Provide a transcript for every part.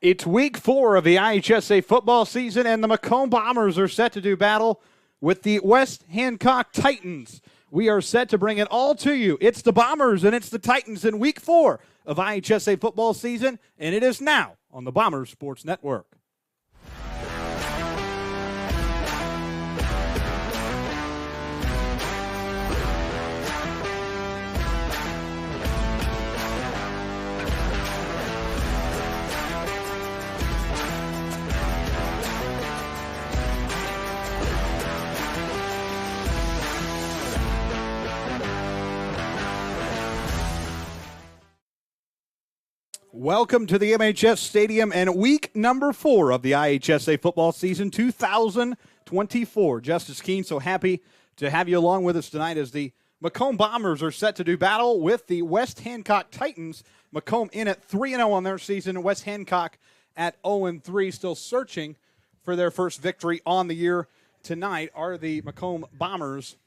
It's week 4 of the IHSA football season, and the Macomb Bombers are set to do battle with the West Hancock Titans. We are set to bring it all to you. It's the Bombers and it's the Titans in week 4 of IHSA football season, and it is now on the Bombers Sports Network. Welcome to the MHS Stadium and week number 4 of the IHSA football season 2024. Justice Keene, so happy to have you along with us tonight as the Macomb Bombers are set to do battle with the West Hancock Titans. Macomb in at 3-0 on their season. West Hancock at 0-3, still searching for their first victory on the year. Tonight are the Macomb Bombers,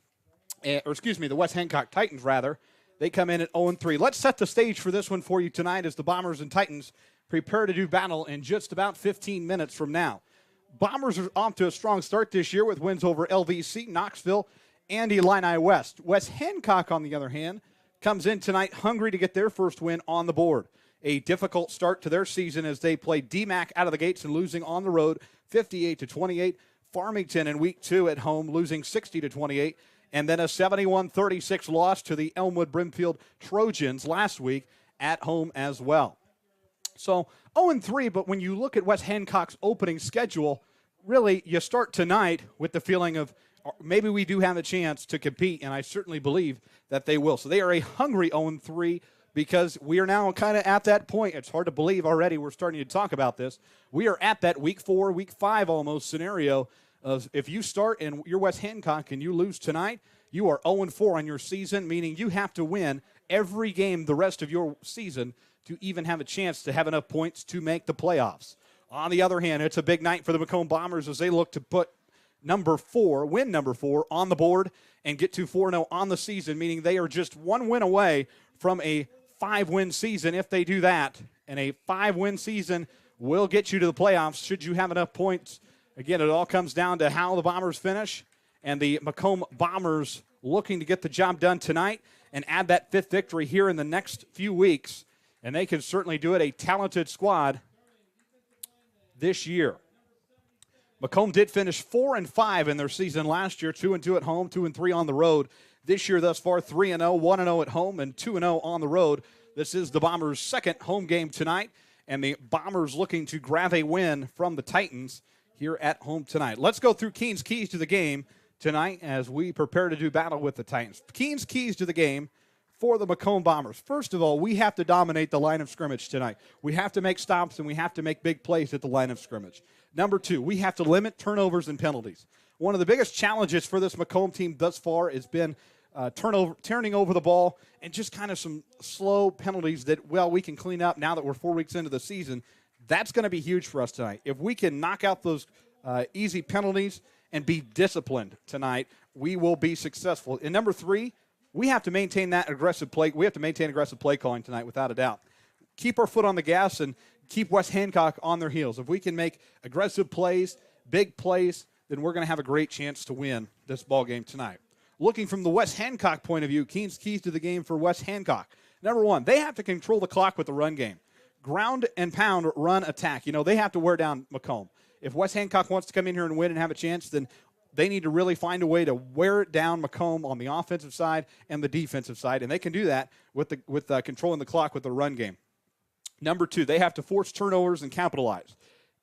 the West Hancock Titans, rather. They come in at 0-3. Let's set the stage for this one for you tonight as the Bombers and Titans prepare to do battle in just about 15 minutes from now. Bombers are off to a strong start this year with wins over LVC, Knoxville, and Illini West. West Hancock, on the other hand, comes in tonight hungry to get their first win on the board. A difficult start to their season as they play DMAC out of the gates and losing on the road 58-28. Farmington in week 2 at home losing 60-28. And then a 71-36 loss to the Elmwood Brimfield Trojans last week at home as well. So 0-3, but when you look at West Hancock's opening schedule, really you start tonight with the feeling of maybe we do have a chance to compete, and I certainly believe that they will. So they are a hungry 0-3 because we are now kind of at that point. It's hard to believe already we're starting to talk about this. We are at that week 4, week 5 almost scenario. If you start and you're West Hancock and you lose tonight, you are 0-4 on your season, meaning you have to win every game the rest of your season to even have a chance to have enough points to make the playoffs. On the other hand, it's a big night for the Macomb Bombers as they look to put win number 4 on the board and get to 4-0 on the season, meaning they are just one win away from a 5-win season if they do that. And a 5-win season will get you to the playoffs should you have enough points. Again, it all comes down to how the Bombers finish, and the Macomb Bombers looking to get the job done tonight and add that 5th victory here in the next few weeks, and they can certainly do it. A talented squad this year. Macomb did finish 4-5 in their season last year, 2-2 at home, 2-3 on the road. This year thus far, 3-0, 1-0 at home, and 2-0 on the road. This is the Bombers' second home game tonight, and the Bombers looking to grab a win from the Titans here at home tonight. Let's go through Keene's keys to the game tonight as we prepare to do battle with the Titans. Keene's keys to the game for the Macomb Bombers. First of all, we have to dominate the line of scrimmage tonight. We have to make stops and we have to make big plays at the line of scrimmage. Number 2, we have to limit turnovers and penalties. One of the biggest challenges for this Macomb team thus far has been turning over the ball and just kind of some slow penalties that, well, we can clean up now that we're 4 weeks into the season. That's going to be huge for us tonight. If we can knock out those easy penalties and be disciplined tonight, we will be successful. And number 3, we have to maintain that aggressive play. We have to maintain aggressive play calling tonight, without a doubt. Keep our foot on the gas and keep West Hancock on their heels. If we can make aggressive plays, big plays, then we're going to have a great chance to win this ball game tonight. Looking from the West Hancock point of view, Keene's keys to the game for West Hancock. Number 1, they have to control the clock with the run game. Ground and pound, run, attack. You know, they have to wear down Macomb. If West Hancock wants to come in here and win and have a chance, then they need to really find a way to wear it down Macomb on the offensive side and the defensive side, and they can do that with controlling the clock with the run game. Number 2, they have to force turnovers and capitalize.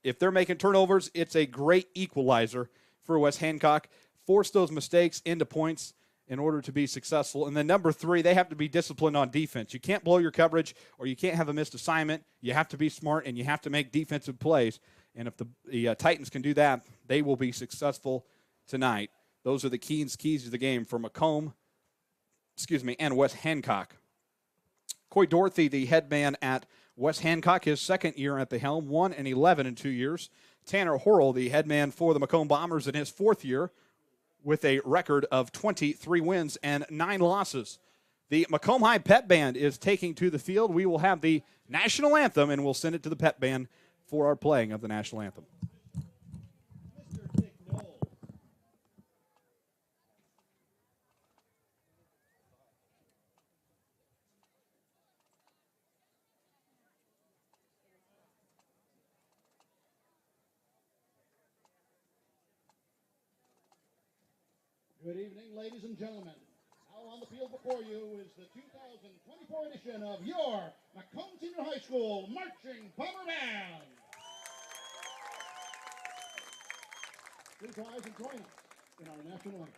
If they're making turnovers, it's a great equalizer for West Hancock. Force those mistakes into points in order to be successful. And then number 3, they have to be disciplined on defense. You can't blow your coverage or you can't have a missed assignment. You have to be smart and you have to make defensive plays. And if the Titans can do that, they will be successful tonight. Those are the keys to the game for Macomb, and West Hancock. Coy Dorothy, the head man at West Hancock, his second year at the helm, 1-11 in 2 years. Tanner Horrell, the head man for the Macomb Bombers in his 4th year, with a record of 23 wins and 9 losses. The Macomb High Pep Band is taking to the field. We will have the national anthem, and we'll send it to the Pep Band for our playing of the national anthem. Good evening, ladies and gentlemen. Now on the field before you is the 2024 edition of your Macomb Senior High School Marching Bomber Band. Please rise and join us in our national anthem.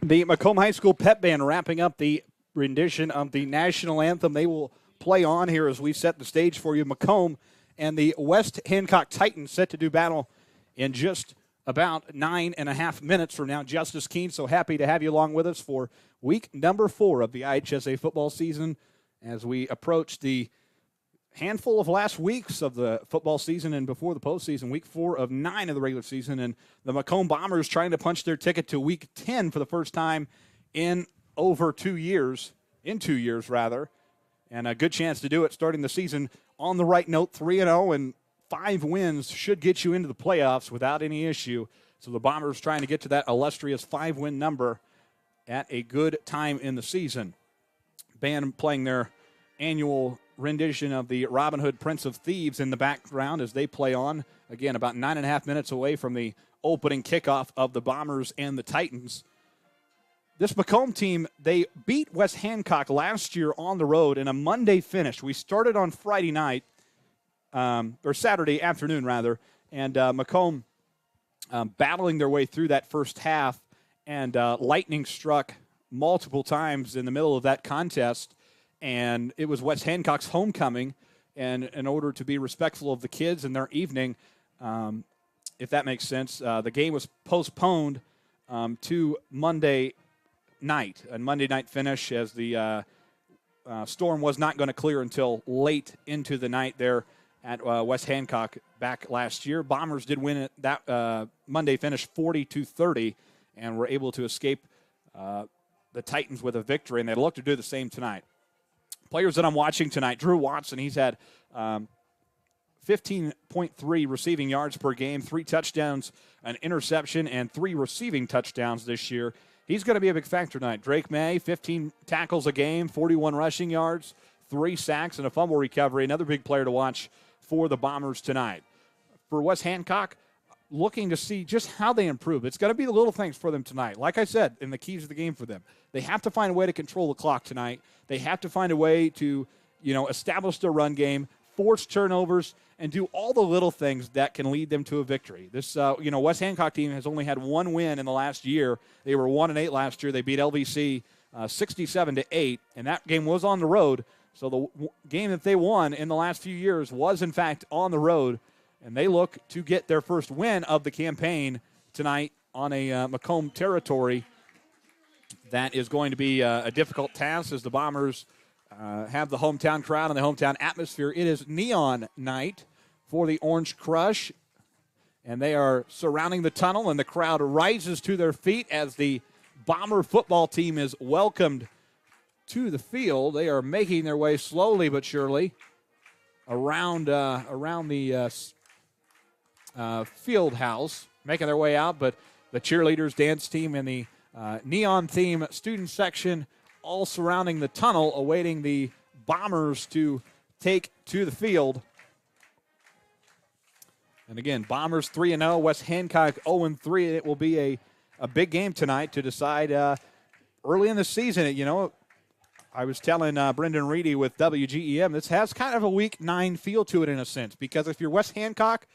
The Macomb High School Pep Band wrapping up the rendition of the national anthem. They will play on here as we set the stage for you. Macomb and the West Hancock Titans set to do battle in just about 9.5 minutes from now. Justice Keene, so happy to have you along with us for week number 4 of the IHSA football season as we approach the handful of last weeks of the football season and before the postseason, week 4 of 9 of the regular season, and the Macomb Bombers trying to punch their ticket to week 10 for the first time in over 2 years, and a good chance to do it starting the season on the right note, 3-0, and 5 wins should get you into the playoffs without any issue. So the Bombers trying to get to that illustrious 5-win number at a good time in the season. Band playing their annual rendition of the Robin Hood Prince of Thieves in the background as they play on. Again, about 9.5 minutes away from the opening kickoff of the Bombers and the Titans. This Macomb team, they beat West Hancock last year on the road in a Monday finish. We started on Friday night, or Saturday afternoon, rather, and Macomb battling their way through that first half, and lightning struck multiple times in the middle of that contest. And it was West Hancock's homecoming, and in order to be respectful of the kids and their evening, if that makes sense, the game was postponed to Monday night, a Monday night finish, as the storm was not going to clear until late into the night there at West Hancock back last year. Bombers did win it that Monday finish 40-30, and were able to escape the Titans with a victory, and they look to do the same tonight. Players that I'm watching tonight, Drew Watson, he's had 15.3 receiving yards per game, 3 touchdowns, an interception, and 3 receiving touchdowns this year. He's going to be a big factor tonight. Drake May, 15 tackles a game, 41 rushing yards, 3 sacks, and a fumble recovery. Another big player to watch for the Bombers tonight. For West Hancock, looking to see just how they improve. It's going to be the little things for them tonight. Like I said, in the keys of the game for them, they have to find a way to control the clock tonight. They have to find a way to, establish their run game, force turnovers, and do all the little things that can lead them to a victory. This, West Hancock team has only had 1 win in the last year. They were 1-8 last year. They beat LVC 67-8, and that game was on the road. So the game that they won in the last few years was, in fact, on the road. And they look to get their first win of the campaign tonight on a Macomb territory. That is going to be a difficult task as the Bombers have the hometown crowd and the hometown atmosphere. It is neon night for the Orange Crush, and they are surrounding the tunnel, and the crowd rises to their feet as the Bomber football team is welcomed to the field. They are making their way slowly but surely around the field house, making their way out, but the cheerleaders, dance team, and the neon theme student section all surrounding the tunnel, awaiting the Bombers to take to the field. And again, Bombers 3-0, West Hancock 0-3. It will be a big game tonight to decide early in the season. You know, I was telling Brendan Reedy with WGEM, this has kind of a Week 9 feel to it in a sense, because if you're West Hancock,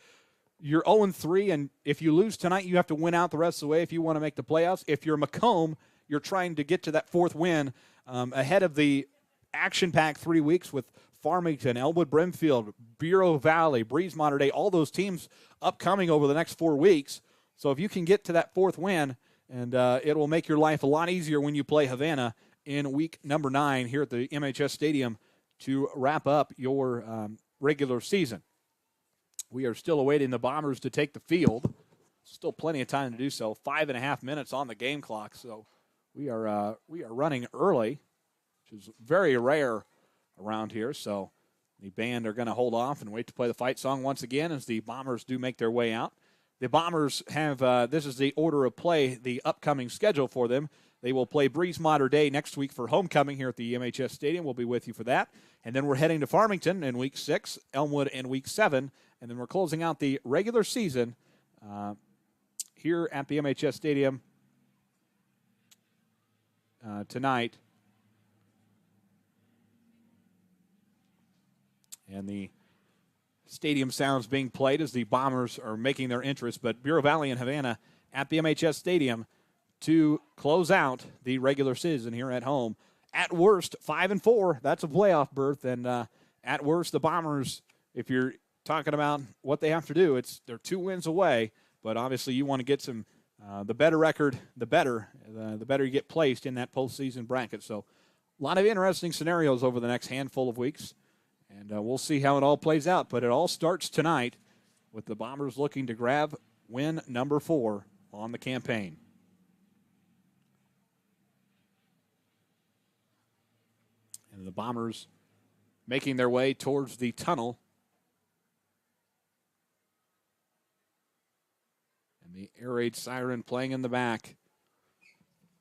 you're 0-3, and if you lose tonight, you have to win out the rest of the way if you want to make the playoffs. If you're Macomb, you're trying to get to that fourth win ahead of the action-packed 3 weeks with Farmington, Elwood Brimfield, Bureau Valley, Breeze Mater Dei, all those teams upcoming over the next 4 weeks. So if you can get to that fourth win, and it will make your life a lot easier when you play Havana in week number 9 here at the MHS Stadium to wrap up your regular season. We are still awaiting the Bombers to take the field. Still plenty of time to do so. 5.5 minutes on the game clock, so we are running early, which is very rare around here. So the band are going to hold off and wait to play the fight song once again as the Bombers do make their way out. The Bombers have, this is the order of play, the upcoming schedule for them. They will play Breeze Mater Dei next week for homecoming here at the MHS Stadium. We'll be with you for that. And then we're heading to Farmington in week 6, Elmwood in week 7, and then we're closing out the regular season here at the MHS Stadium tonight. And the stadium sounds being played as the Bombers are making their entrance, but Bureau Valley and Havana at the MHS Stadium to close out the regular season here at home. At worst, 5-4. That's a playoff berth, and at worst, the Bombers, if you're talking about what they have to do, they're 2 wins away, but obviously you want to get some, the better record, the better you get placed in that postseason bracket. So a lot of interesting scenarios over the next handful of weeks. And we'll see how it all plays out. But it all starts tonight with the Bombers looking to grab win number 4 on the campaign. And the Bombers making their way towards the tunnel. And the air raid siren playing in the back.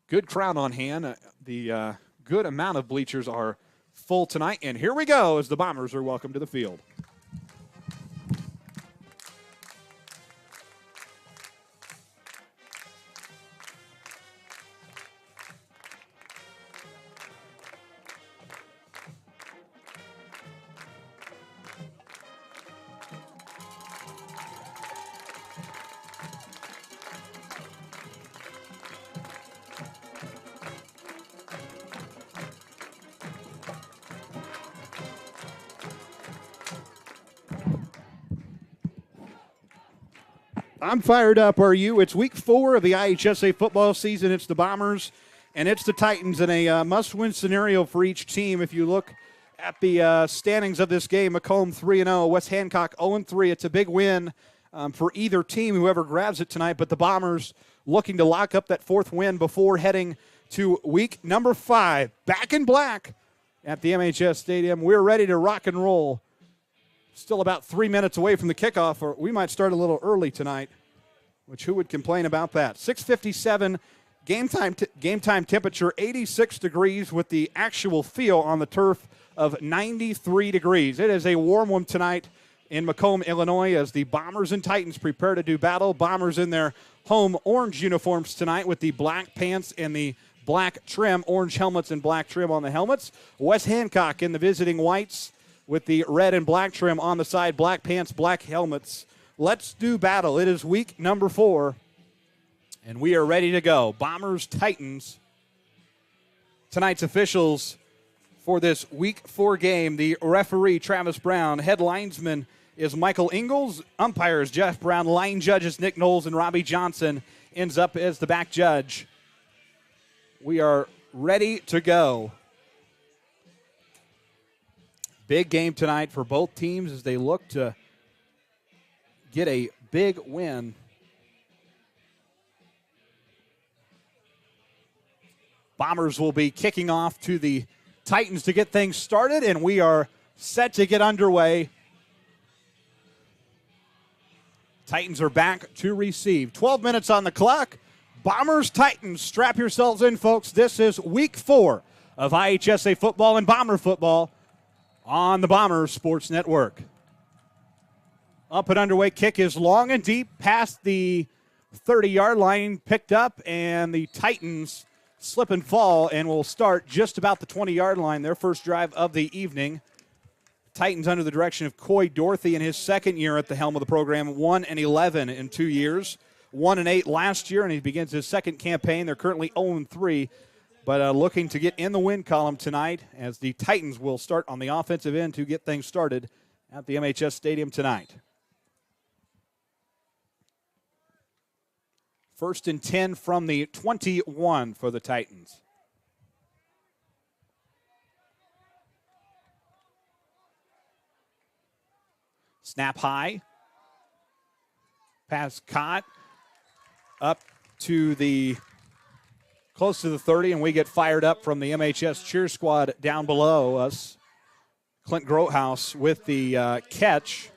Good crowd on hand. The good amount of bleachers are full tonight, and here we go as the Bombers are welcome to the field. I'm fired up, are you? It's week 4 of the IHSA football season. It's the Bombers and it's the Titans in a must-win scenario for each team. If you look at the standings of this game, Macomb 3-0, West Hancock 0-3. It's a big win for either team, whoever grabs it tonight, but the Bombers looking to lock up that 4th win before heading to week number 5. Back in black at the MHS Stadium. We're ready to rock and roll. Still about 3 minutes away from the kickoff, or we might start a little early tonight, which who would complain about that? 6:57 game time temperature, 86 degrees with the actual feel on the turf of 93 degrees. It is a warm one tonight in Macomb, Illinois, as the Bombers and Titans prepare to do battle. Bombers in their home orange uniforms tonight with the black pants and the black trim, orange helmets and black trim on the helmets. West Hancock in the visiting whites with the red and black trim on the side, black pants, black helmets. Let's do battle. It is week number 4, and we are ready to go. Bombers, Titans. Tonight's officials for this week 4 game, the referee, Travis Brown. Head linesman is Michael Ingalls. Umpires, Jeff Brown. Line judges, Nick Knowles and Robbie Johnson, ends up as the back judge. We are ready to go. Big game tonight for both teams as they look to get a big win. Bombers will be kicking off to the Titans to get things started, and we are set to get underway Titans are back to receive. 12 minutes on the clock. Bombers, Titans, strap yourselves in, folks. This is week 4 of IHSA football and Bomber football on the Bombers Sports Network. Up and underway, kick is long and deep past the 30-yard line, picked up, and the Titans slip and fall and will start just about the 20-yard line, their first drive of the evening. Titans under the direction of Coy Dorothy in his second year at the helm of the program, 1-11 in 2 years, 1-8 last year, and he begins his second campaign. They're currently 0-3, but looking to get in the win column tonight as the Titans will start on the offensive end to get things started at the MHS Stadium tonight. 1st and 10 from the 21 for the Titans. Snap high. Pass caught. Up to the close to the 30, and we get fired up from the MHS cheer squad down below us. Clint Grotehouse with the catch.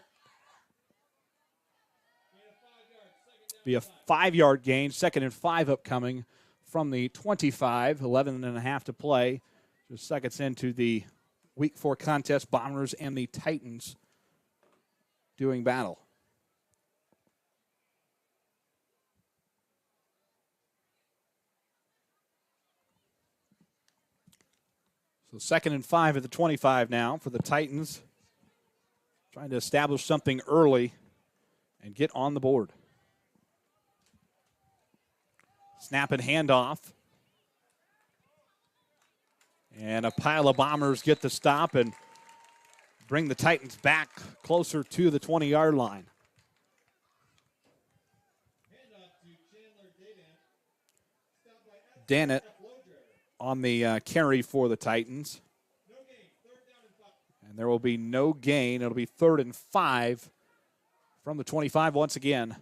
Be a 5-yard gain, 2nd and 5 upcoming from the 25, 11 and a half to play. Just seconds into the week 4 contest, Bombers and the Titans doing battle. So 2nd and 5 at the 25 now for the Titans. Trying to establish something early and get on the board. Snap and handoff. And a pile of Bombers get the stop and bring the Titans back closer to the 20-yard line. Dannett on the carry for the Titans. And there will be no gain. It'll be 3rd and 5 from the 25 once again.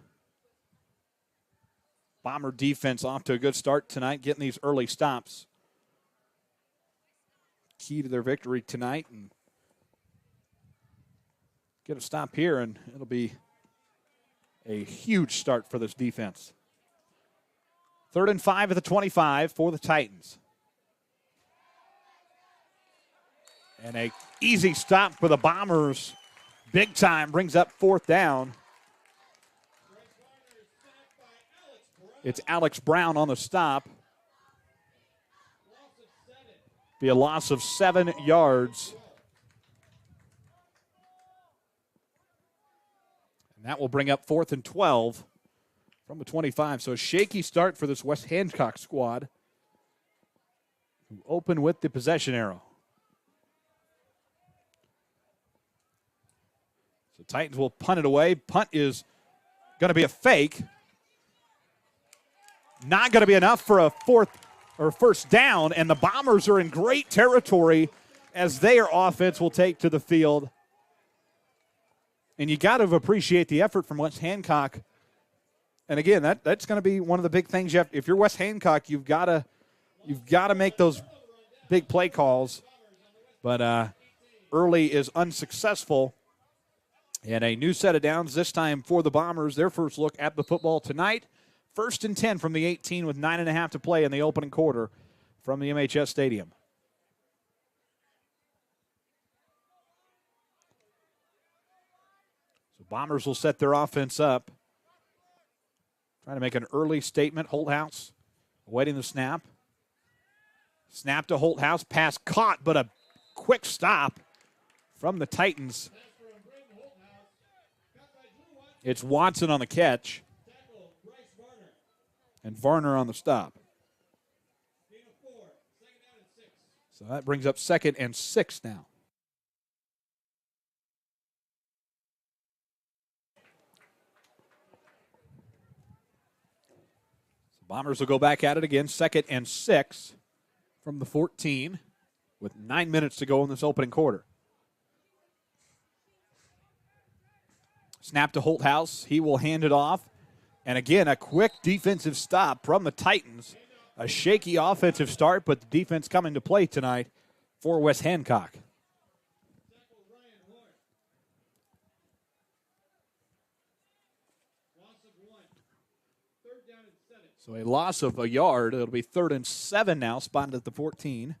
Bomber defense off to a good start tonight, getting these early stops. Key to their victory tonight. And get a stop here, and it'll be a huge start for this defense. 3rd and 5 at the 25 for the Titans. And a easy stop for the Bombers. Big time, brings up 4th down. It's Alex Brown on the stop. Be a loss of 7 yards. And that will bring up 4th and 12 from the 25. So a shaky start for this West Hancock squad, who open with the possession arrow. So Titans will punt it away. Punt is going to be a fake. Not going to be enough for a 1st down, and the Bombers are in great territory as their offense will take to the field. And you got to appreciate the effort from West Hancock. And again, that's going to be one of the big things you have. If you're West Hancock, you've got to make those big play calls. But early is unsuccessful. And a new set of downs this time for the Bombers. Their first look at the football tonight. 1st and 10 from the 18 with 9.5 to play in the opening quarter from the MHS Stadium. So Bombers will set their offense up. Trying to make an early statement. Holthouse awaiting the snap. Snap to Holthouse. Pass caught, but a quick stop from the Titans. It's Watson on the catch. And Varner on the stop. So that brings up 2nd and 6 now. So Bombers will go back at it again. 2nd and 6 from the 14 with 9 minutes to go in this opening quarter. Snap to Holthouse. He will hand it off. And again, a quick defensive stop from the Titans. A shaky offensive start, but the defense coming to play tonight for West Hancock. So a loss of a yard. It'll be 3rd and 7 now, spotted at the 14.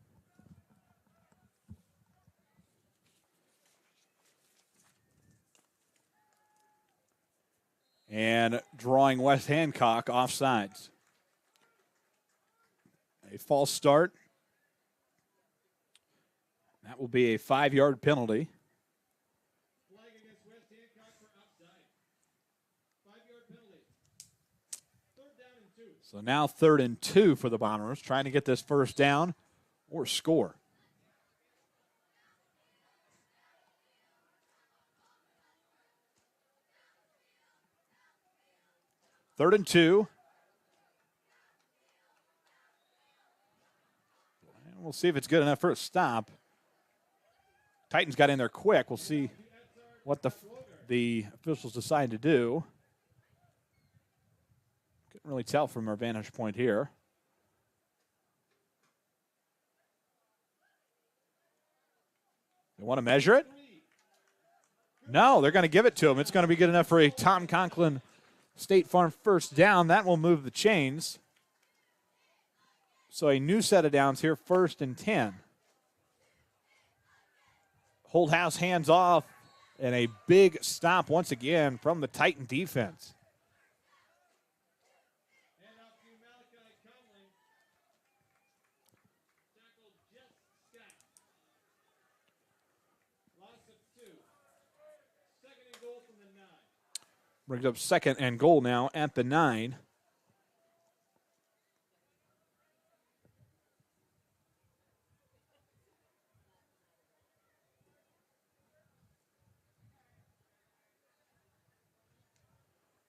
And drawing West Hancock offsides. A false start. That will be a 5-yard penalty. Flag against West Hancock for offside. 5-yard penalty. 3rd down and 2. So now 3rd and 2 for the Bombers, trying to get this first down or score. Third and 2. And we'll see if it's good enough for a stop. Titans got in there quick. We'll see what the officials decide to do. Couldn't really tell from our vantage point here. They want to measure it? No, they're going to give it to him. It's going to be good enough for a Tom Conklin State Farm first down. That will move the chains. So a new set of downs here, 1st and 10. Holdhouse hands off, and a big stop once again from the Titan defense. Hand off to Malachi Conley. Tackle Jeff Scott. Loss of 2. 2nd and goal from the 9. Brings up 2nd and goal now at the 9.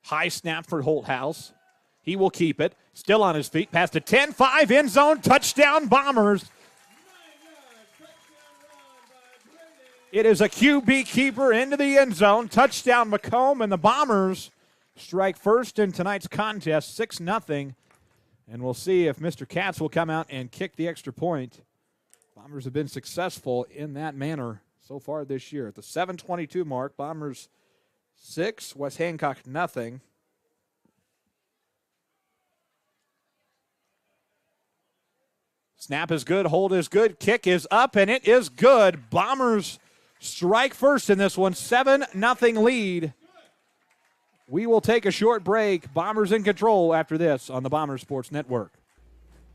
High snap for Holthouse. He will keep it. Still on his feet. Past the 10-5 end zone. Touchdown Bombers. 9-yard touchdown run by Brandon. It is a QB keeper into the end zone. Touchdown Macomb, and the Bombers strike first in tonight's contest, 6-0. And we'll see if Mr. Katz will come out and kick the extra point. Bombers have been successful in that manner so far this year. At the 7:22 mark, Bombers 6, West Hancock nothing. Snap is good, hold is good, kick is up, and it is good. Bombers strike first in this one, 7-0 lead. We will take a short break. Bombers in control after this on the Bomber Sports Network.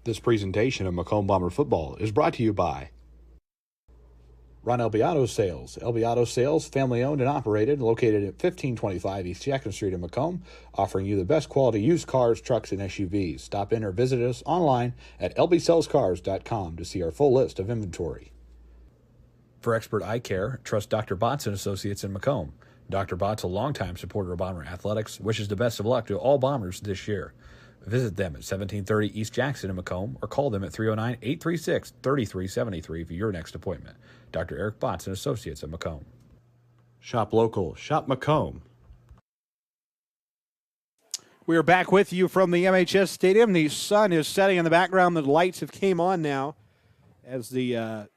This presentation of Macomb Bomber Football is brought to you by Ron LB Auto Sales. LB Auto Sales, family-owned and operated, located at 1525 East Jackson Street in Macomb, offering you the best quality used cars, trucks, and SUVs. Stop in or visit us online at lbsellscars.com to see our full list of inventory. For expert eye care, trust Dr. Botts & Associates in Macomb. Dr. Botts, a longtime supporter of Bomber athletics, wishes the best of luck to all Bombers this year. Visit them at 1730 East Jackson in Macomb or call them at 309-836-3373 for your next appointment. Dr. Eric Botts and Associates at Macomb. Shop local. Shop Macomb. We are back with you from the MHS Stadium. The sun is setting in the background. The lights have came on now as the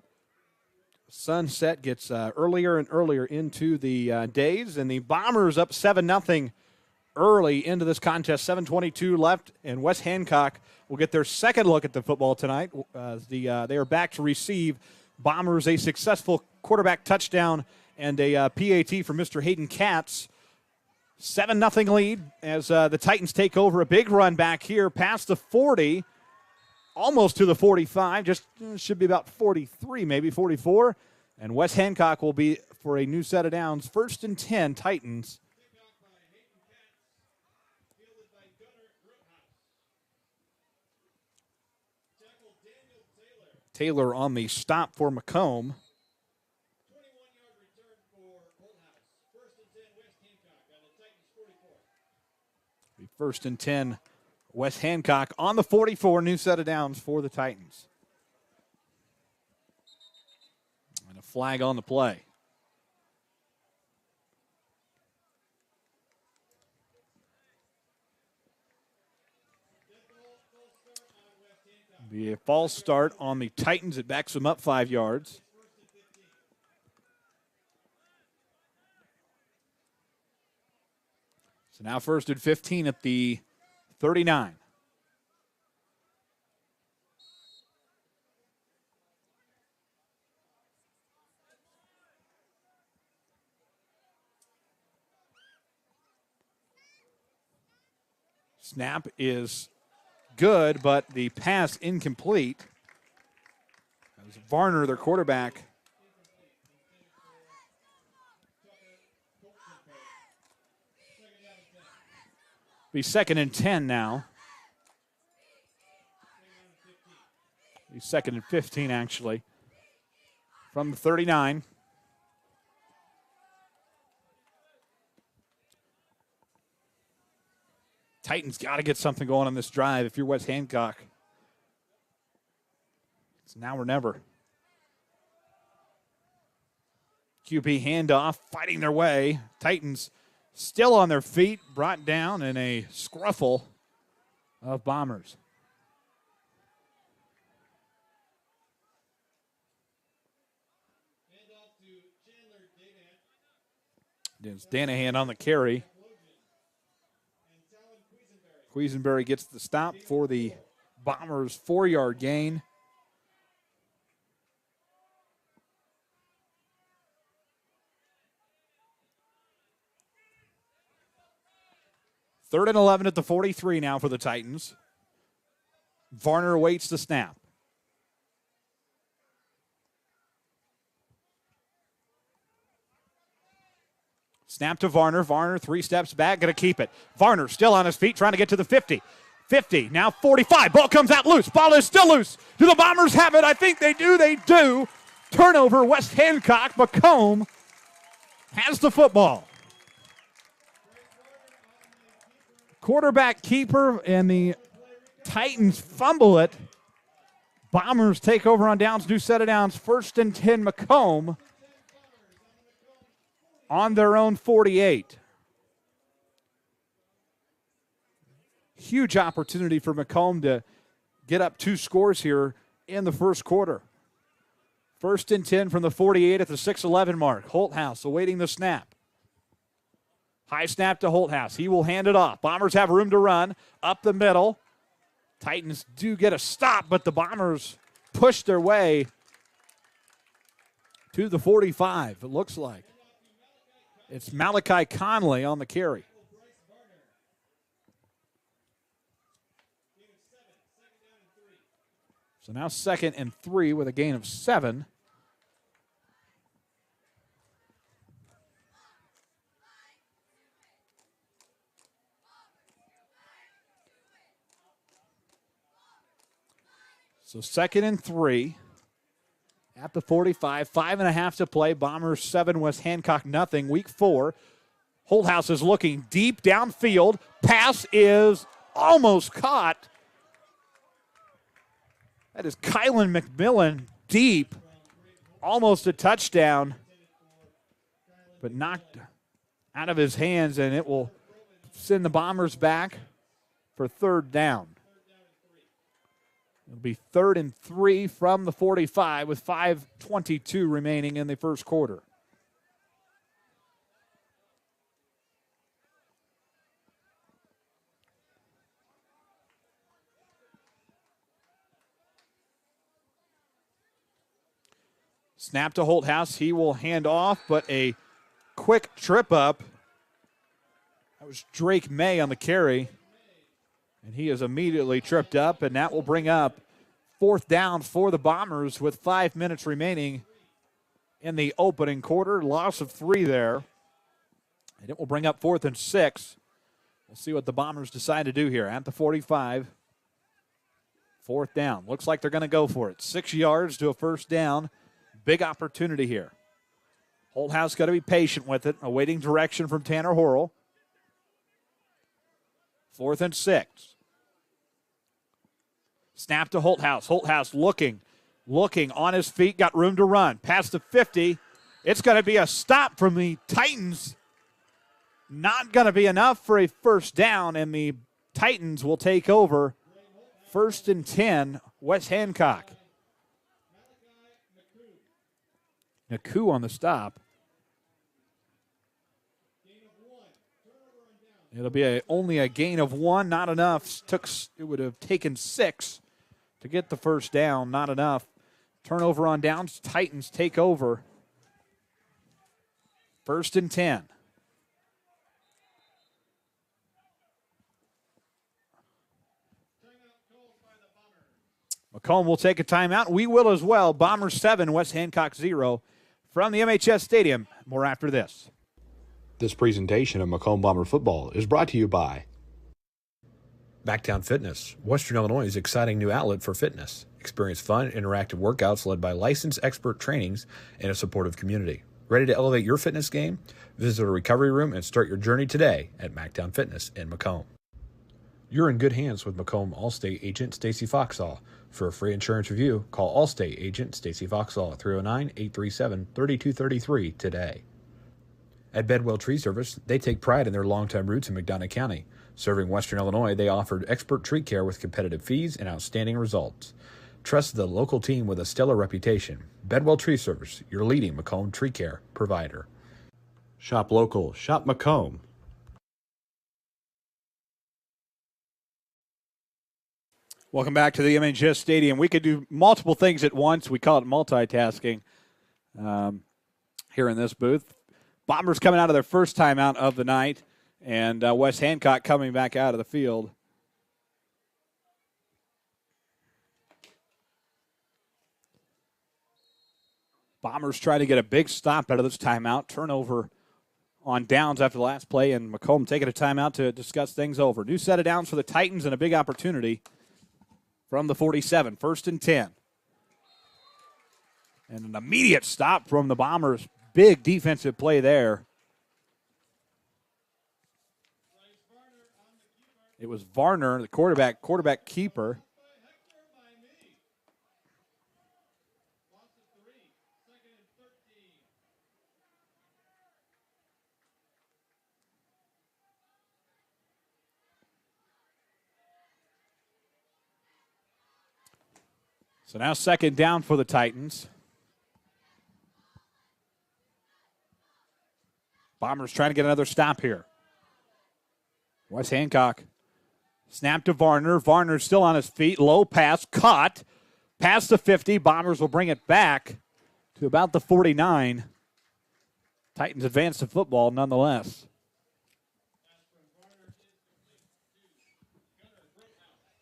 sunset gets earlier and earlier into the days. And the Bombers up 7-0 early into this contest. 7:22 left, and West Hancock will get their second look at the football tonight. They are back to receive. Bombers a successful quarterback touchdown and a PAT for Mr. Hayden Katz. 7-0 lead as the Titans take over. A big run back here past the 40, almost to the 45. Just should be about 43, maybe 44. And West Hancock will be for a new set of downs. 1st and 10, Titans. Kickoff by Hayden Katz. Fielded by Gunnar Roothouse. Tackle Daniel Taylor. Taylor on the stop for Macomb. 21-yard return for Holthouse. 1st and 10 West Hancock on the Titans 44. Be 1st and 10, West Hancock on the 44. New set of downs for the Titans. And a flag on the play. Be a false start on the Titans. It backs them up 5 yards. So now 1st and 15 at the 39. Snap is good, but the pass incomplete. That was Varner, their quarterback. Be 2nd and 10 now. Be 2nd and 15, actually, from the 39. Titans got to get something going on this drive if you're West Hancock. It's now or never. QB handoff, fighting their way. Titans still on their feet, brought down in a scruffle of Bombers. It's Danahan on the carry. Quisenberry gets the stop for the Bombers' 4-yard gain. Third and 11 at the 43 now for the Titans. Varner awaits the snap. Snap to Varner. Varner 3 steps back, going to keep it. Varner still on his feet, trying to get to the 50. 50, now 45. Ball comes out loose. Ball is still loose. Do the Bombers have it? I think they do. They do. Turnover, West Hancock. Macomb has the football. Quarterback keeper, and the Titans fumble it. Bombers take over on downs, new set of downs. 1st and 10, Macomb on their own 48. Huge opportunity for Macomb to get up 2 scores here in the first quarter. 1st and 10 from the 48 at the 6:11 mark. Holthouse awaiting the snap. High snap to Holthouse. He will hand it off. Bombers have room to run up the middle. Titans do get a stop, but the Bombers push their way to the 45, it looks like. It's Malachi Conley on the carry. So now 2nd and 3 with a gain of 7. So 2nd and 3 at the 45. 5.5 to play. Bombers 7, West Hancock nothing. Week 4. Holthouse is looking deep downfield. Pass is almost caught. That is Kylan McMillan deep. Almost a touchdown. But knocked out of his hands, and it will send the Bombers back for 3rd down. It'll be 3rd and 3 from the 45 with 5:22 remaining in the first quarter. Snap to Holthouse. He will hand off, but a quick trip up. That was Drake May on the carry. And he is immediately tripped up, and that will bring up 4th down for the Bombers with 5 minutes remaining in the opening quarter. Loss of 3 there. And it will bring up 4th and 6. We'll see what the Bombers decide to do here at the 45. 4th down. Looks like they're going to go for it. 6 yards to a 1st down. Big opportunity here. Holthouse got to be patient with it, awaiting direction from Tanner Horrell. 4th and 6. Snap to Holthouse. Holthouse looking on his feet, got room to run. Past the 50. It's going to be a stop from the Titans. Not going to be enough for a 1st down, and the Titans will take over. 1st and 10, West Hancock. Naku on the stop. It'll be only a gain of 1, not enough. It would have taken 6 to get the 1st down, not enough. Turnover on downs, Titans take over. 1st and 10. Macomb will take a timeout. We will as well. Bombers 7, West Hancock 0 from the MHS Stadium. More after this. This presentation of Macomb Bomber Football is brought to you by Backtown Fitness, Western Illinois' exciting new outlet for fitness. Experience fun, interactive workouts led by licensed expert trainings and a supportive community. Ready to elevate your fitness game? Visit a recovery room and start your journey today at Mactown Fitness in Macomb. You're in good hands with Macomb Allstate agent Stacy Foxall. For a free insurance review, call Allstate agent Stacy Foxall at 309-837-3233 today. At Bedwell Tree Service, they take pride in their longtime roots in McDonough County. Serving Western Illinois, they offered expert tree care with competitive fees and outstanding results. Trust the local team with a stellar reputation. Bedwell Tree Service, your leading Macomb tree care provider. Shop local. Shop Macomb. Welcome back to the MHS Stadium. We could do multiple things at once. We call it multitasking here in this booth. Bombers coming out of their first timeout of the night, and West Hancock coming back out of the field. Bombers try to get a big stop out of this timeout. Turnover on downs after the last play, and Macomb taking a timeout to discuss things over. New set of downs for the Titans and a big opportunity from the 47. 1st and 10. And an immediate stop from the Bombers. Big defensive play there. It was Varner, the quarterback keeper. So now 2nd down for the Titans. Bombers trying to get another stop here. West Hancock. Snap to Varner. Varner still on his feet. Low pass. Caught. Past the 50. Bombers will bring it back to about the 49. Titans advance the football nonetheless.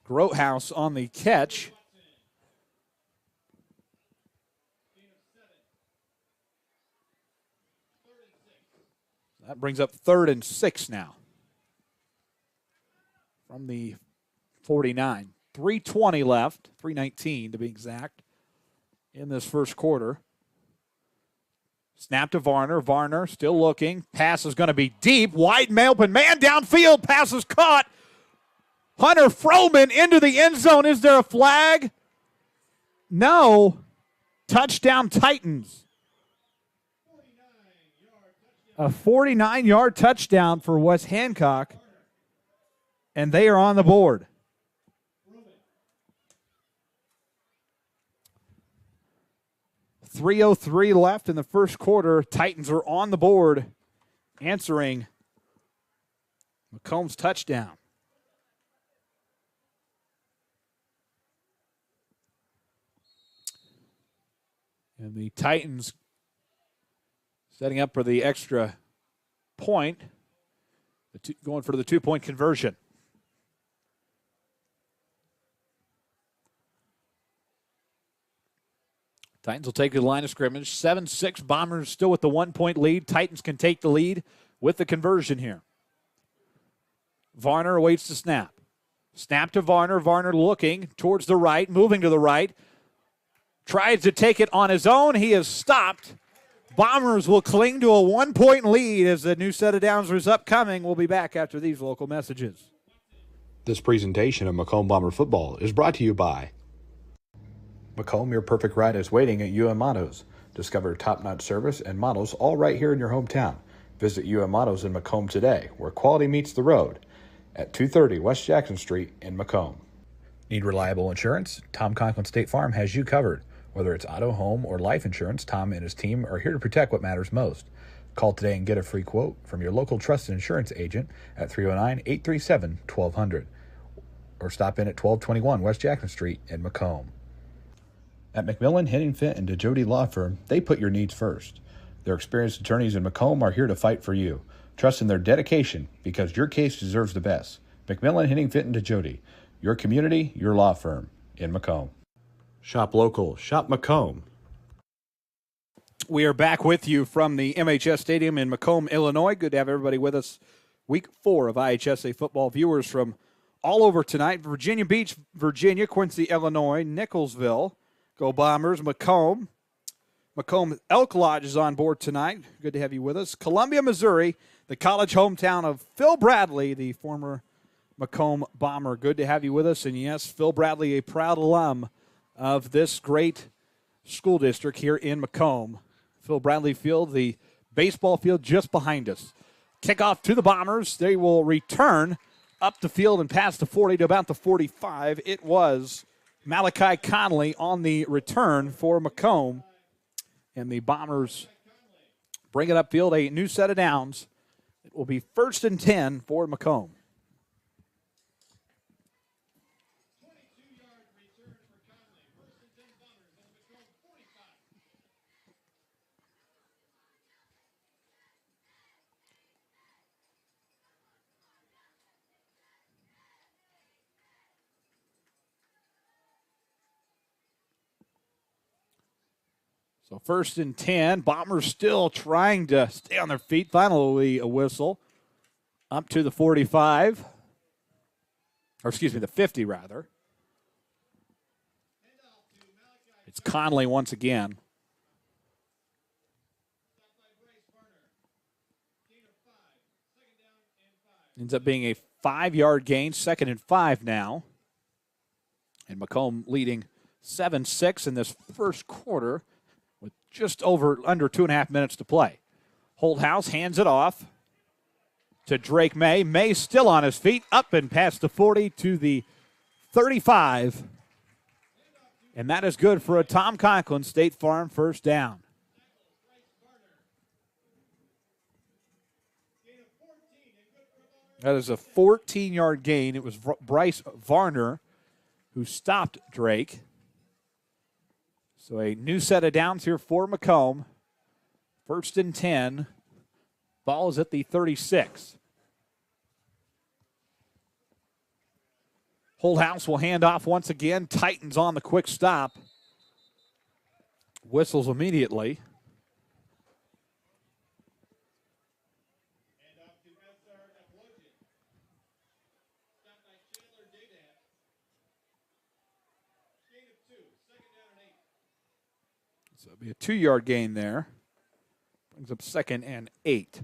Grotehouse on the catch. That brings up 3rd and 6 now from the 49. 3:20 left, 3:19 to be exact, in this first quarter. Snap to Varner. Varner still looking. Pass is going to be deep. Wide man open. Man downfield. Pass is caught. Hunter Froman into the end zone. Is there a flag? No. Touchdown Titans. A 49-yard touchdown for West Hancock, and they are on the board. .303 left in the first quarter. Titans are on the board, answering Macomb's touchdown. And the Titans setting up for the extra point, going for the 2-point conversion. Titans will take the line of scrimmage. 7-6 Bombers still with the 1-point lead. Titans can take the lead with the conversion here. Varner awaits the snap. Snap to Varner. Varner looking towards the right, moving to the right. Tries to take it on his own. He is stopped. Bombers will cling to a 1-point lead as the new set of downs is upcoming. We'll be back after these local messages. This presentation of Macomb Bomber Football is brought to you by Macomb. Your perfect ride is waiting at UM Autos. Discover top-notch service and models all right here in your hometown. Visit UM Autos in Macomb today, where quality meets the road, at 230 West Jackson Street in Macomb. Need reliable insurance? Tom Conklin State Farm has you covered. Whether it's auto, home, or life insurance, Tom and his team are here to protect what matters most. Call today and get a free quote from your local trusted insurance agent at 309-837-1200 or stop in at 1221 West Jackson Street in Macomb. At McMillan, Henningfit, and DeJody Law Firm, they put your needs first. Their experienced attorneys in Macomb are here to fight for you. Trust in their dedication because your case deserves the best. McMillan, Henningfit, and DeJody, your community, your law firm in Macomb. Shop local. Shop Macomb. We are back with you from the MHS Stadium in Macomb, Illinois. Good to have everybody with us. Week 4 of IHSA football. Viewers from all over tonight. Virginia Beach, Virginia, Quincy, Illinois, Nicholsville. Go Bombers, Macomb. Macomb Elk Lodge is on board tonight. Good to have you with us. Columbia, Missouri, the college hometown of Phil Bradley, the former Macomb Bomber. Good to have you with us. And yes, Phil Bradley, a proud alum of this great school district here in Macomb. Phil Bradley Field, the baseball field just behind us. Kickoff to the Bombers. They will return up the field and past the 40 to about the 45. It was Malachi Conley on the return for Macomb. And the Bombers bring it upfield, a new set of downs. It will be 1st and 10 for Macomb. 22-yard return for Conley. 1st and 10 Bombers on the Macomb 45. So 1st and 10. Bombers still trying to stay on their feet. Finally, a whistle. Up to the 45. Or excuse me, the 50 rather. It's Conley once again. Ends up being a 5-yard gain. 2nd and 5 now. And Macomb leading 7-6 in this first quarter, with just under 2.5 minutes to play. Holthouse hands it off to Drake May. May still on his feet, up and past the 40 to the 35. And that is good for a Tom Conklin State Farm first down. That is a 14-yard gain. It was Bryce Varner who stopped Drake. So a new set of downs here for Macomb. 1st and 10. Ball is at the 36. Holthouse will hand off once again. Titans on the quick stop. Whistles immediately. So it'll be a 2-yard gain there. Brings up 2nd and 8.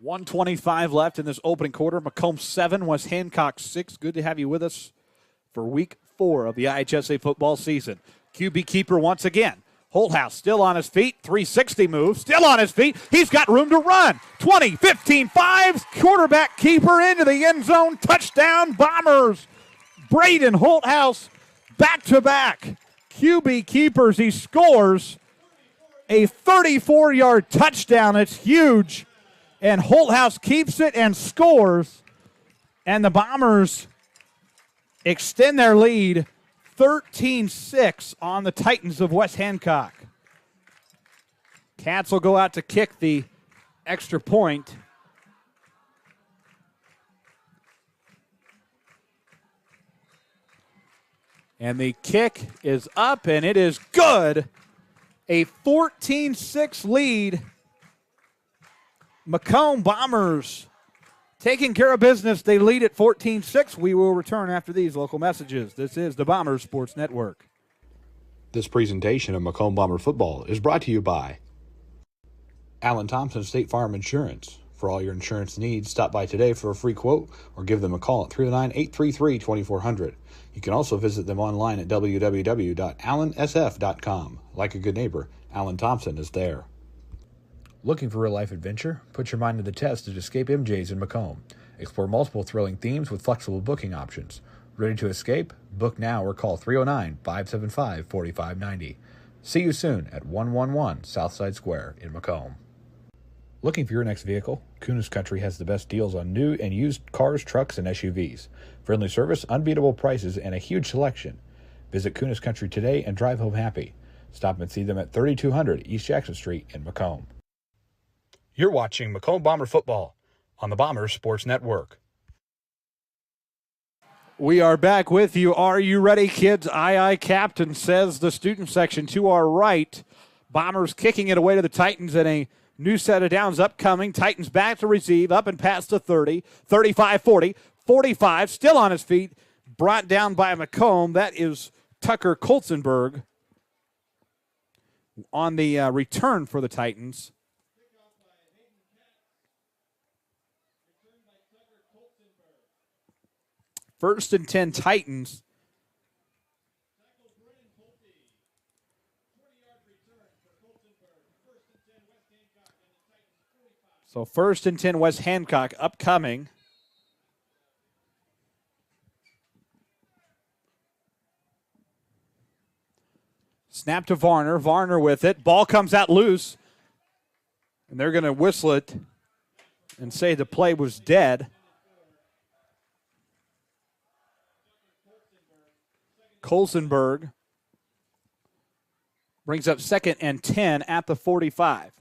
$1:25 left in this opening quarter. Macomb 7, West Hancock 6. Good to have you with us for week 4 of the IHSA football season. QB keeper once again. Holthouse still on his feet. 360 move. Still on his feet. He's got room to run. 20, 15, 5. Quarterback keeper into the end zone. Touchdown Bombers. Braden Holthouse back-to-back QB keepers. He scores a 34-yard touchdown. It's huge. And Holthouse keeps it and scores. And the Bombers extend their lead 13-6 on the Titans of West Hancock. Cats will go out to kick the extra point. And the kick is up, and it is good. A 14-6 lead. Macomb Bombers taking care of business. They lead at 14-6. We will return after these local messages. This is the Bombers Sports Network. This presentation of Macomb Bomber Football is brought to you by Alan Thompson State Farm Insurance. For all your insurance needs, stop by today for a free quote or give them a call at 309-833-2400. You can also visit them online at www.allansf.com. Like a good neighbor, Alan Thompson is there. Looking for real-life adventure? Put your mind to the test at Escape MJ's in Macomb. Explore multiple thrilling themes with flexible booking options. Ready to escape? Book now or call 309-575-4590. See you soon at 111 Southside Square in Macomb. Looking for your next vehicle? Kunis Country has the best deals on new and used cars, trucks, and SUVs. Friendly service, unbeatable prices, and a huge selection. Visit Kunis Country today and drive home happy. Stop and see them at 3200 East Jackson Street in Macomb. You're watching Macomb Bomber Football. on the Bombers Sports Network. We are back with you. Are you ready, kids? Aye, aye, Captain, says the student section to our right. Bombers kicking it away to the Titans, and a new set of downs upcoming. Titans back to receive, up and past the 30, 35, 40, 45, still on his feet, brought down by Macomb. That is Tucker Kolzenberg on the return for the Titans. First and 10 Titans. So first and 10 West Hancock upcoming. Snap to Varner. Varner with it. Ball comes out loose. And they're going to whistle it and say the play was dead. Kolzenberg brings up second and 10 at the 45.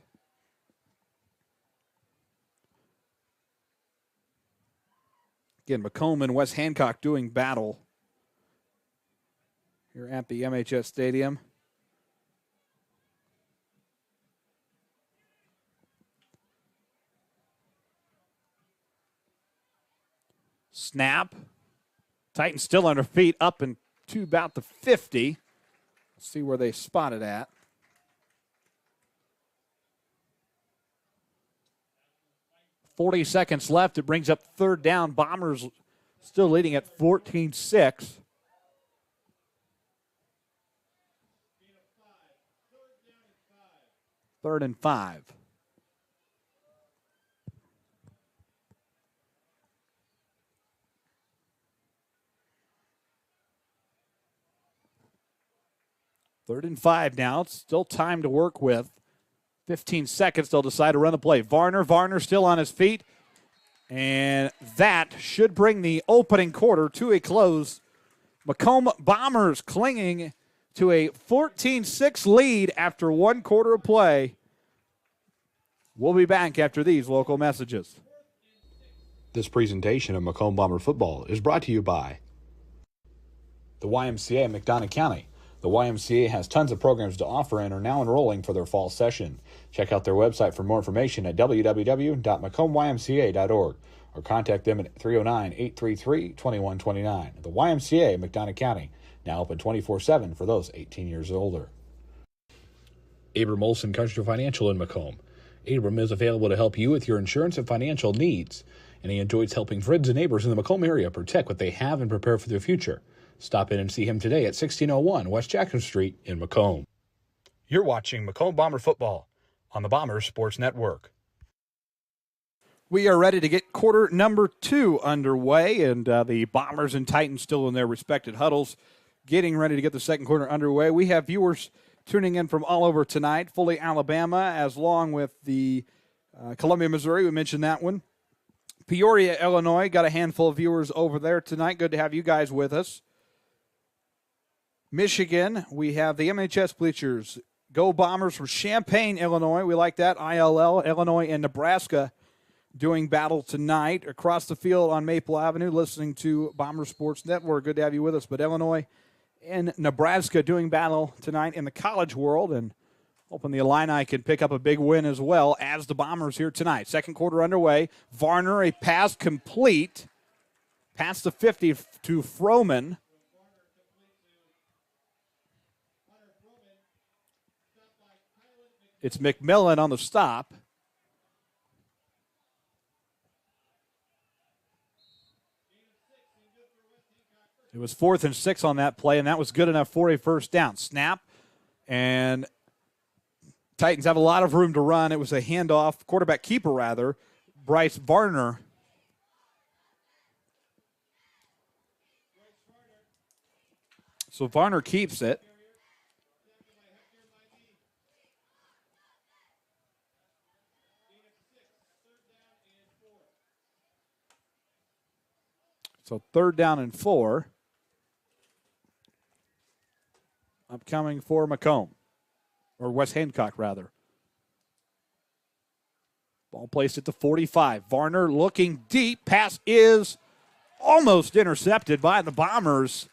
Again, Macomb and West Hancock doing battle here at the MHS Stadium. Snap. Titans still on their feet, up and to about the 50. Let's see where they spot it at. .40 seconds left. It brings up third down. Bombers still leading at 14-6. Third and 5. Third and 5 now. It's still time to work with. 15 seconds, they'll decide to run the play. Varner still on his feet. And that should bring the opening quarter to a close. Macomb Bombers clinging to a 14-6 lead after one quarter of play. We'll be back after these local messages. This presentation of Macomb Bomber Football is brought to you by the YMCA of McDonough County. The YMCA has tons of programs to offer and are now enrolling for their fall session. Check out their website for more information at www.macombymca.org or contact them at 309-833-2129. The YMCA, McDonough County, now open 24/7 for those 18 years or older. Abram Olson Country Financial in Macomb. Abram is available to help you with your insurance and financial needs, and he enjoys helping friends and neighbors in the Macomb area protect what they have and prepare for their future. Stop in and see him today at 1601 West Jackson Street in Macomb. You're watching Macomb Bomber Football on the Bombers Sports Network. We are ready to get quarter number 2 underway, and the Bombers and Titans still in their respected huddles, getting ready to get the second quarter underway. We have viewers tuning in from all over tonight. Foley, Alabama, as long with the Columbia, Missouri. We mentioned that one. Peoria, Illinois, got a handful of viewers over there tonight. Good to have you guys with us. Michigan, we have the MHS bleachers. Go Bombers from Champaign, Illinois. We like that. ILL, Illinois, and Nebraska doing battle tonight. Across the field on Maple Avenue, listening to Bomber Sports Network. Good to have you with us. But Illinois and Nebraska doing battle tonight in the college world, and hoping the Illini can pick up a big win as well as the Bombers here tonight. Second quarter underway. Varner, a pass complete. Past the 50 to Froman. It's McMillan on the stop. It was 4th and 6 on that play, and that was good enough for a first down. Snap, and Titans have a lot of room to run. It was a handoff, quarterback keeper rather, Bryce Varner. So Varner keeps it. So 3rd down and 4. Upcoming for Macomb. Or West Hancock, rather. Ball placed at the 45. Varner looking deep. Pass is almost intercepted by the Bombers.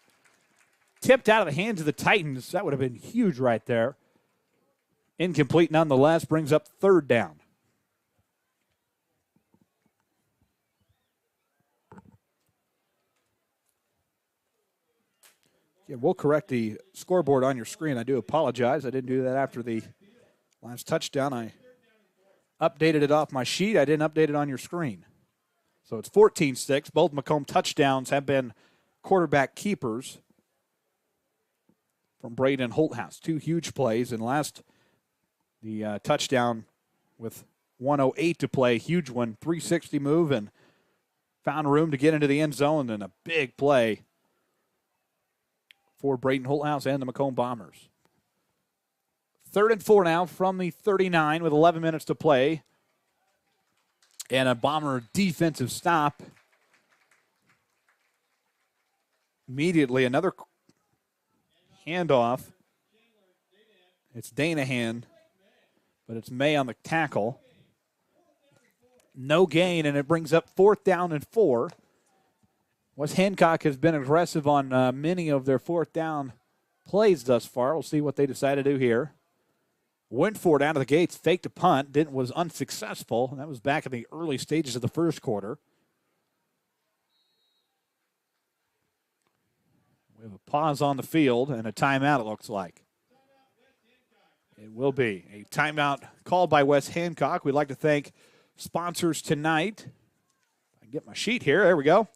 Tipped out of the hands of the Titans. That would have been huge right there. Incomplete nonetheless. Brings up third down. Yeah, we'll correct the scoreboard on your screen. I do apologize. I didn't do that after the last touchdown. I updated it off my sheet. I didn't update it on your screen. So it's 14-6. Both Macomb touchdowns have been quarterback keepers from Braden Holthouse. Two huge plays. And the touchdown with 1:08 to play, huge one, 360 move, and found room to get into the end zone, and a big play for Braden Holthouse and the Macomb Bombers. 3rd and 4 now from the 39 with 11 minutes to play. And a Bomber defensive stop. Immediately another handoff. It's Danahan, but it's May on the tackle. No gain, and it brings up 4th down and 4. West Hancock has been aggressive on many of their 4th down plays thus far. We'll see what they decide to do here. Went for it out of the gates, faked a punt, was unsuccessful. And that was back in the early stages of the first quarter. We have a pause on the field and a timeout, it looks like. It will be a timeout called by West Hancock. We'd like to thank sponsors tonight. I can get my sheet here. There we go.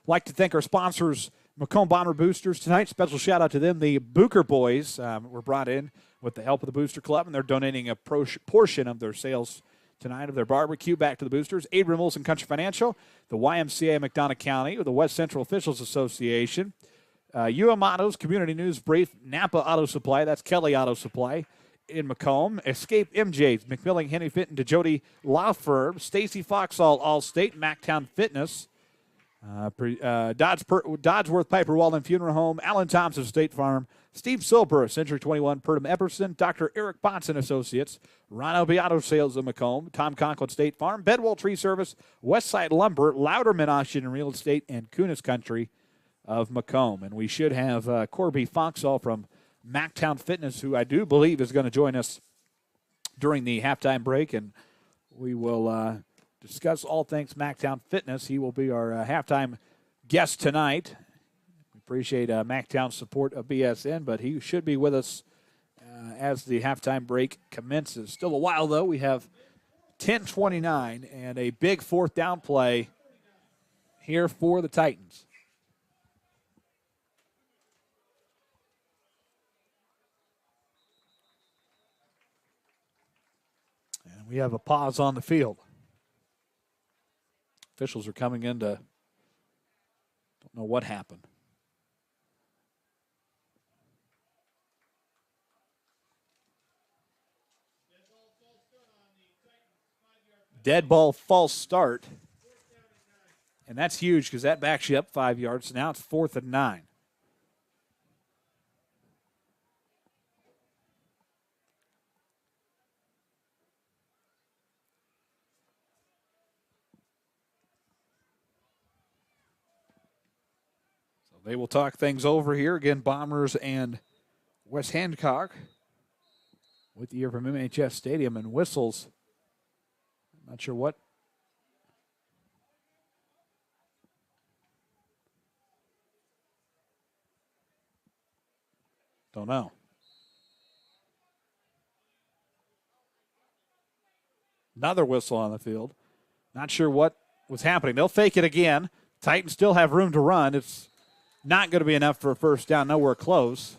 Like to thank our sponsors, Macomb Bomber Boosters tonight. Special shout out to them. The Booker boys were brought in with the help of the Booster Club, and they're donating a portion of their sales tonight of their barbecue back to the Boosters. Abram Wilson Country Financial, the YMCA McDonough County, the West Central Officials Association, UM Autos, Community News Brief, Napa Auto Supply, that's Kelly Auto Supply in Macomb, Escape MJ's, McMillan Henry Fitton to Jody Law Firm, Stacy Foxall Allstate, Mactown Fitness, Dodgeworth Piper Walden Funeral Home, Allen Thompson State Farm, Steve Silber, Century 21, Purdom Epperson, Dr. Eric Bonson Associates, Ron Auto Sales of Macomb, Tom Conklin State Farm, Bedwell Tree Service, Westside Lumber, Louderman Auction and Real Estate, and Kunis Country of Macomb. And we should have Corby Foxall from Mactown Fitness, who I do believe is going to join us during the halftime break, and we will discuss all things Mactown Fitness. He will be our halftime guest tonight. We appreciate Mactown's support of BSN, but he should be with us as the halftime break commences. Still a while, though. We have 10:29 and a big 4th down play here for the Titans. And we have a pause on the field. Officials are coming in to, don't know what happened. Dead ball, false start. And that's huge because that backs you up 5 yards. So now it's 4th and 9. They will talk things over here. Again, Bombers and West Hancock with the year from MHS Stadium and whistles. I'm not sure what. Don't know. Another whistle on the field. Not sure what was happening. They'll fake it again. Titans still have room to run. It's not going to be enough for a first down. Nowhere close.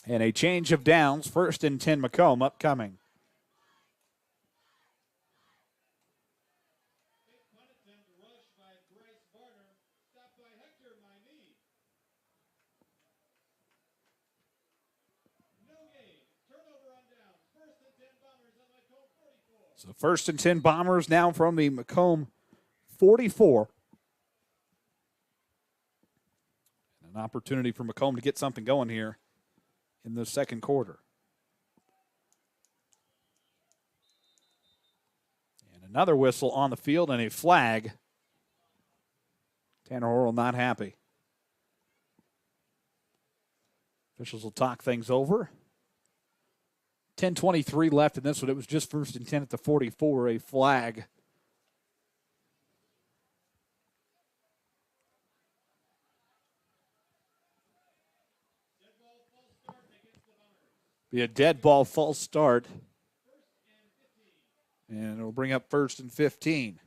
And a change of downs. 1st and 10 Macomb upcoming. So 1st and 10 Bombers now from the Macomb 44. And an opportunity for Macomb to get something going here in the second quarter. And another whistle on the field and a flag. Tanner Horrell not happy. Officials will talk things over. 10:23 left in this one. It was just first and 10 at the 44, a flag. Be a dead ball false start. And it'll bring up first and 15.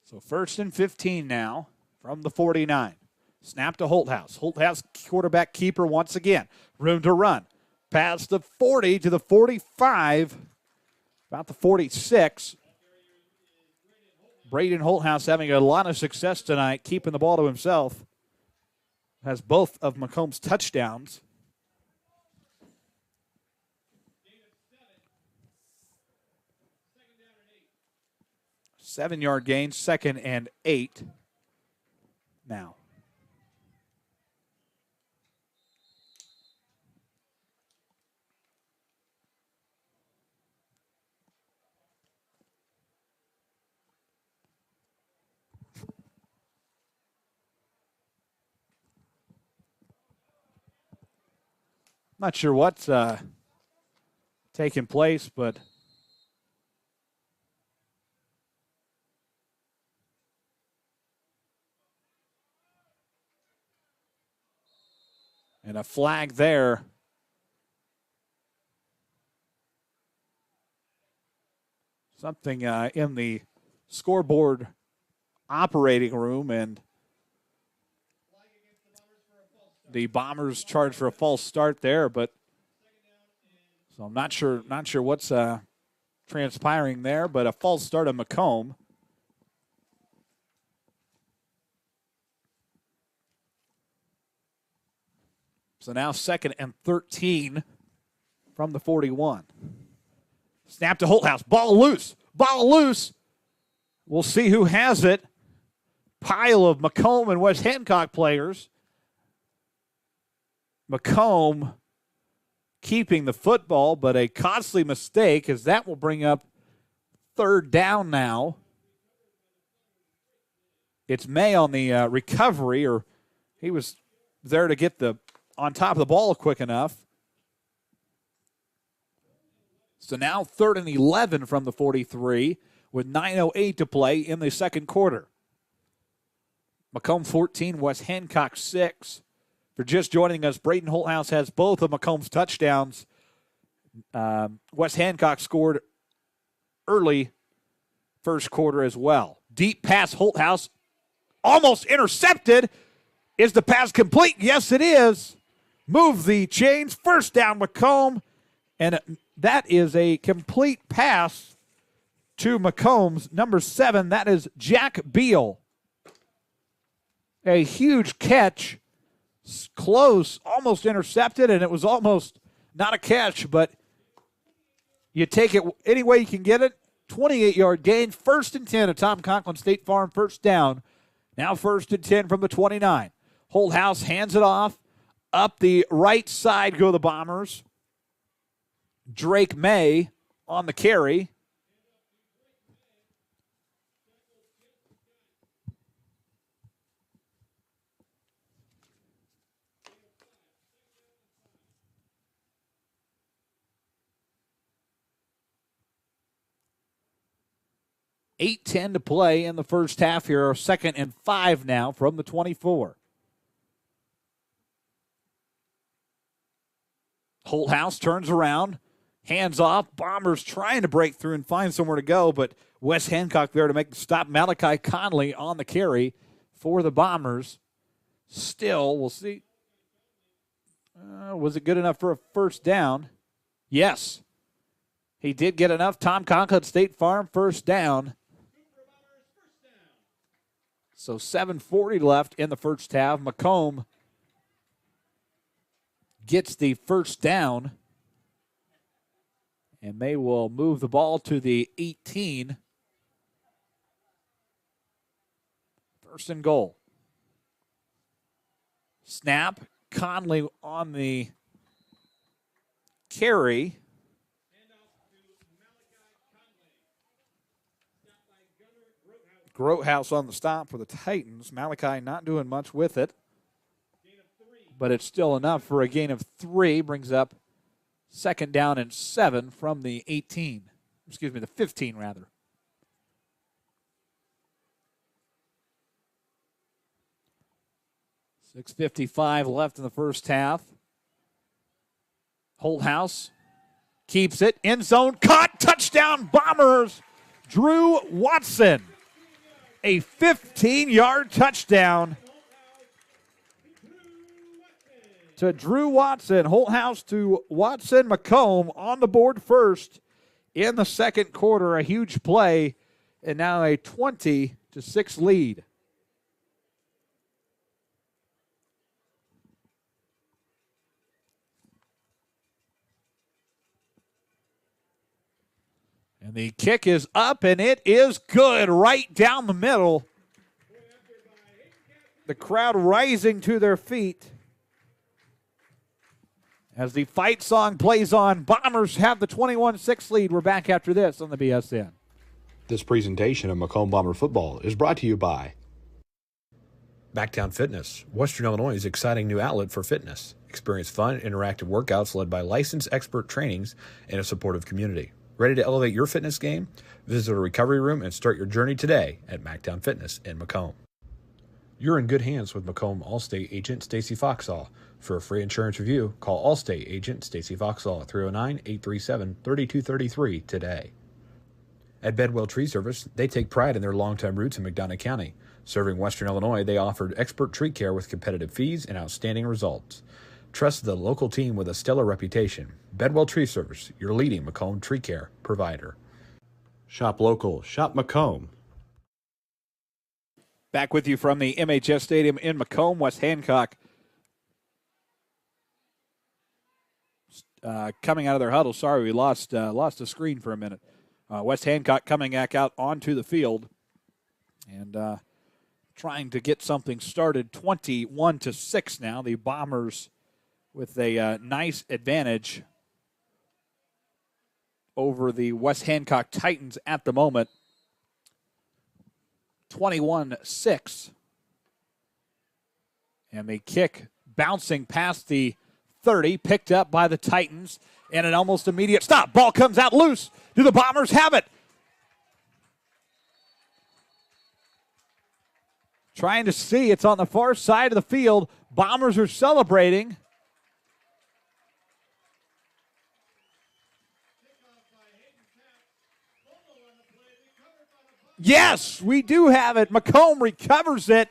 So first and 15 now from the 49. Snap to Holthouse. Holthouse quarterback keeper once again. Room to run. Past the 40 to the 45. About the 46. Braden Holthouse having a lot of success tonight, keeping the ball to himself. Has both of Macomb's touchdowns. Seven-yard gain, 2nd and 8 now. Not sure what's taking place, but and a flag there. Something in the scoreboard operating room, and the Bombers charged for a false start there, but so I'm not sure what's transpiring there, but a false start of Macomb. So now 2nd and 13 from the 41. Snap to Holthouse. Ball loose. Ball loose. We'll see who has it. Pile of Macomb and West Hancock players. Macomb keeping the football, but a costly mistake, as that will bring up 3rd down now. It's May on the recovery, or he was there to get on top of the ball quick enough. So now 3rd and 11 from the 43 with 9:08 to play in the second quarter. Macomb 14, West Hancock 6. For just joining us, Braden Holthouse has both of Macomb's touchdowns. West Hancock scored early first quarter as well. Deep pass, Holthouse almost intercepted. Is the pass complete? Yes, it is. Move the chains. First down, Macomb. And that is a complete pass to Macomb's number 7. That is Jack Beal. A huge catch. Close, almost intercepted, and it was almost not a catch, but you take it any way you can get it. 28-yard gain, 1st and 10 at Tom Conklin State Farm, first down. Now 1st and 10 from the 29. Holthouse hands it off. Up the right side go the Bombers. Drake May on the carry. $8:10 to play in the first half here. 2nd and 5 now from the 24. Holthouse turns around, hands off. Bombers trying to break through and find somewhere to go, but Wes Hancock there to make the stop. Malachi Conley on the carry for the Bombers. Still, we'll see. Was it good enough for a first down? Yes. He did get enough. Tom Conklin State Farm, first down. So 7:40 left in the first half. Macomb gets the first down. And they will move the ball to the 18. First and goal. Snap. Conley on the carry. Grotehouse on the stop for the Titans. Malachi not doing much with it, but it's still enough for a gain of 3. Brings up second down and 7 from the 18. Excuse me, the 15 rather. .6:55 left in the first half. Holthouse keeps it. End zone. Caught. Touchdown Bombers. Drew Watson. A 15-yard touchdown to Drew Watson. Holthouse to Watson. Macomb on the board first in the second quarter. A huge play, and now a 20-6 lead. And the kick is up, and it is good right down the middle. The crowd rising to their feet as the fight song plays on. Bombers have the 21-6 lead. We're back after this on the BSN. This presentation of Macomb Bomber Football is brought to you by Backtown Fitness, Western Illinois' exciting new outlet for fitness. Experience fun, interactive workouts led by licensed expert trainings and a supportive community. Ready to elevate your fitness game? Visit a recovery room and start your journey today at Mactown Fitness in Macomb. You're in good hands with Macomb Allstate agent Stacy Foxall. For a free insurance review, call Allstate agent Stacy Foxall at 309-837-3233 today. At Bedwell Tree Service, they take pride in their longtime roots in McDonough County. Serving Western Illinois, they offered expert tree care with competitive fees and outstanding results. Trust the local team with a stellar reputation. Bedwell Tree Service, your leading Macomb tree care provider. Shop local. Shop Macomb. Back with you from the MHS Stadium in Macomb. West Hancock coming out of their huddle. Sorry, we lost the screen for a minute. West Hancock coming back out onto the field and trying to get something started. 21-6 now. The Bombers with a nice advantage over the West Hancock Titans at the moment. 21-6. And the kick bouncing past the 30, picked up by the Titans, and an almost immediate stop. Ball comes out loose. Do the Bombers have it? Trying to see. It's on the far side of the field. Bombers are celebrating. Yes, we do have it. Macomb recovers it.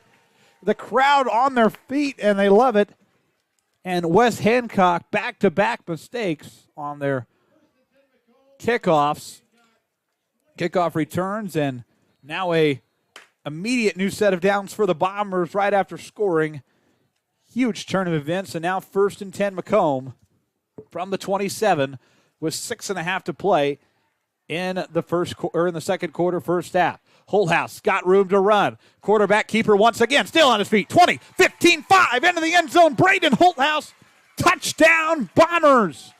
The crowd on their feet, and they love it. And West Hancock back-to-back mistakes on their kickoffs. Kickoff returns, and now a immediate new set of downs for the Bombers right after scoring. Huge turn of events, and now 1st and 10 Macomb from the 27 with 6.5 to play in the second quarter, first half. Holthouse got room to run. Quarterback keeper once again, still on his feet. 20, 15, 5 into the end zone. Braden Holthouse, touchdown Bombers.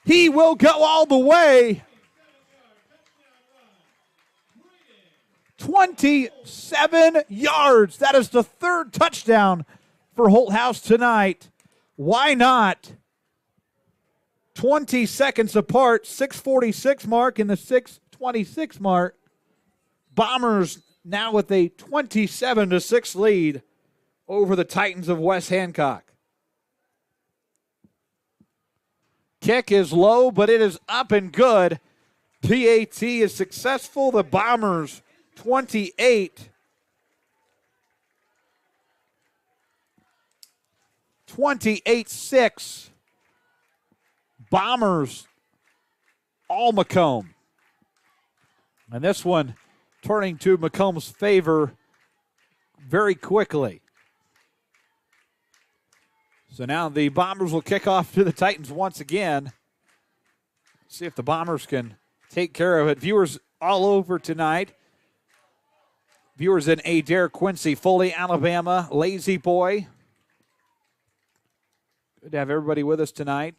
He will go all the way. 27 yards. That is the third touchdown for Holthouse tonight. Why not? 20 seconds apart, 6:46 mark and the 6:26 mark. Bombers now with a 27-6 lead over the Titans of West Hancock. Kick is low, but it is up and good. PAT is successful. The Bombers 28. 28-6. Bombers all Macomb. And this one turning to Macomb's favor very quickly. So now the Bombers will kick off to the Titans once again. See if the Bombers can take care of it. Viewers all over tonight. Viewers in Adair, Quincy, Foley, Alabama, Lazy Boy. Good to have everybody with us tonight.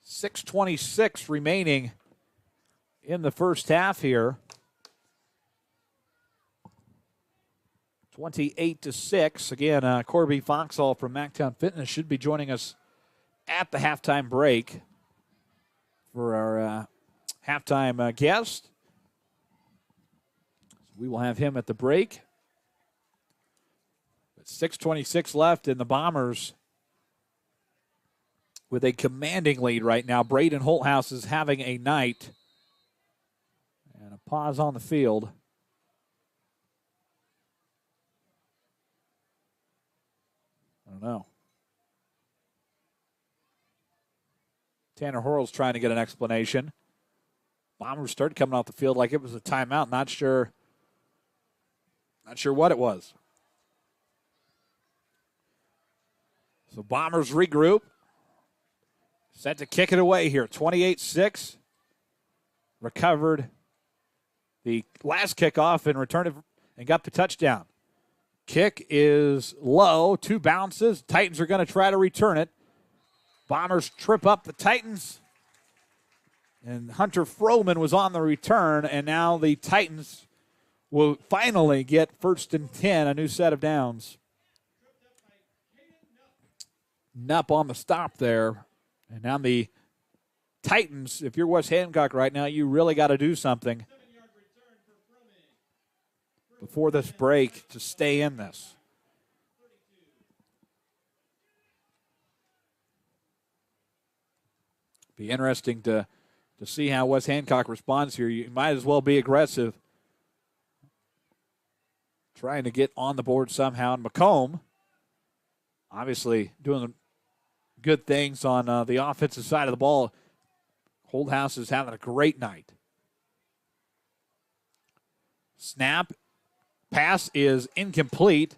.626 remaining in the first half here. 28-6. Again, Corby Foxall from Mactown Fitness should be joining us at the halftime break for our halftime guest. So we will have him at the break. But 6:26 left, and the Bombers with a commanding lead right now. Braden Holthouse is having a night. And a pause on the field. I don't know. Tanner Horrell's trying to get an explanation. Bombers started coming off the field like it was a timeout. Not sure what it was. So Bombers regroup. Set to kick it away here. 28-6. Recovered the last kickoff and returned it and got the touchdown. Kick is low. 2 bounces. Titans are going to try to return it. Bombers trip up the Titans. And Hunter Froman was on the return, and now the Titans will finally get 1st and 10, a new set of downs. Nupp on the stop there. And now the Titans, if you're West Hancock right now, you really got to do something before this break to stay in this. Be interesting to see how West Hancock responds here. You might as well be aggressive, trying to get on the board somehow. And Macomb, obviously doing good things on the offensive side of the ball. Holthouse is having a great night. Snap. Pass is incomplete.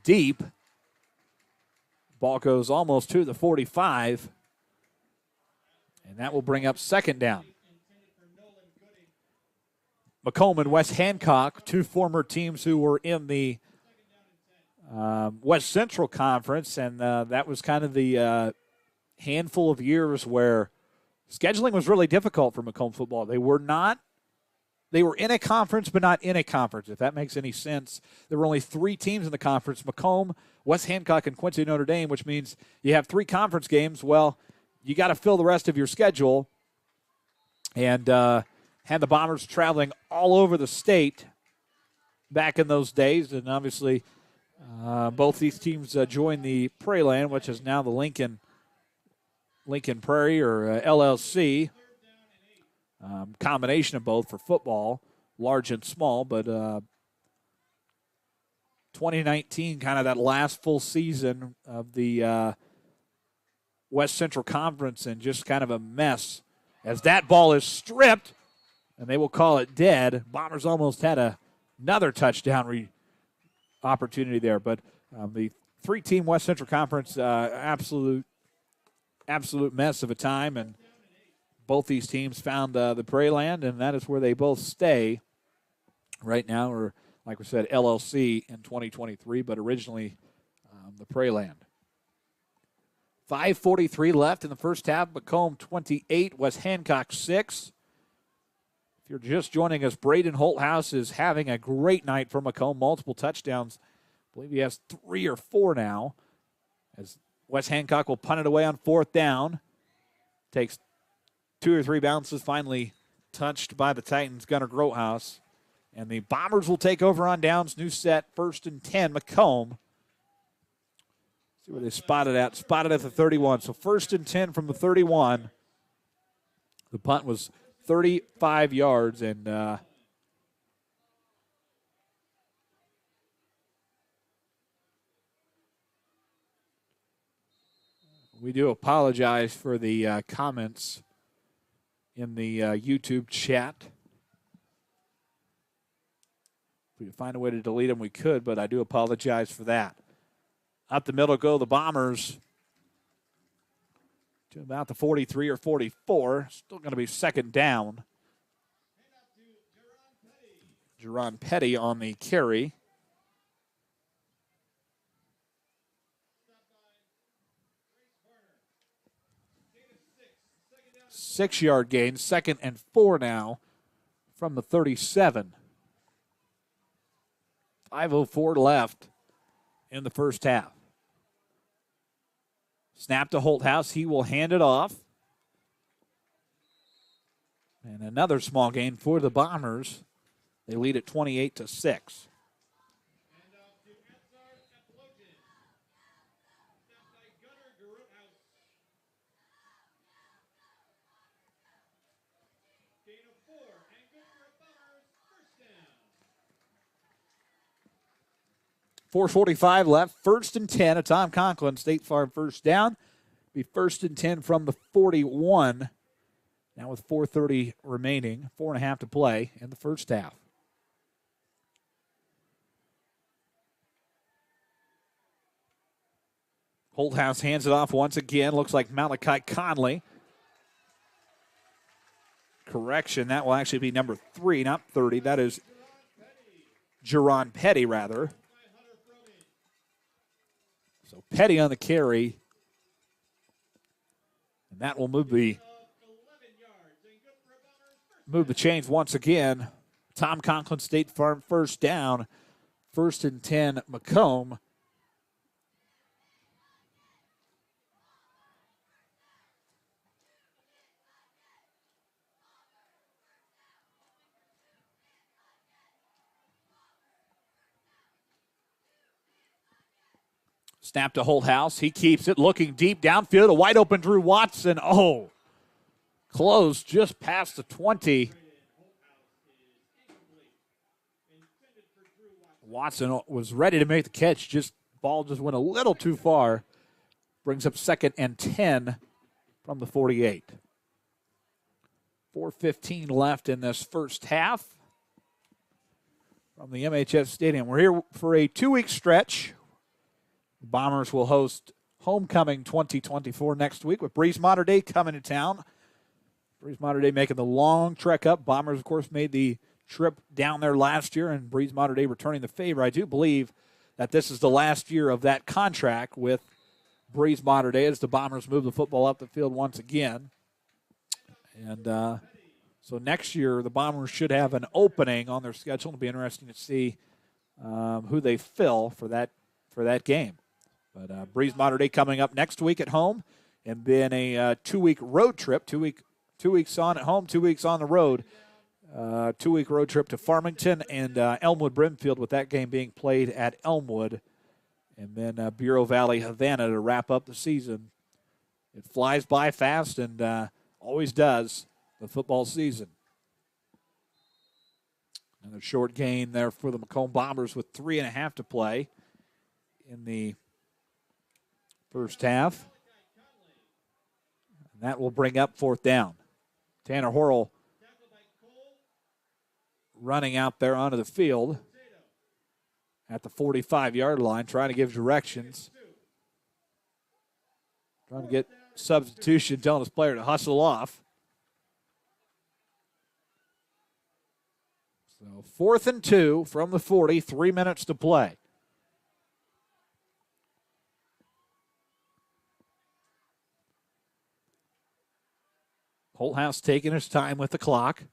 Deep. Ball goes almost to the 45. And that will bring up 2nd down. Macomb and West Hancock, 2 former teams who were in the West Central Conference, and that was kind of the handful of years where scheduling was really difficult for Macomb football. They were in a conference, but not in a conference, if that makes any sense. There were only 3 teams in the conference, Macomb, West Hancock, and Quincy Notre Dame, which means you have 3 conference games. Well, you got to fill the rest of your schedule, and had the Bombers traveling all over the state back in those days, and obviously both these teams joined the Prairieland, which is now the Lincoln Prairie or LLC. Combination of both for football, large and small, but 2019, kind of that last full season of the West Central Conference, and just kind of a mess as that ball is stripped, and they will call it dead. Bombers almost had another touchdown opportunity there, but the 3-team West Central Conference, absolute mess of a time, and both these teams found the Prairieland, and that is where they both stay right now, or like we said, LLC in 2023, but originally the Prairieland. 5:43 left in the first half. Macomb 28, West Hancock 6. If you're just joining us, Braden Holthouse is having a great night for Macomb. Multiple touchdowns. I believe he has 3 or 4 now. As West Hancock will punt it away on 4th down. Takes 2 or 3 bounces, finally touched by the Titans' Gunnar Grotehouse. And the Bombers will take over on downs. New set, 1st and 10, Macomb. See where they spotted at. Spotted at the 31. So 1st and 10 from the 31. The punt was 35 yards, and we do apologize for the comments in the YouTube chat. If we could find a way to delete them, we could, but I do apologize for that. Up the middle go the Bombers to about the 43 or 44. Still going to be second down. Jerron Petty on the carry. 6-yard gain, 2nd and 4 now from the 37. 5:04 left in the first half. Snap to Holthouse. He will hand it off. And another small gain for the Bombers. They lead at 28-6. Gain of 4, and good for a Bombers first down. 4:45 left. 1st and 10. A Tom Conklin State Farm first down. Be 1st and 10 from the 41. Now with 4:30 remaining. 4.5 to play in the first half. Holthouse hands it off once again. Looks like Malachi Conley. Correction, that will actually be number 3, not 30. That is Jerron Petty, rather. So Petty on the carry. And that will move the chains once again. Tom Conklin State Farm first down. 1st and 10, Macomb. Snap to Holthouse. He keeps it looking deep downfield. A wide open Drew Watson. Oh, close just past the 20. Watson was ready to make the catch. Ball just went a little too far. Brings up 2nd and 10 from the 48. 4:15 left in this first half from the MHS Stadium. We're here for a 2-week stretch. The Bombers will host Homecoming 2024 next week with Breeze Mater Dei coming to town. Breeze Mater Dei making the long trek up. Bombers, of course, made the trip down there last year, and Breeze Mater Dei returning the favor. I do believe that this is the last year of that contract with Breeze Mater Dei as the Bombers move the football up the field once again. And so next year, the Bombers should have an opening on their schedule. It'll be interesting to see who they fill for that game. But Breeze Mater Dei coming up next week at home, and then a 2-week road trip, 2 weeks on at home, 2 weeks on the road, 2-week road trip to Farmington and Elmwood Brimfield, with that game being played at Elmwood, and then Bureau Valley Havana to wrap up the season. It flies by fast and always does, the football season. Another short gain there for the Macomb Bombers with 3.5 to play in the first half. And that will bring up 4th down. Tanner Horrell running out there onto the field at the 45-yard line, trying to give directions. Trying to get substitution, telling his player to hustle off. So 4th and 2 from the 40, 3 minutes to play. Holthouse taking his time with the clock.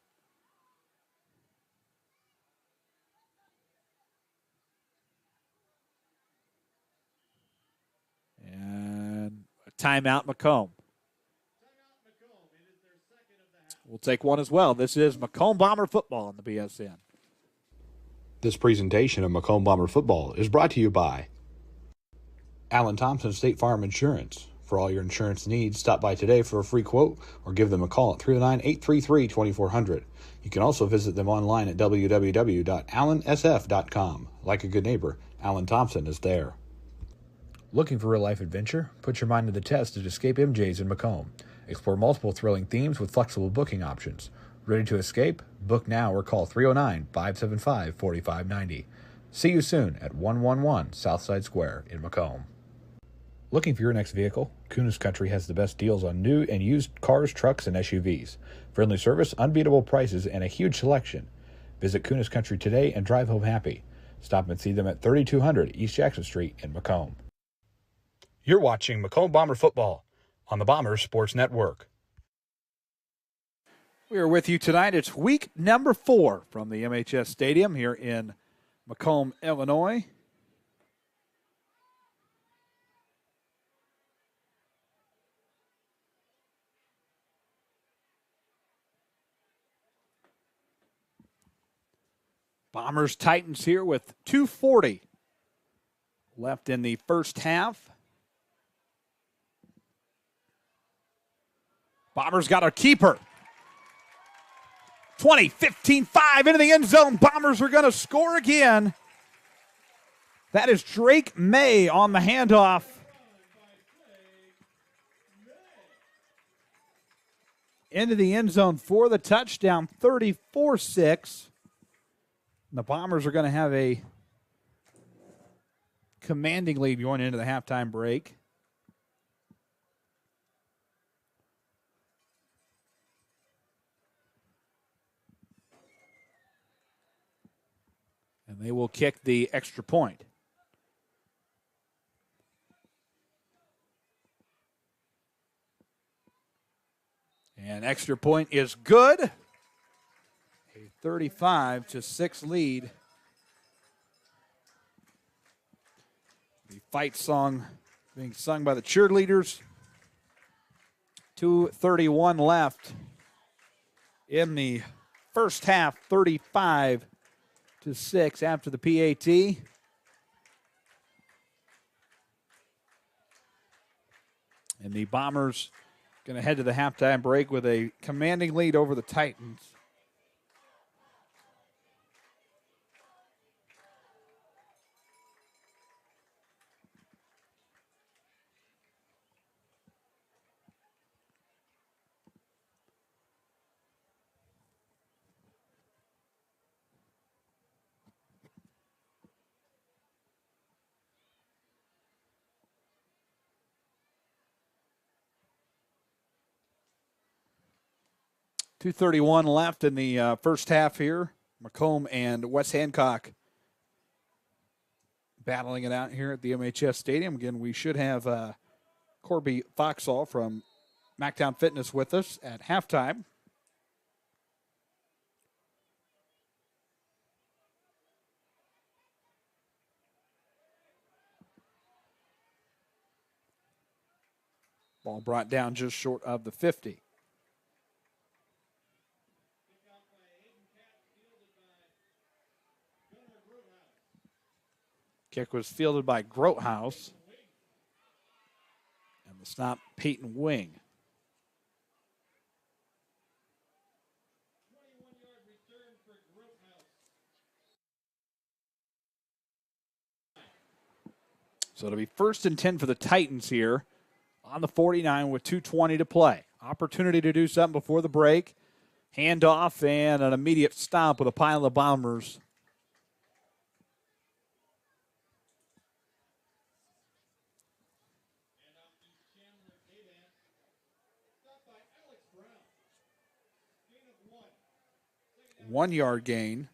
And a timeout, Macomb. We'll take one as well. This is Macomb Bomber Football on the BSN. This presentation of Macomb Bomber Football is brought to you by Allen Thompson State Farm Insurance. For all your insurance needs, stop by today for a free quote or give them a call at 309-833-2400. You can also visit them online at www.allensf.com. Like a good neighbor, Allen Thompson is there. Looking for real-life adventure? Put your mind to the test at Escape MJ's in Macomb. Explore multiple thrilling themes with flexible booking options. Ready to escape? Book now or call 309-575-4590. See you soon at 111 Southside Square in Macomb. Looking for your next vehicle? Kunis Country has the best deals on new and used cars, trucks, and SUVs. Friendly service, unbeatable prices, and a huge selection. Visit Kunis Country today and drive home happy. Stop and see them at 3200 East Jackson Street in Macomb. You're watching Macomb Bomber Football on the Bombers Sports Network. We are with you tonight. It's week number 4 from the MHS Stadium here in Macomb, Illinois. Bombers Titans here with 2:40 left in the first half. Bombers got a keeper. 20, 15, 5 into the end zone. Bombers are going to score again. That is Drake May on the handoff. Into the end zone for the touchdown, 34-6. The Bombers are going to have a commanding lead going into the halftime break. And they will kick the extra point. And extra point is good. A 35-6 lead. The fight song being sung by the cheerleaders. 2:31 left in the first half, 35-6 after the PAT. And the Bombers going to head to the halftime break with a commanding lead over the Titans. .231 left in the first half here. Macomb and West Hancock battling it out here at the MHS Stadium. Again, we should have Corby Foxall from Mactown Fitness with us at halftime. Ball brought down just short of the 50. Kick was fielded by Grothaus. And the snap, Peyton Wing. 21-yard return for Grothaus. So it'll be 1st and 10 for the Titans here on the 49 with 2:20 to play. Opportunity to do something before the break. Handoff and an immediate stop with a pile of Bombers. Stopped by Alex Brown. Gain of 1. 1 yard gain.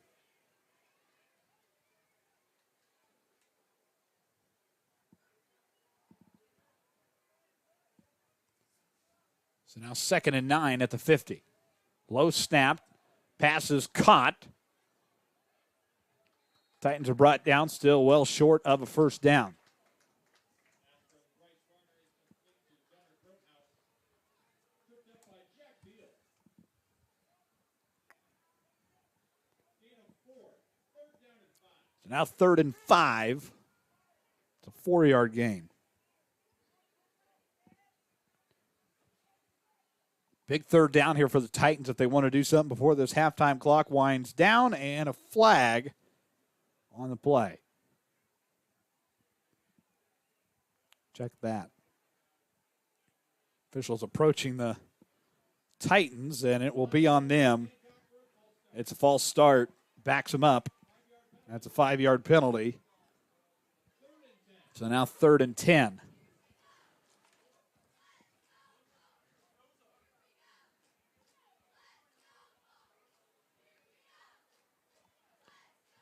So now 2nd and 9 at the 50. Low snap. Pass is caught. Titans are brought down, still well short of a first down. Tripped up by Jack Beal. Gain of 4. 3rd down and 5. So now 3rd and 5. It's a 4-yard gain. Big 3rd down here for the Titans if they want to do something before this halftime clock winds down, and a flag on the play. Check that. Officials approaching the Titans, and it will be on them. It's a false start. Backs them up. That's a 5-yard penalty. So now 3rd and 10.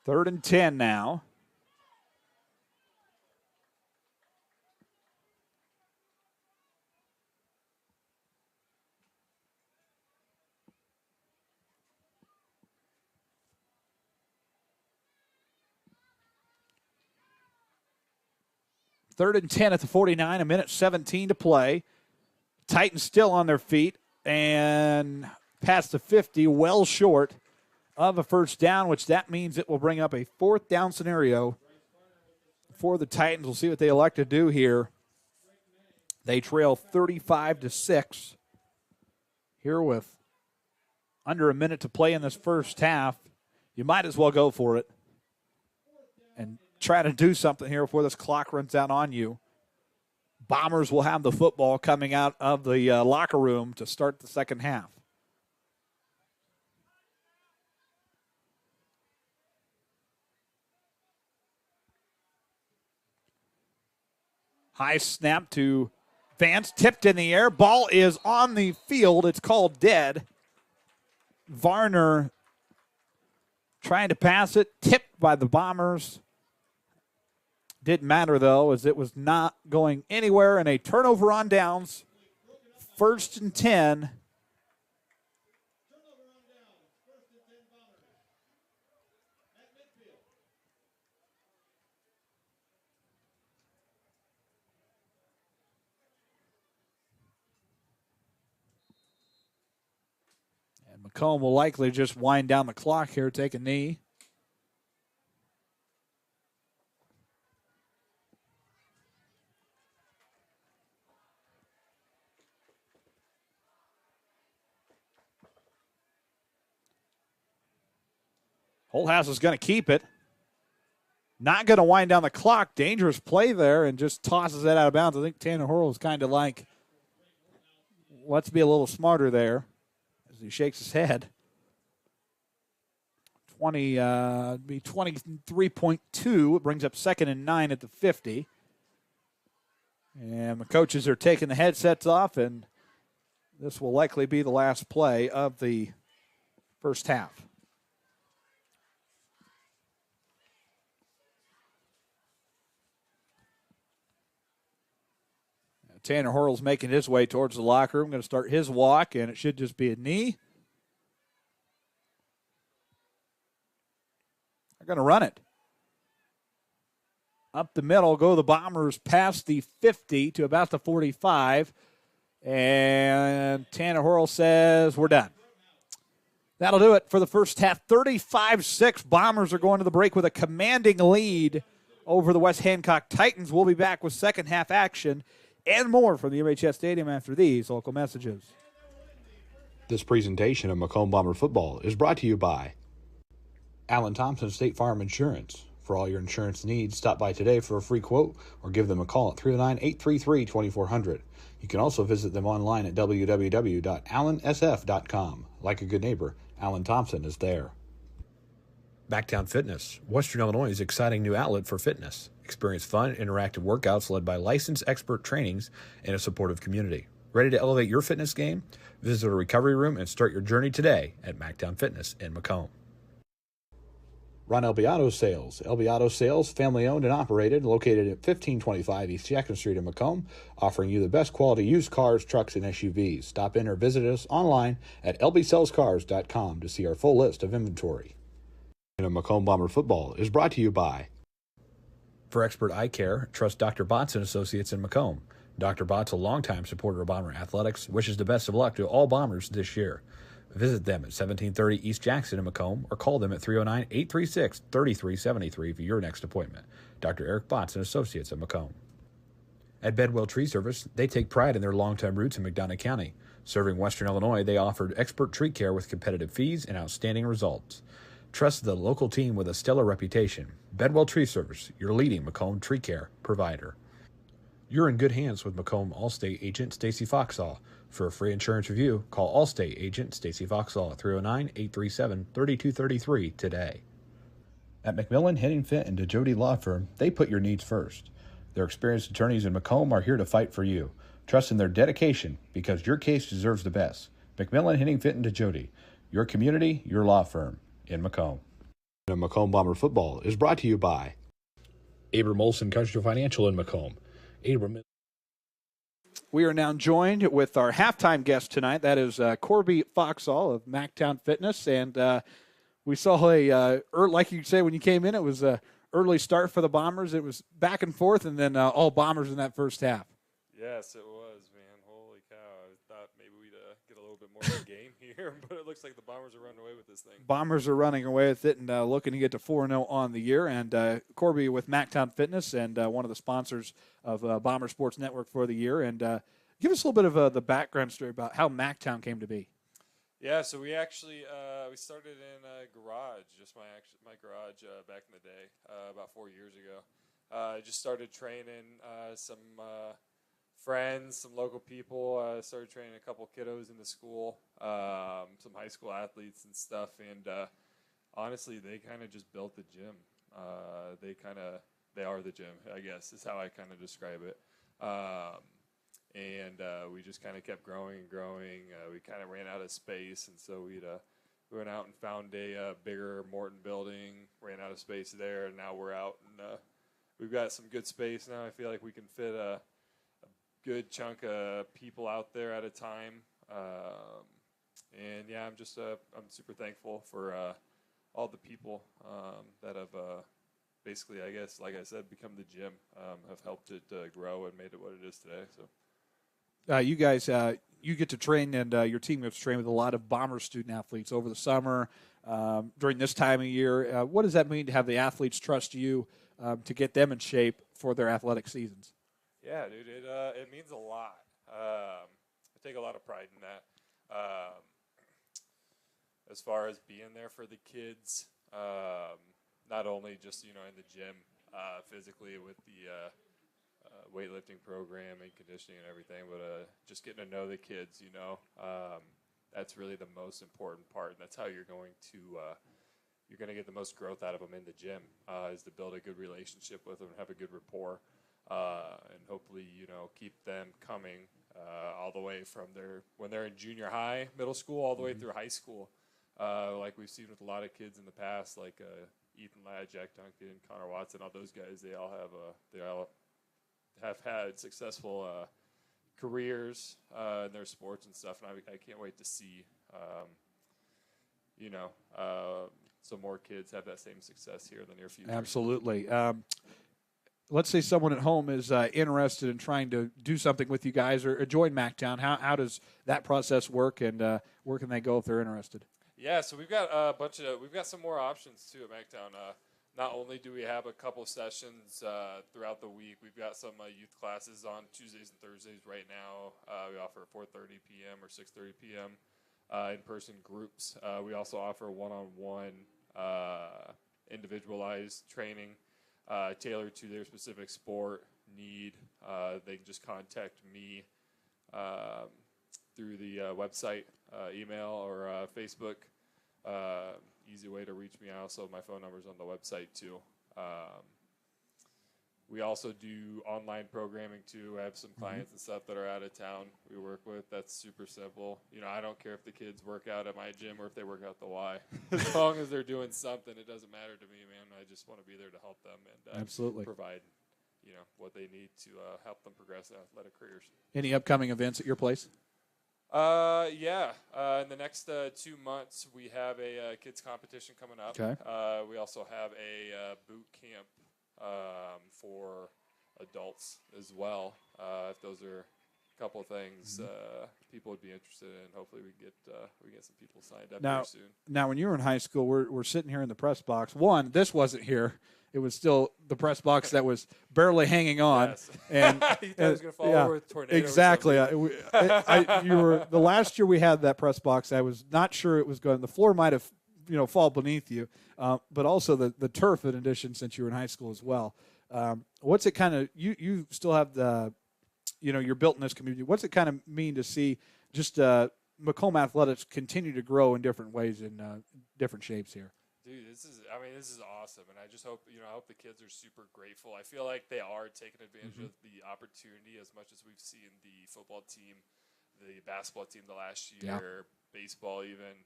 3rd and 10 now. Third and 10 at the 49, 1:17 to play. Titans still on their feet and past the 50, well short of a first down, which that means it will bring up a 4th down scenario for the Titans. We'll see what they elect to do here. They trail 35-6 here with under a minute to play in this first half. You might as well go for it and try to do something here before this clock runs out on you. Bombers will have the football coming out of the locker room to start the second half. High snap to Vance, tipped in the air. Ball is on the field. It's called dead. Varner trying to pass it, tipped by the Bombers. Didn't matter, though, as it was not going anywhere, and a turnover on downs. 1st and 10. And Macomb will likely just wind down the clock here, take a knee. Holthouse is going to keep it. Not going to wind down the clock. Dangerous play there and just tosses it out of bounds. I think Tanner Horrell is kind of like, let's be a little smarter there as he shakes his head. 23.2. It brings up 2nd and 9 at the 50. And the coaches are taking the headsets off, and this will likely be the last play of the first half. Tanner Horrell's making his way towards the locker room. Going to start his walk, and it should just be a knee. They're going to run it. Up the middle go the Bombers past the 50 to about the 45. And Tanner Horrell says, we're done. That'll do it for the first half. 35-6. Bombers are going to the break with a commanding lead over the West Hancock Titans. We'll be back with second half action and more from the MHS Stadium after these local messages. This presentation of Macomb Bomber Football is brought to you by Allen Thompson State Farm Insurance. For all your insurance needs, stop by today for a free quote or give them a call at 309-833-2400. You can also visit them online at www.allensf.com. Like a good neighbor, Allen Thompson is there. Backtown Fitness, Western Illinois' exciting new outlet for fitness. Experience fun, interactive workouts led by licensed expert trainings and a supportive community. Ready to elevate your fitness game? Visit a recovery room and start your journey today at Mactown Fitness in Macomb. Ron Elby Auto Sales. Elby Auto Sales, family owned and operated, located at 1525 East Jackson Street in Macomb, offering you the best quality used cars, trucks, and SUVs. Stop in or visit us online at lbsellscars.com to see our full list of inventory. Macomb Bomber Football is brought to you by For expert eye care, trust Dr. Botts and Associates in Macomb. Dr. Botts, a longtime supporter of Bomber athletics, wishes the best of luck to all Bombers this year. Visit them at 1730 East Jackson in Macomb or call them at 309-836-3373 for your next appointment. Dr. Eric Botts and Associates in Macomb. At Bedwell Tree Service, they take pride in their long-time roots in McDonough County. Serving Western Illinois, they offered expert tree care with competitive fees and outstanding results. Trust the local team with a stellar reputation. Bedwell Tree Service, your leading Macomb tree care provider. You're in good hands with Macomb Allstate agent Stacy Foxall. For a free insurance review, call Allstate agent Stacy Foxall at 309-837-3233 today. At McMillan, Henningfit, and DeJody Law Firm, they put your needs first. Their experienced attorneys in Macomb are here to fight for you. Trust in their dedication because your case deserves the best. McMillan, Henningfit, and DeJody, your community, your law firm in Macomb. Macomb Bomber Football is brought to you by Abram Olson Country Financial in Macomb. Abram. We are now joined with our halftime guest tonight. That is Corby Foxall of Mactown Fitness. And we saw like you say, when you came in, it was a early start for the Bombers. It was back and forth, and then all Bombers in that first half. Yes, it was, man. Holy cow. I thought maybe we'd get a little bit more of a game here, but it looks like the Bombers are running away with this thing. Bombers are running away with it and looking to get to 4-0 on the year. And Corby with Mactown Fitness and one of the sponsors of Bomber Sports Network for the year. And give us a little bit of the background story about how Mactown came to be. Yeah, so we actually we started in a garage, just my garage back in the day, about 4 years ago. Just started training some friends, some local people. Started training a couple kiddos in the school, some high school athletes and stuff. And honestly, they kind of just built the gym. They are the gym, I guess, is how I kind of describe it. And we just kind of kept growing and growing. We kind of ran out of space, and so we went out and found a bigger Morton building, ran out of space there, and now we're out. And we've got some good space now. I feel like we can fit a good chunk of people out there at a time. And, yeah, I'm super thankful for all the people that have basically, I guess, like I said, become the gym, have helped it grow and made it what it is today. So. You guys, you get to train, and your team gets to train with a lot of Bomber student athletes over the summer, during this time of year. What does that mean to have the athletes trust you to get them in shape for their athletic seasons? Yeah, dude, it means a lot. I take a lot of pride in that. As far as being there for the kids, not only just, in the gym physically with the weightlifting program and conditioning and everything, but just getting to know the kids, that's really the most important part, and that's how you're going to get the most growth out of them in the gym, is to build a good relationship with them and have a good rapport, and hopefully, keep them coming all the way from when they're in junior high, middle school, all the way through high school, like we've seen with a lot of kids in the past, like Ethan Ladd, Jack Duncan, Connor Watson, all those guys. They all have had successful careers in their sports and stuff, and I can't wait to see, some more kids have that same success here in the near future. Absolutely. Let's say someone at home is interested in trying to do something with you guys or join Mactown. How does that process work, and where can they go if they're interested? Yeah, so we've got we've got some more options too at Mactown. Not only do we have a couple sessions throughout the week, we've got some youth classes on Tuesdays and Thursdays right now. We offer 4:30 p.m. or 6:30 p.m. In-person groups. We also offer one-on-one individualized training tailored to their specific sport need. They can just contact me through the website, email, or Facebook. Easy way to reach me. Also, my phone number's on the website too. We also do online programming too. I have some clients and stuff that are out of town we work with. That's super simple. I don't care if the kids work out at my gym or if they work out the Y. As long as they're doing something, it doesn't matter to me, man. I just want to be there to help them and absolutely provide, what they need to help them progress in athletic careers. Any upcoming events at your place? Yeah. In the next 2 months, we have a kids competition coming up. Okay. We also have a boot camp for adults as well. If those are a couple of things people would be interested in, hopefully we get some people signed up here soon. Now, when you were in high school, we're sitting here in the press box. One, this wasn't here. It was still the press box that was barely hanging on. Yes. And You thought it was going to fall over with a tornado. Exactly. You were the last year we had that press box. I was not sure it was going. The floor might have, fall beneath you, but also the turf in addition, since you were in high school as well. What's it kind of? You still have the, you're built in this community. What's it kind of mean to see just Macomb athletics continue to grow in different ways in different shapes here? Dude, this is awesome, and I just hope, I hope the kids are super grateful. I feel like they are taking advantage of the opportunity as much as we've seen the football team, the basketball team the last year, baseball even.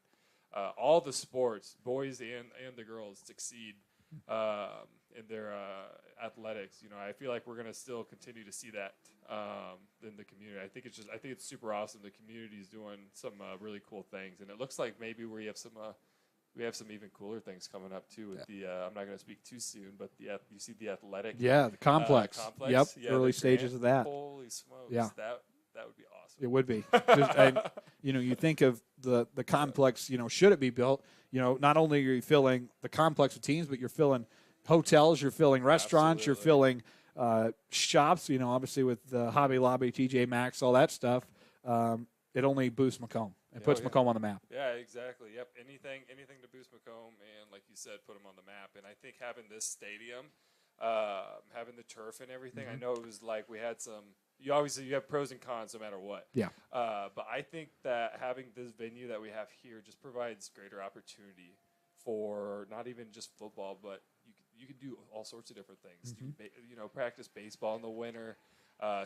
all the sports, boys and the girls, succeed in their athletics. You know, I feel like we're going to still continue to see that in the community. I think it's super awesome. The community is doing some really cool things, and it looks like maybe we have some even cooler things coming up too. With the I'm not going to speak too soon, but you see the athletic, the complex. Yep, early stages of that. Holy smokes, Yeah. That would be awesome. It would be. You think of the complex, should it be built, not only are you filling the complex of teams, but you're filling hotels, you're filling restaurants, You're filling shops, obviously with the Hobby Lobby, TJ Maxx, all that stuff. It only boosts Macomb. It puts Macomb on the map. Yeah, exactly. Yep. Anything to boost Macomb, and like you said, put them on the map. And I think having this stadium, having the turf and everything, I know it was like we had some. You have pros and cons no matter what. Yeah. But I think that having this venue that we have here just provides greater opportunity for not even just football, but you can do all sorts of different things. Practice baseball in the winter,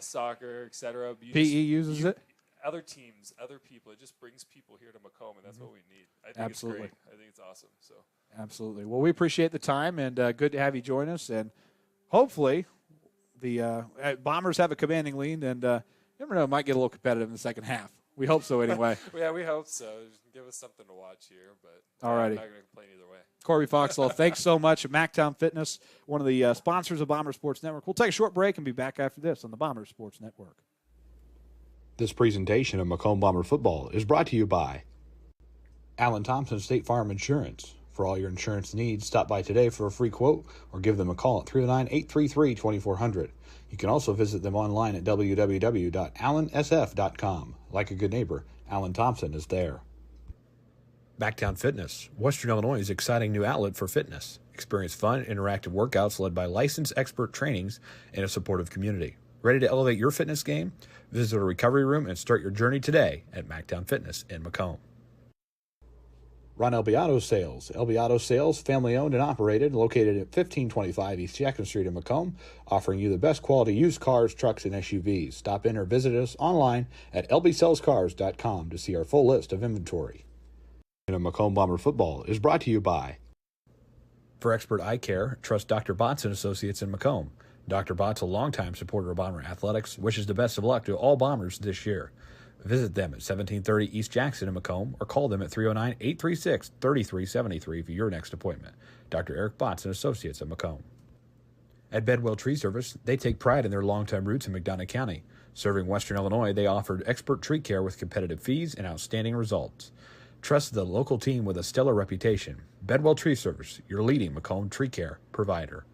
soccer, etc. PE uses it. Other teams, other people. It just brings people here to Macomb, and that's what we need. I think Absolutely. It's great. I think it's awesome. So absolutely. Well, we appreciate the time, and good to have you join us. And hopefully, the Bombers have a commanding lead, and you never know, it might get a little competitive in the second half. We hope so, anyway. Yeah, we hope so. Give us something to watch here, but Alrighty. I'm not going to complain either way. Corby Foxwell, thanks so much. Mactown Fitness, one of the sponsors of Bomber Sports Network. We'll take a short break and be back after this on the Bomber Sports Network. This presentation of Macomb Bomber Football is brought to you by Allen Thompson State Farm Insurance. For all your insurance needs, stop by today for a free quote or give them a call at 309-833-2400. You can also visit them online at www.allensf.com. Like a good neighbor, Allen Thompson is there. Backtown Fitness, Western Illinois' exciting new outlet for fitness. Experience fun, interactive workouts led by licensed expert trainings and a supportive community. Ready to elevate your fitness game? Visit a recovery room and start your journey today at Mactown Fitness in Macomb. Ron Elbiato Sales. Elbiato Sales, family-owned and operated, located at 1525 East Jackson Street in Macomb, offering you the best quality used cars, trucks, and SUVs. Stop in or visit us online at lbsellscars.com to see our full list of inventory. And Macomb Bomber Football is brought to you by. For expert eye care, trust Dr. Botts & Associates in Macomb. Dr. Botts, a longtime supporter of Bomber athletics, wishes the best of luck to all Bombers this year. Visit them at 1730 East Jackson in Macomb or call them at 309-836-3373 for your next appointment. Dr. Eric Botts & Associates at Macomb. At Bedwell Tree Service, they take pride in their long-time roots in McDonough County. Serving Western Illinois, they offered expert tree care with competitive fees and outstanding results. Trust the local team with a stellar reputation. Bedwell Tree Service, your leading Macomb tree care provider.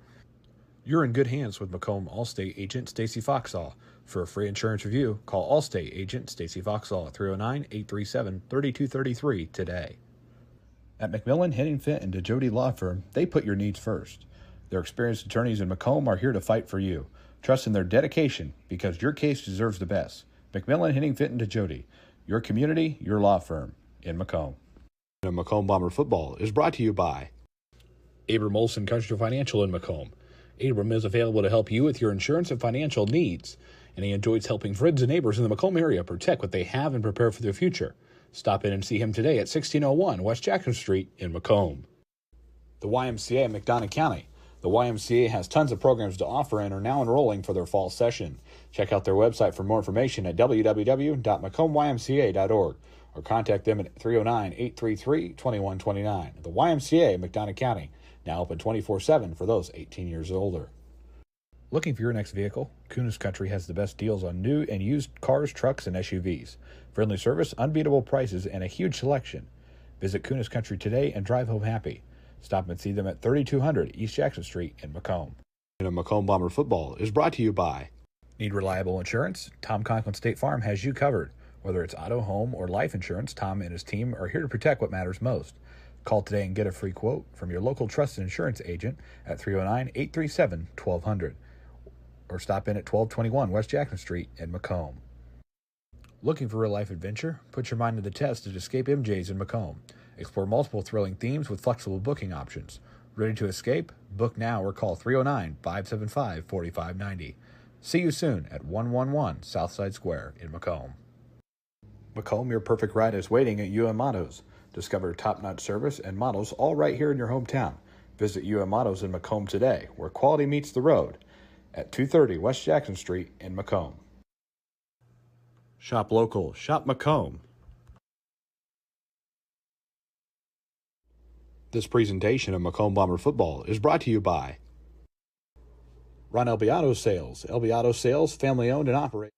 You're in good hands with Macomb Allstate agent Stacy Foxall. For a free insurance review, call Allstate agent Stacy Foxall at 309-837-3233 today. At McMillan, Henningfit, and DeJody Law Firm, they put your needs first. Their experienced attorneys in Macomb are here to fight for you. Trust in their dedication because your case deserves the best. McMillan, Henningfit, and DeJody, your community, your law firm in Macomb. And Macomb Bomber Football is brought to you by Abram Olson Country Financial in Macomb. Abram is available to help you with your insurance and financial needs, and he enjoys helping friends and neighbors in the Macomb area protect what they have and prepare for their future. Stop in and see him today at 1601 West Jackson Street in Macomb. The YMCA in McDonough County. The YMCA has tons of programs to offer and are now enrolling for their fall session. Check out their website for more information at www.macombymca.org or contact them at 309-833-2129. The YMCA in McDonough County, now open 24/7 for those 18 years or older. Looking for your next vehicle? Kunis Country has the best deals on new and used cars, trucks, and SUVs. Friendly service, unbeatable prices, and a huge selection. Visit Kunis Country today and drive home happy. Stop and see them at 3200 East Jackson Street in Macomb. And Macomb Bomber Football is brought to you by Need reliable insurance? Tom Conklin State Farm has you covered. Whether it's auto, home, or life insurance, Tom and his team are here to protect what matters most. Call today and get a free quote from your local trusted insurance agent at 309-837-1200 or stop in at 1221 West Jackson Street in Macomb. Looking for real-life adventure? Put your mind to the test at Escape MJ's in Macomb. Explore multiple thrilling themes with flexible booking options. Ready to escape? Book now or call 309-575-4590. See you soon at 111 Southside Square in Macomb. Macomb, your perfect ride is waiting at UM Autos. Discover top-notch service and models all right here in your hometown. Visit UM Autos in Macomb today, where quality meets the road, at 230 West Jackson Street in Macomb. Shop local, shop Macomb. This presentation of Macomb Bomber Football is brought to you by Ron Albiato Sales. Albiato Sales, family-owned and operated.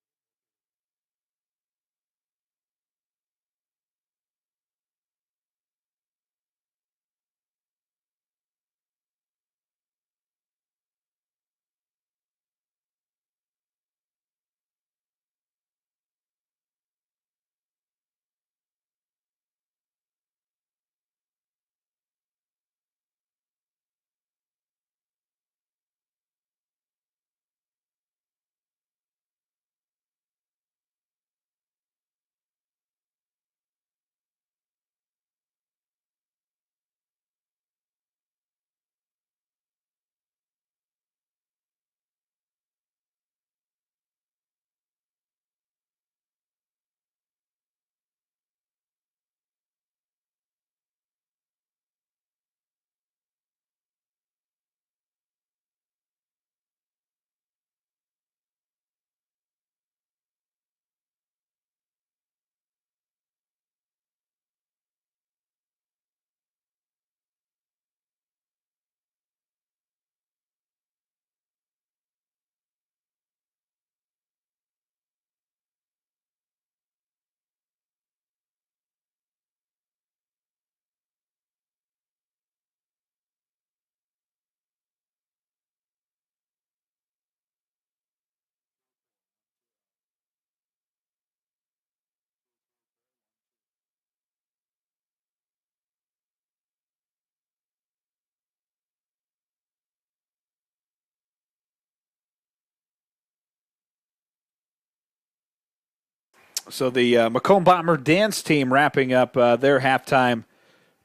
So the Macomb Bomber dance team wrapping up their halftime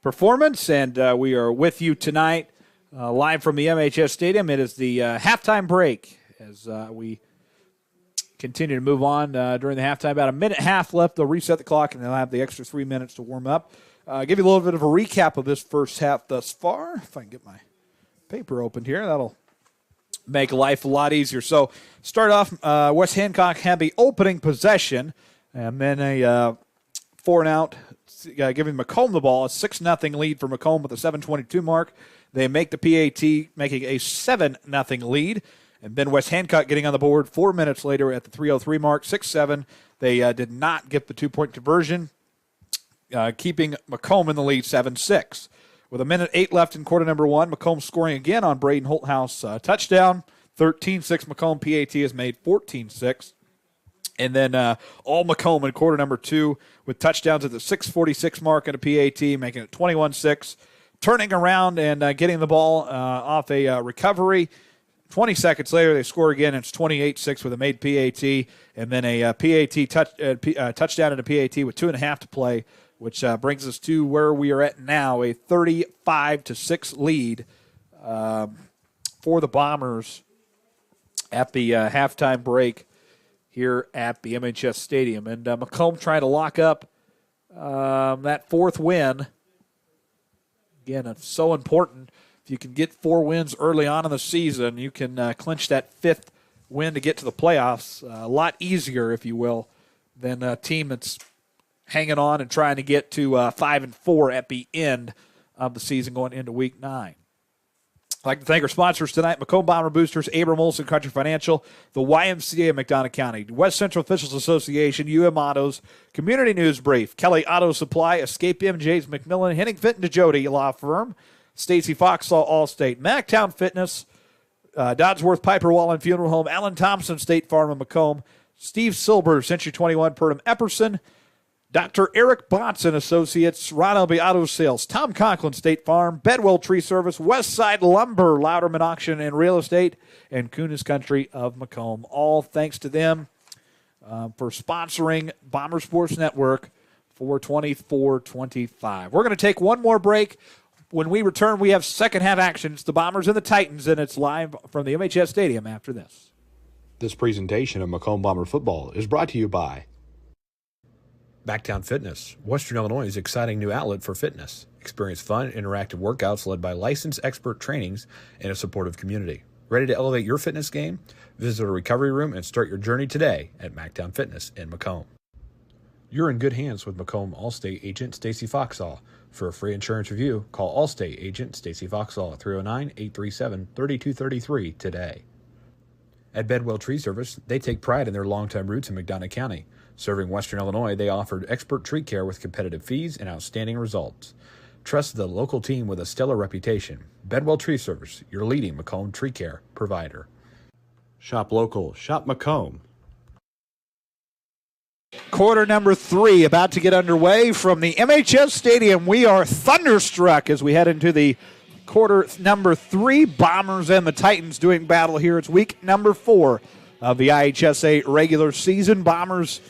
performance, and we are with you tonight live from the MHS Stadium. It is the halftime break as we continue to move on during the halftime. About a minute and a half left. They'll reset the clock, and they'll have the extra 3 minutes to warm up. Give you a little bit of a recap of this first half thus far. If I can get my paper open here, that'll make life a lot easier. So start off, West Hancock had the opening possession, and then a 4-and-out, giving Macomb the ball, a 6-0 lead for Macomb with a 7:22 mark. They make the PAT, making a 7-0 lead. And then West Hancock getting on the board 4 minutes later at the 3:03 mark, 6-7. They did not get the 2-point conversion, keeping Macomb in the lead 7-6. With a minute 8 left in quarter number 1, Macomb scoring again on Braden Holthouse touchdown. 13-6. Macomb PAT is made 14-6. And then all Macomb in quarter number 2 with touchdowns at the 6:46 mark and a PAT, making it 21-6. Turning around and getting the ball off a recovery. 20 seconds later, they score again. It's 28-6 with a made PAT, and then a touchdown and a PAT with 2.5 to play, which brings us to where we are at now, a 35-6 lead for the Bombers at the halftime break here at the MHS Stadium. And Macomb trying to lock up that 4th win. Again, it's so important. If you can get 4 wins early on in the season, you can clinch that 5th win to get to the playoffs. A lot easier, if you will, than a team that's hanging on and trying to get to 5-4 at the end of the season going into Week 9. I'd like to thank our sponsors tonight, Macomb Bomber Boosters, Abram Olson Country Financial, the YMCA of McDonough County, West Central Officials Association, UM Autos, Community News Brief, Kelly Auto Supply, Escape MJ's, McMillan, Henning Fitton DeJody Law Firm, Stacy Foxall Allstate, Mactown Fitness, Dodsworth Piper Wallen Funeral Home, Alan Thompson State Farm in Macomb, Steve Silber, Century 21, Purdom Epperson, Dr. Eric Botson Associates, Ron Elby Auto Sales, Tom Conklin State Farm, Bedwell Tree Service, Westside Lumber, Louderman Auction and Real Estate, and Kunis Country of Macomb. All thanks to them for sponsoring Bomber Sports Network for 24-25. We're going to take one more break. When we return, we have second half action. It's the Bombers and the Titans, and it's live from the MHS Stadium after this. This presentation of Macomb Bomber Football is brought to you by Backtown Fitness, Western Illinois' exciting new outlet for fitness. Experience fun, interactive workouts led by licensed expert trainings and a supportive community. Ready to elevate your fitness game? Visit a recovery room and start your journey today at Mactown Fitness in Macomb. You're in good hands with Macomb Allstate agent Stacy Foxall. For a free insurance review, call Allstate agent Stacy Foxall at 309-837-3233 today. At Bedwell Tree Service, they take pride in their longtime roots in McDonough County. Serving Western Illinois, they offered expert tree care with competitive fees and outstanding results. Trust the local team with a stellar reputation. Bedwell Tree Service, your leading Macomb tree care provider. Shop local. Shop Macomb. Quarter number 3 about to get underway from the MHS Stadium. We are thunderstruck as we head into the quarter number 3. Bombers and the Titans doing battle here. It's week number 4 of the IHSA regular season. Bombers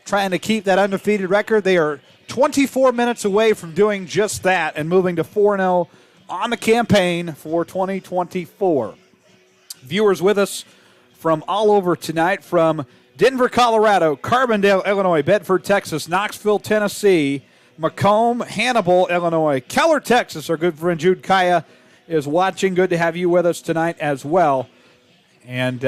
trying to keep that undefeated record. They are 24 minutes away from doing just that and moving to 4-0 on the campaign for 2024. Viewers with us from all over tonight, from Denver, Colorado, Carbondale, Illinois, Bedford, Texas, Knoxville, Tennessee, Macomb, Hannibal, Illinois, Keller, Texas. Our good friend Jude Kaya is watching. Good to have you with us tonight as well. And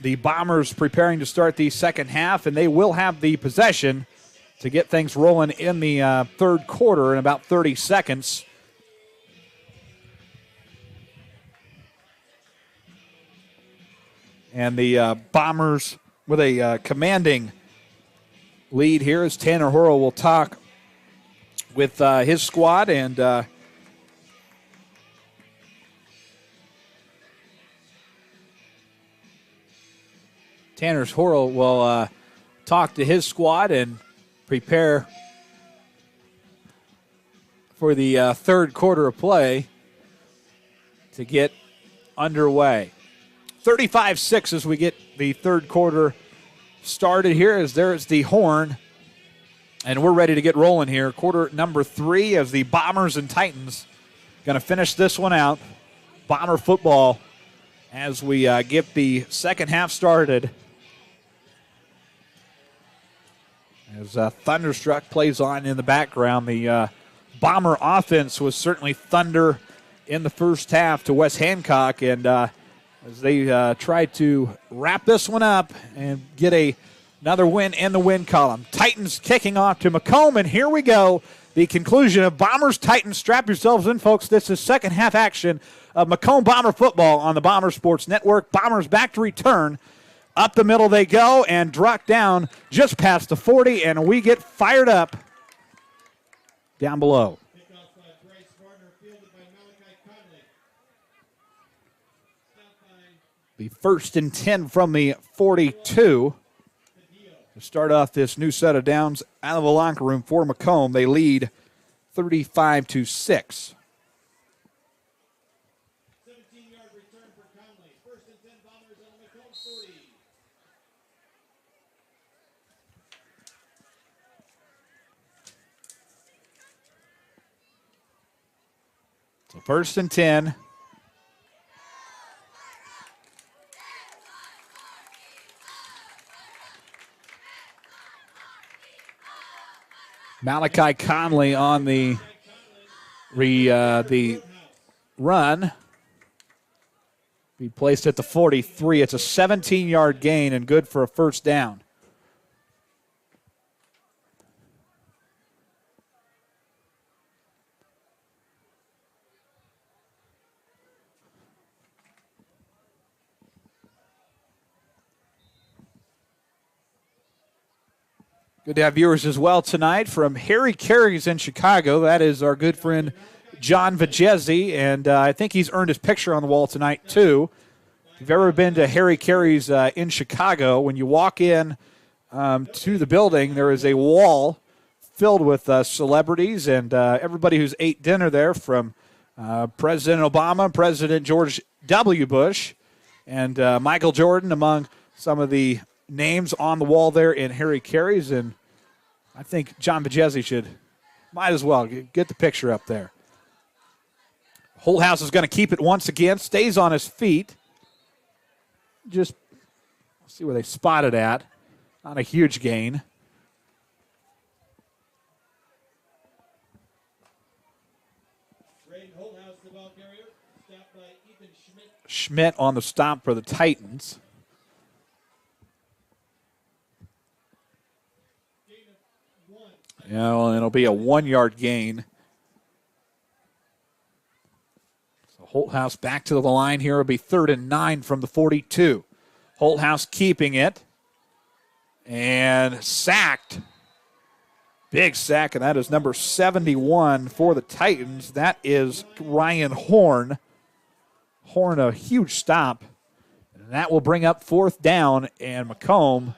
the Bombers preparing to start the second half, and they will have the possession to get things rolling in the third quarter in about 30 seconds. And the Bombers with a commanding lead here as Tanner Horrell will talk with his squad. And Tanner Horrell will talk to his squad and prepare for the third quarter of play to get underway. 35-6 as we get the third quarter started here, as there's the horn, and we're ready to get rolling here. Quarter number 3 as the Bombers and Titans going to finish this one out. Bomber football as we get the second half started. As Thunderstruck plays on in the background, the Bomber offense was certainly thunder in the first half to West Hancock, and as they try to wrap this one up and get another win in the win column. Titans kicking off to Macomb, and here we go. The conclusion of Bombers-Titans. Strap yourselves in, folks. This is second half action of Macomb Bomber football on the Bomber Sports Network. Bombers back to return. Up the middle they go and drop down just past the 40, and we get fired up down below. The 1st and 10 from the 42 to start off this new set of downs out of the locker room for Macomb. They lead 35-6. 17-yard return for Conley. 1st and 10 Bombers on the Macomb 40. So 1st and 10. Malachi Conley on the run. Be placed at the 43. It's a 17-yard gain and good for a first down. Good to have viewers as well tonight from Harry Carey's in Chicago. That is our good friend John Vajezi, and I think he's earned his picture on the wall tonight too. If you've ever been to Harry Carey's in Chicago, when you walk in to the building, there is a wall filled with celebrities and everybody who's ate dinner there, from President Obama, President George W. Bush, and Michael Jordan, among some of the names on the wall there in Harry Carey's. And I think John Vajezi might as well get the picture up there. Holthouse is going to keep it once again, stays on his feet. Just see where they spot it at. Not a huge gain. Schmidt on the stop for the Titans. Yeah, well, it'll be a 1-yard gain. So Holthouse back to the line here. It'll be 3rd and 9 from the 42. Holthouse keeping it. And sacked. Big sack, and that is number 71 for the Titans. That is Ryan Horn. Horn, a huge stop. And that will bring up 4th down, and Macomb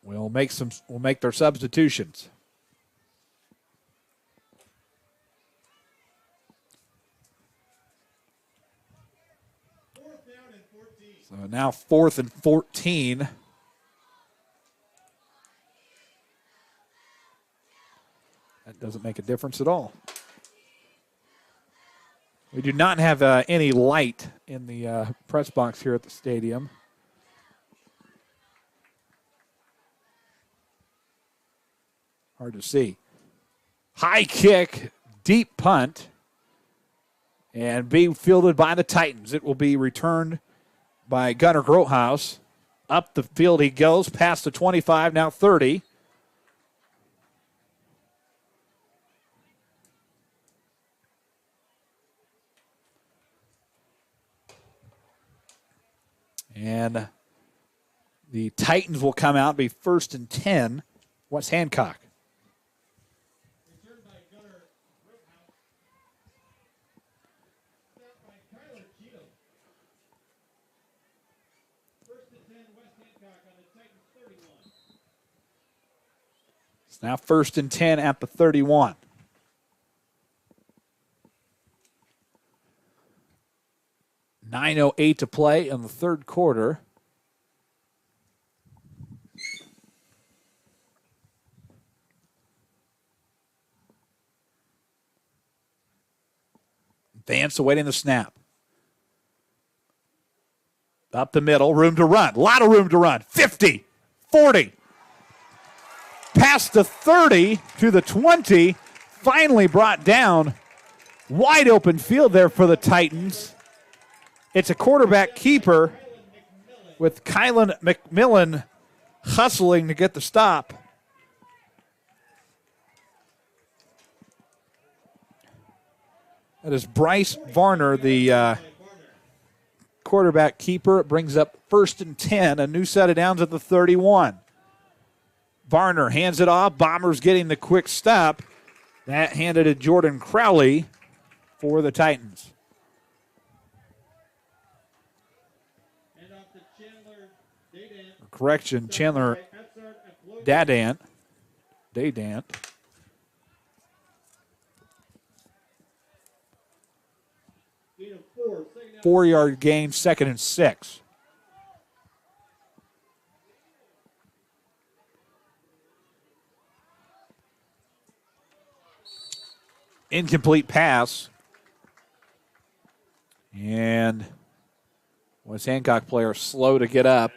will make their substitutions. So now 4th and 14. That doesn't make a difference at all. We do not have any light in the press box here at the stadium. Hard to see. High kick, deep punt, and be fielded by the Titans. It will be returned by Gunnar Grothaus. Up the field he goes, past the 25, now 30. And the Titans will come out, be 1st and 10. West Hancock. Returned by Gunnar Roothouse. Snap by Kyler Cheatham. 1st and 10, West Hancock on the Titans 31. It's now 1st and 10 at the 31. .908 to play in the 3rd quarter. Vance awaiting the snap. Up the middle, room to run. A lot of room to run. 50, 40. Past the 30 to the 20. Finally brought down. Wide open field there for the Titans. It's a quarterback keeper with Kylan McMillan hustling to get the stop. That is Bryce Varner, the quarterback keeper. It brings up 1st and 10, a new set of downs at the 31. Varner hands it off. Bombers getting the quick stop. That handed to Jordan Crowley for the Titans. Correction, Chandler Dadant. 4-yard gain, 2nd and 6. Incomplete pass. And West Hancock player slow to get up.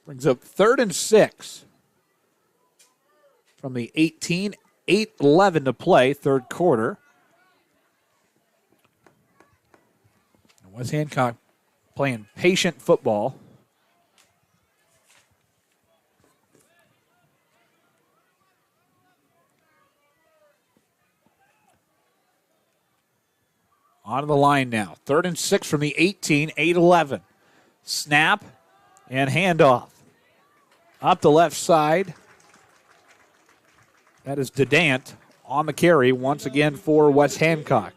Brings up 3rd and 6 from the 18. 8:11 to play, 3rd quarter. West Hancock playing patient football. On the line now. 3rd and 6 from the 18, 8:11. Snap and handoff. Up the left side. That is Dadant on the carry once again for West Hancock.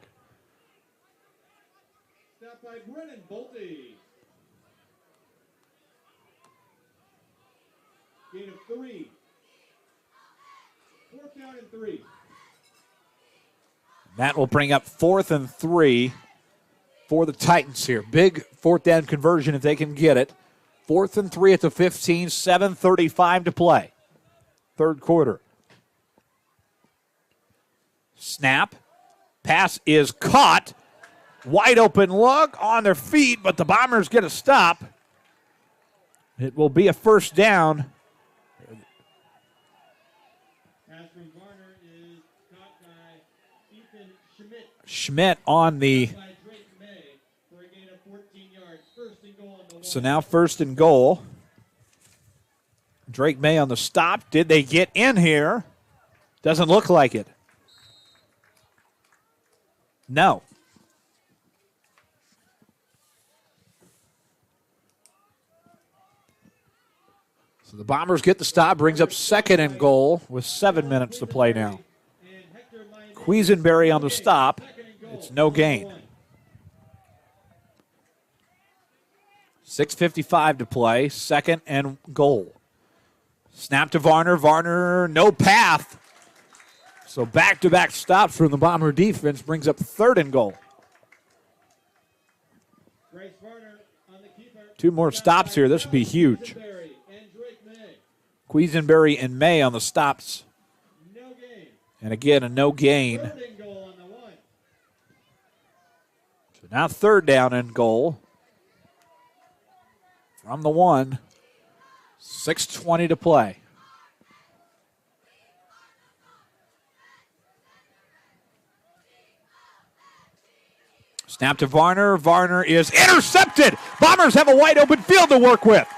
Stop by Brennan Bolte. Gain of 3. 4th down and 3. That will bring up 4th and 3 for the Titans here. Big 4th down conversion if they can get it. 4th and 3 at the 15, 7:35 to play. 3rd quarter. Snap. Pass is caught. Wide open look on their feet, but the Bombers get a stop. It will be a 1st down. Pass from Varner is caught by Ethan Schmidt. Schmidt on the. By Drake May for a gain of 14 yards. First and goal on the 1. So now first and goal. Drake May on the stop. Did they get in here? Doesn't look like it. No. So the Bombers get the stop, brings up second and goal with 7 minutes to play now. Quisenberry on the stop. It's no gain. 6:55 to play, second and goal. Snap to Varner. Varner, no path. So back-to-back stops from the Bomber defense brings up third and goal. Bryce Varner on the keeper. 2 more stops here. This would be huge. Quisenberry and May on the stops. No gain. And again, a no gain. Third and goal on the 1. So now third down and goal. From the 1. 6:20 to play. Snap to Varner. Varner is intercepted. Bombers have a wide open field to work with.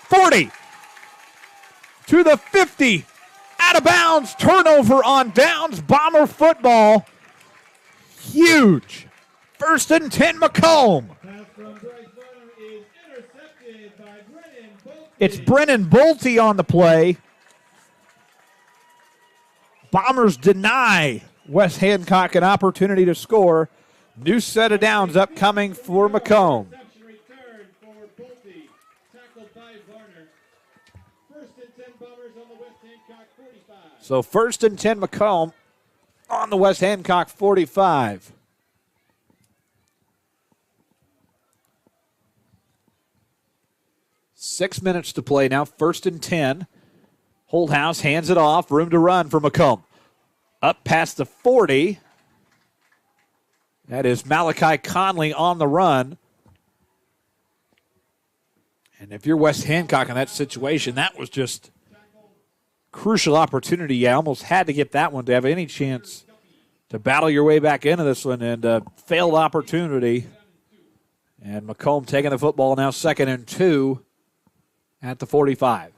40 to the 50. Out of bounds. Turnover on downs. Bomber football. Huge. First and 10 Macomb. Pass from Bryce Varner is intercepted by Brennan Bolte. It's Brennan Bolte on the play. Bombers deny West Hancock an opportunity to score. New set of downs upcoming for Macomb. Reception return for Bolte. Tackled by Varner. First and 10 Bombers on the West Hancock 45. So first and 10 Macomb on the West Hancock 45. Six minutes to play now, first and 10. Holdhouse hands it off, room to run for Macomb. Up past the 40. That is Malachi Conley on the run. And if you're West Hancock in that situation, that was just crucial opportunity. You almost had to get that one to have any chance to battle your way back into this one, and failed opportunity. And Macomb taking the football now, second and 2 at the 45.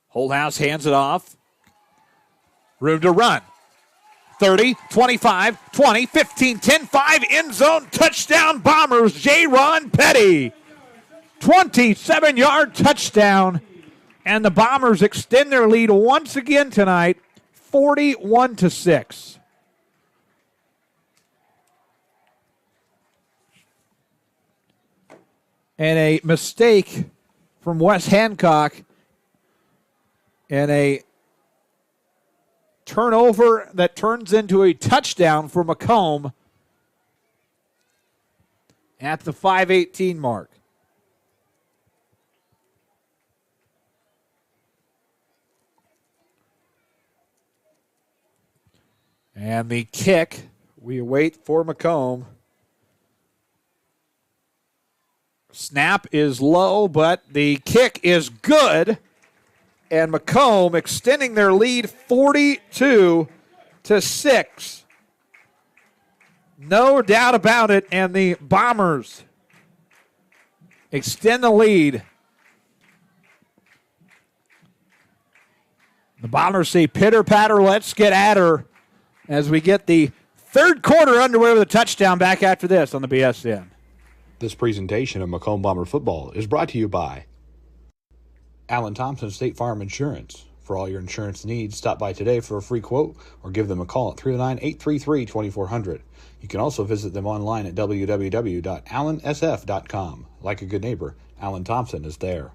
Holdhouse hands it off. Room to run. 30, 25, 20, 15, 10, 5, end zone, touchdown Bombers, J-Ron Petty. 27-yard touchdown. And the Bombers extend their lead once again tonight, 41-6. And a mistake from West Hancock and a turnover that turns into a touchdown for Macomb at the 5:18 mark. And the kick, we await for Macomb. Snap is low, but the kick is good. And Macomb extending their lead 42-6. No doubt about it. And the Bombers extend the lead. The Bombers say pitter patter, let's get at her as we get the third quarter underway with a touchdown back after this on the BSN. This presentation of Macomb Bomber Football is brought to you by Alan Thompson State Farm Insurance. For all your insurance needs, stop by today for a free quote or give them a call at 309-833-2400. You can also visit them online at www.allansf.com. Like a good neighbor, Alan Thompson is there.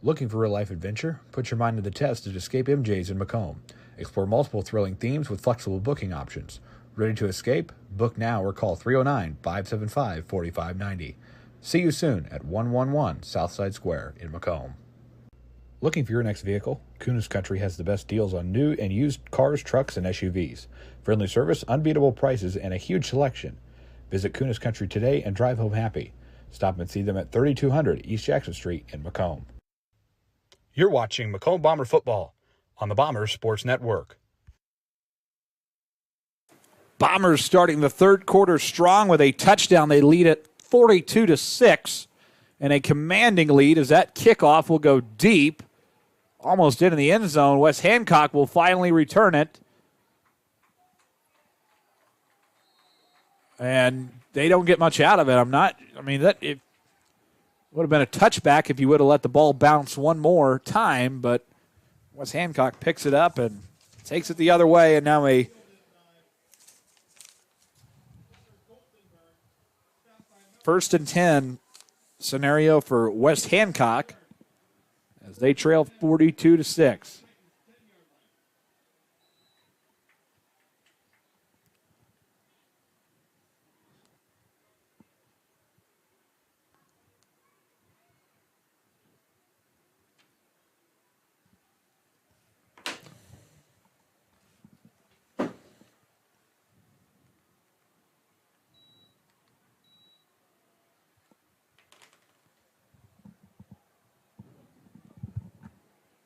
Looking for real-life adventure? Put your mind to the test at Escape MJ's in Macomb. Explore multiple thrilling themes with flexible booking options. Ready to escape? Book now or call 309-575-4590. See you soon at 111 Southside Square in Macomb. Looking for your next vehicle? Kunis Country has the best deals on new and used cars, trucks, and SUVs. Friendly service, unbeatable prices, and a huge selection. Visit Kunis Country today and drive home happy. Stop and see them at 3200 East Jackson Street in Macomb. You're watching Macomb Bomber Football on the Bombers Sports Network. Bombers starting the third quarter strong with a touchdown. They lead at 42-6, and a commanding lead as that kickoff will go deep, almost into the end zone. West Hancock will finally return it. And they don't get much out of it. It would have been a touchback if you would have let the ball bounce one more time, but West Hancock picks it up and takes it the other way, and now a first and 10 scenario for West Hancock as they trail 42-6.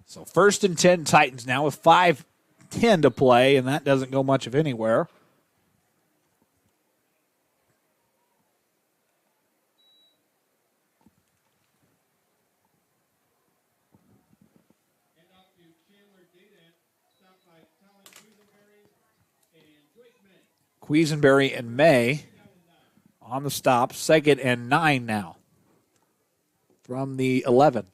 So first and 10 Titans now with 5:10 to play, and that doesn't go much of anywhere. Quisenberry and May on the stop. 2nd and 9 now from the 11.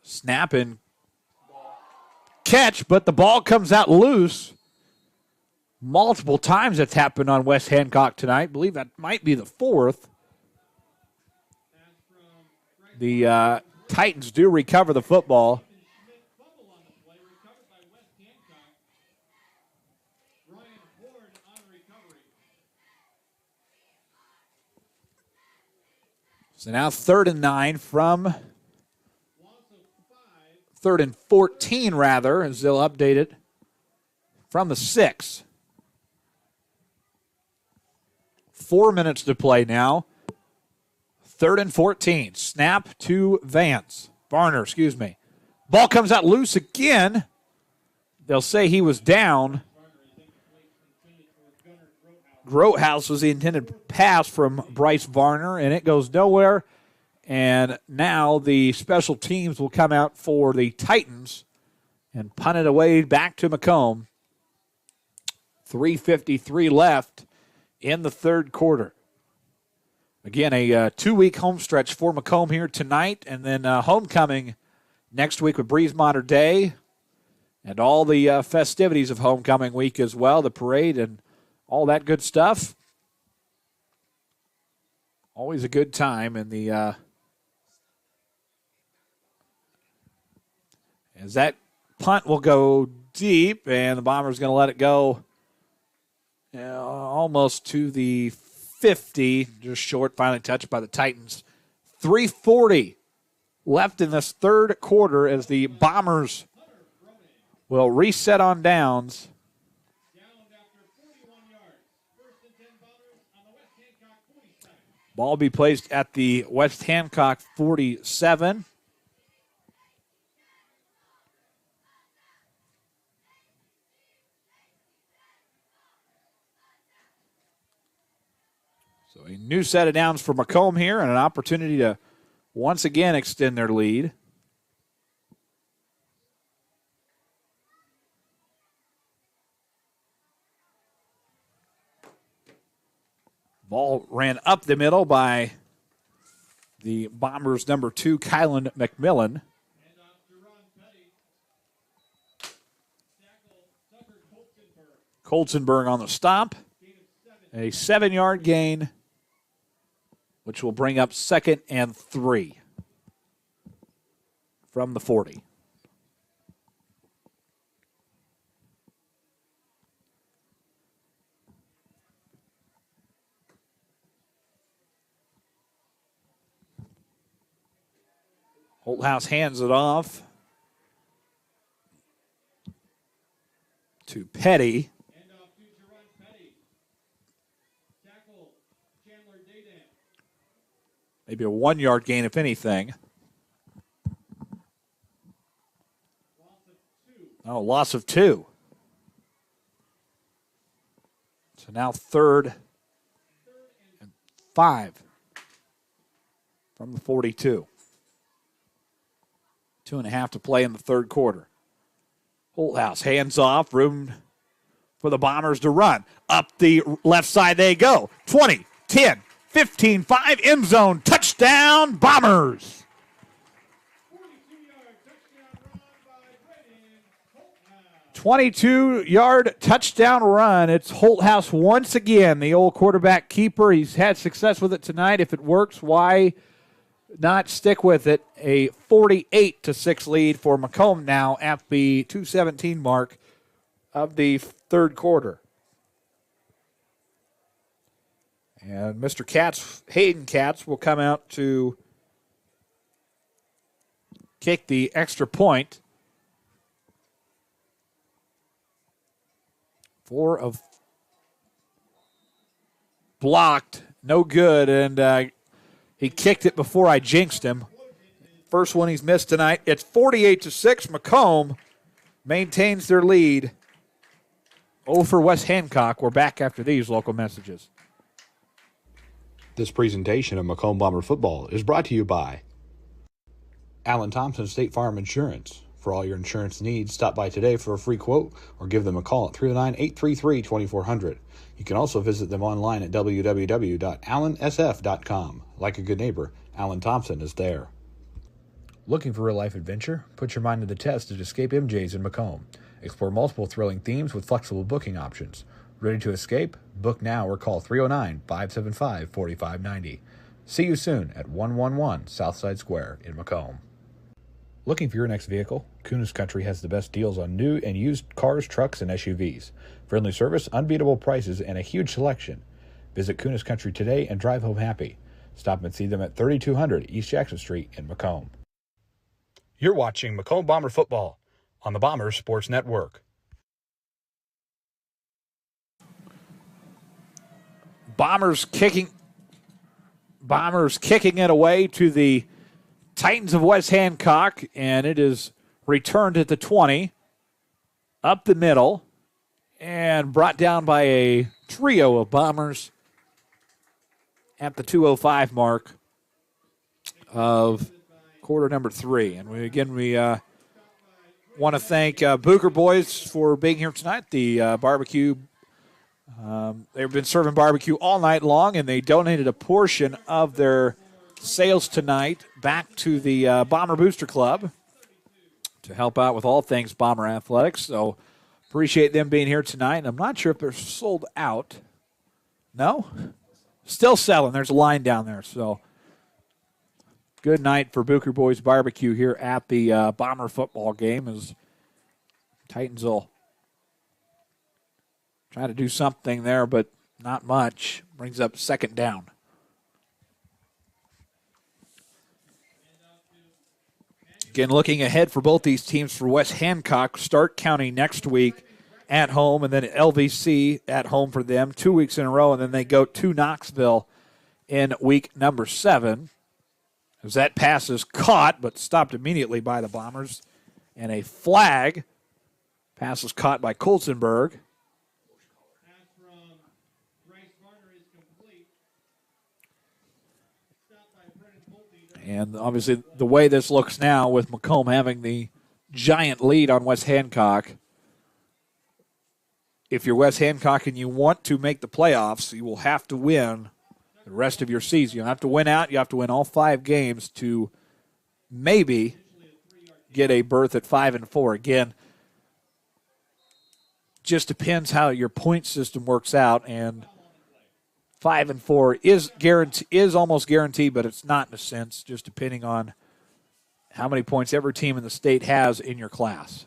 Snap and catch, but the ball comes out loose. Multiple times that's happened on West Hancock tonight. I believe that might be the 4th. The Titans do recover the football. So now 3rd and 9 from 3rd and 14, rather, as they'll update it from the 6. 4 minutes to play now. 3rd and 14. Snap to Varner. Ball comes out loose again. They'll say he was down. Grotehouse was the intended pass from Bryce Varner, and it goes nowhere. And now the special teams will come out for the Titans and punt it away back to Macomb. 3:53 left in the third quarter. Again, a 2-week home stretch for Macomb here tonight, and then homecoming next week with Breezemont Day and all the festivities of homecoming week as well, the parade and all that good stuff. Always a good time, and the as that punt will go deep, and the Bombers going to let it go almost to the 50, just short, finally touched by the Titans. 3:40 left in this third quarter as the Bombers will reset on downs. Ball will be placed at the West Hancock 47. So a new set of downs for Macomb here and an opportunity to once again extend their lead. Ball ran up the middle by the Bombers' number 2, Kylan McMillan. Colzenberg on the stop. A 7-yard gain, which will bring up 2nd and 3 from the 40. Holthouse hands it off to Petty. tackle, Chandler Dadan. Maybe a 1-yard gain, if anything. Oh, loss of 2. So now 3rd and 5 from the 42. 2.5 to play in the third quarter. Holthouse, hands off, room for the Bombers to run. Up the left side they go. 20, 10, 15, 5, end zone, touchdown, Bombers. 22-yard touchdown run. It's Holthouse once again, the old quarterback keeper. He's had success with it tonight. If it works, why not stick with it? A 48-6 lead for Macomb now at the 2:17 mark of the third quarter. And Mr. Katz, Hayden Katz, will come out to kick the extra point. 4 of blocked, no good, and he kicked it before I jinxed him. First one he's missed tonight. It's 48-6. Macomb maintains their lead. For West Hancock. We're back after these local messages. This presentation of Macomb Bomber Football is brought to you by Allen Thompson State Farm Insurance. For all your insurance needs, stop by today for a free quote or give them a call at 309-833-2400. You can also visit them online at www.allensf.com. Like a good neighbor, Allen Thompson is there. Looking for real-life adventure? Put your mind to the test at Escape MJ's in Macomb. Explore multiple thrilling themes with flexible booking options. Ready to escape? Book now or call 309-575-4590. See you soon at 111 Southside Square in Macomb. Looking for your next vehicle? Kunis Country has the best deals on new and used cars, trucks, and SUVs. Friendly service, unbeatable prices, and a huge selection. Visit Kunis Country today and drive home happy. Stop and see them at 3200 East Jackson Street in Macomb. You're watching Macomb Bomber Football on the Bombers Sports Network. Bombers kicking it away to the Titans of West Hancock, and it is returned at the 20, up the middle, and brought down by a trio of Bombers at the 2:05 mark of quarter number 3. And we want to thank Booker Boys for being here tonight. The barbecue, they've been serving barbecue all night long, and they donated a portion of their sales tonight back to the Bomber Booster Club to help out with all things Bomber athletics. So appreciate them being here tonight. And I'm not sure if they're sold out. No? Still selling. There's a line down there. So good night for Booker Boys Barbecue here at the Bomber football game as Titans will try to do something there, but not much. Brings up second down. Again, looking ahead for both these teams for West Hancock, Stark County next week at home, and then LVC at home for them 2 weeks in a row, and then they go to Knoxville in week number 7. As that pass is caught, but stopped immediately by the Bombers, and a flag. Pass is caught by Colzenberg. And obviously the way this looks now with Macomb having the giant lead on West Hancock, if you're West Hancock and you want to make the playoffs, you will have to win the rest of your season. You'll have to win out. You have to win all 5 games to maybe get a berth at 5-4. Again, just depends how your point system works out, and 5-4 is almost guaranteed, but it's not in a sense, just depending on how many points every team in the state has in your class.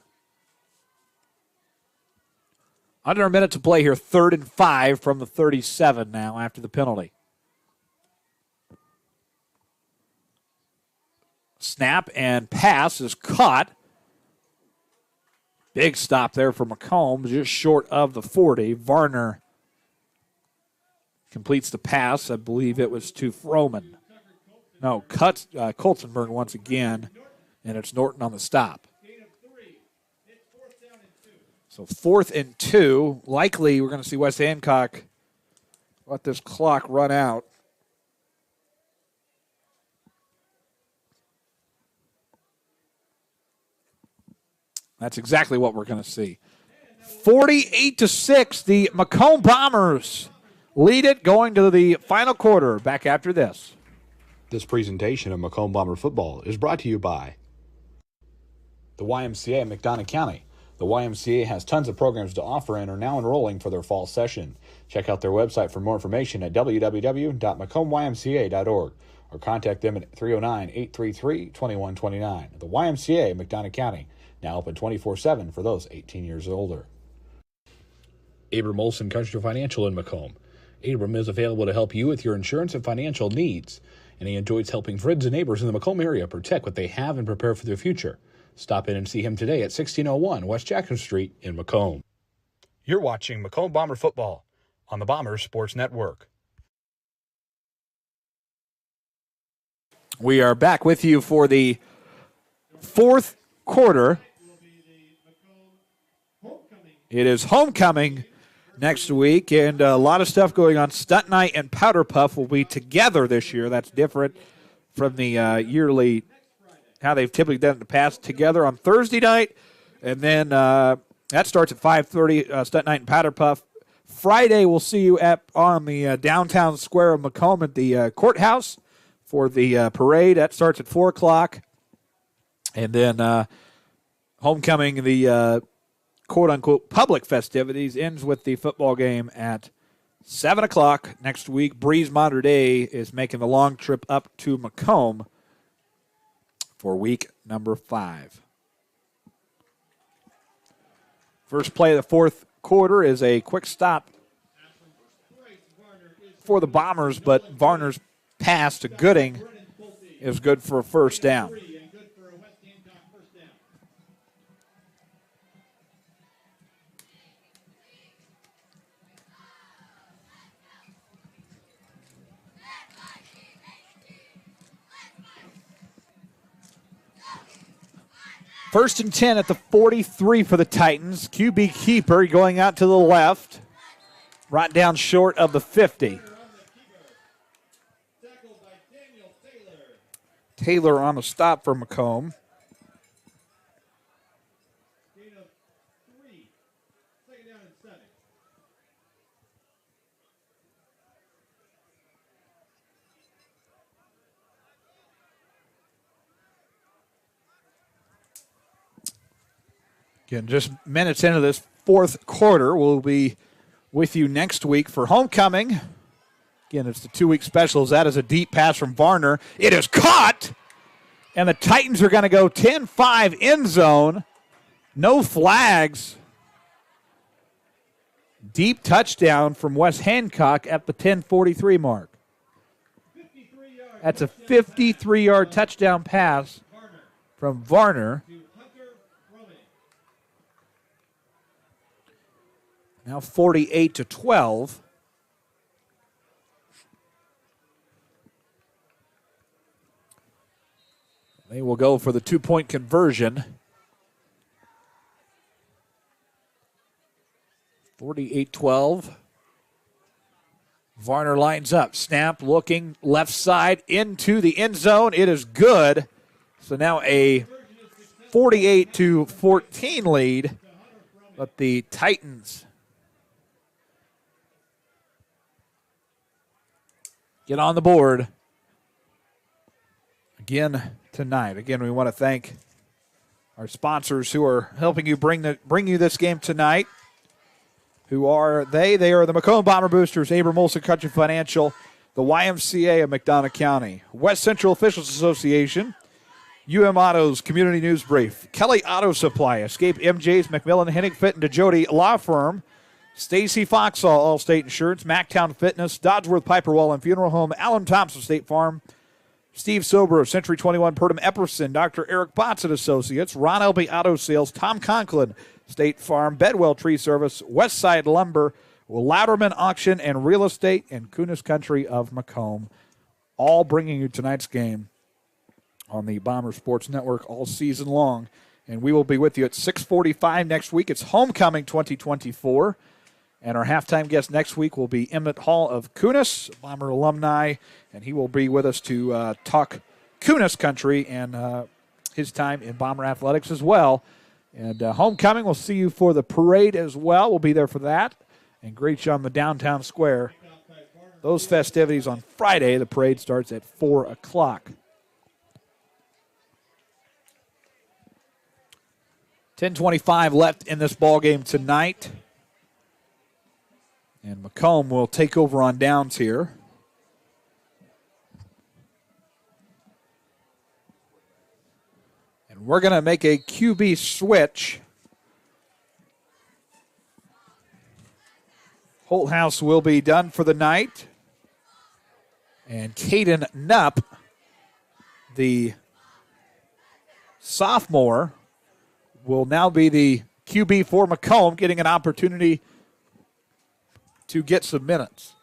Under a minute to play here, 3rd and 5 from the 37 now after the penalty. Snap and pass is caught. Big stop there for Macomb, just short of the 40. Varner completes the pass. I believe it was to Froman. No, Coltonberg once again, and it's Norton on the stop. So 4th and 2. Likely we're going to see West Hancock let this clock run out. That's exactly what we're going to see. 48-6, the Macomb Bombers lead it going to the final quarter. Back after this. This presentation of Macomb Bomber Football is brought to you by the YMCA of McDonough County. The YMCA has tons of programs to offer and are now enrolling for their fall session. Check out their website for more information at www.macombymca.org or contact them at 309-833-2129. The YMCA of McDonough County, now open 24/7 for those 18 years or older. Abram Olson Country Financial in Macomb. Abram is available to help you with your insurance and financial needs, and he enjoys helping friends and neighbors in the Macomb area protect what they have and prepare for their future. Stop in and see him today at 1601 West Jackson Street in Macomb. You're watching Macomb Bomber Football on the Bombers Sports Network. We are back with you for the 4th quarter. It is homecoming next week, and a lot of stuff going on. Stunt Night and Powder Puff will be together this year. That's different from the yearly, how they've typically done it in the past, together on Thursday night. And then that starts at 5:30, Stunt Night and Powder Puff. Friday, we'll see you on the downtown square of Macomb at the courthouse for the parade. That starts at 4 o'clock. And then homecoming, the quote-unquote public festivities, ends with the football game at 7 o'clock next week. Breeze Mater Dei is making the long trip up to Macomb for week number 5. First play of the 4th quarter is a quick stop for the Bombers, but Varner's pass to Gooding is good for a first down. First and 10 at the 43 for the Titans. QB keeper going out to the left. Right down short of the 50. Taylor on a stop for Macomb. Again, just minutes into this 4th quarter. We'll be with you next week for homecoming. Again, it's the 2-week specials. That is a deep pass from Varner. It is caught, and the Titans are going to go 10-5 end zone. No flags. Deep touchdown from West Hancock at the 10:43 mark. That's a 53-yard touchdown pass from Varner. Now 48-12. They will go for the 2-point conversion. 48-12. Varner lines up. Snap looking left side into the end zone. It is good. So now a 48-14 lead. But the Titans get on the board again tonight. Again, we want to thank our sponsors who are helping you bring you this game tonight. Who are they? They are the Macomb Bomber Boosters, Abram Olson Country Financial, the YMCA of McDonough County, West Central Officials Association, Autos Community News Brief, Kelly Auto Supply, Escape MJ's, McMillan, Hennig Fit, and DeJody Law Firm, Stacy Foxall, Allstate Insurance, Mactown Fitness, Dodsworth Piper Wall and Funeral Home, Allen Thompson State Farm, Steve Sober of Century 21, Purdom Epperson, Dr. Eric Botts and Associates, Ron Elby Auto Sales, Tom Conklin, State Farm, Bedwell Tree Service, Westside Lumber, Louderman Auction and Real Estate, and Kunis Country of Macomb, all bringing you tonight's game on the Bomber Sports Network all season long. And we will be with you at 6:45 next week. It's Homecoming 2024. And our halftime guest next week will be Emmett Hall of Kunis, Bomber alumni, and he will be with us to talk Kunis Country and his time in Bomber athletics as well. And Homecoming, we'll see you for the parade as well. We'll be there for that and greet you on the downtown square. Those festivities on Friday. The parade starts at 4 o'clock. 10:25 left in this ball game tonight. And Macomb will take over on downs here. And we're going to make a QB switch. Holthouse will be done for the night. And Caden Knupp, the sophomore, will now be the QB for Macomb, getting an opportunity to get some minutes.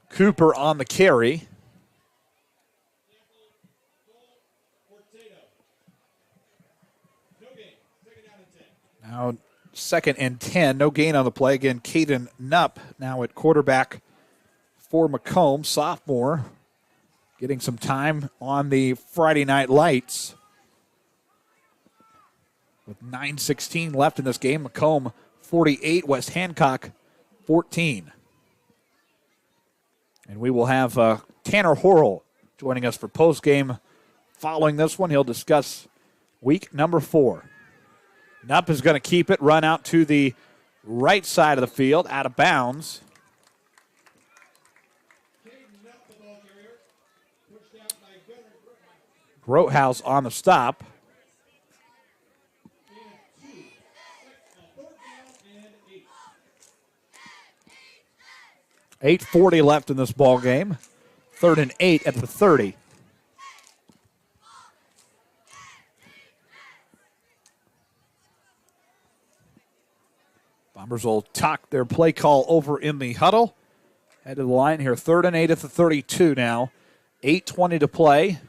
Cooper on the carry. Now 2nd and 10. No gain on the play. Again, Caden Knupp now at quarterback for Macomb, sophomore, getting some time on the Friday night lights. With 9:16 left in this game, Macomb 48, West Hancock 14. And we will have Tanner Horrell joining us for postgame following this one. He'll discuss week number 4. Knupp is going to keep it, run out to the right side of the field, out of bounds. Grotehouse on the stop. 8:40 left in this ball game. 3rd and 8 at the 30. Bombers will talk their play call over in the huddle. Head to the line here. 3rd and 8 at the 32 now. 8:20 to play.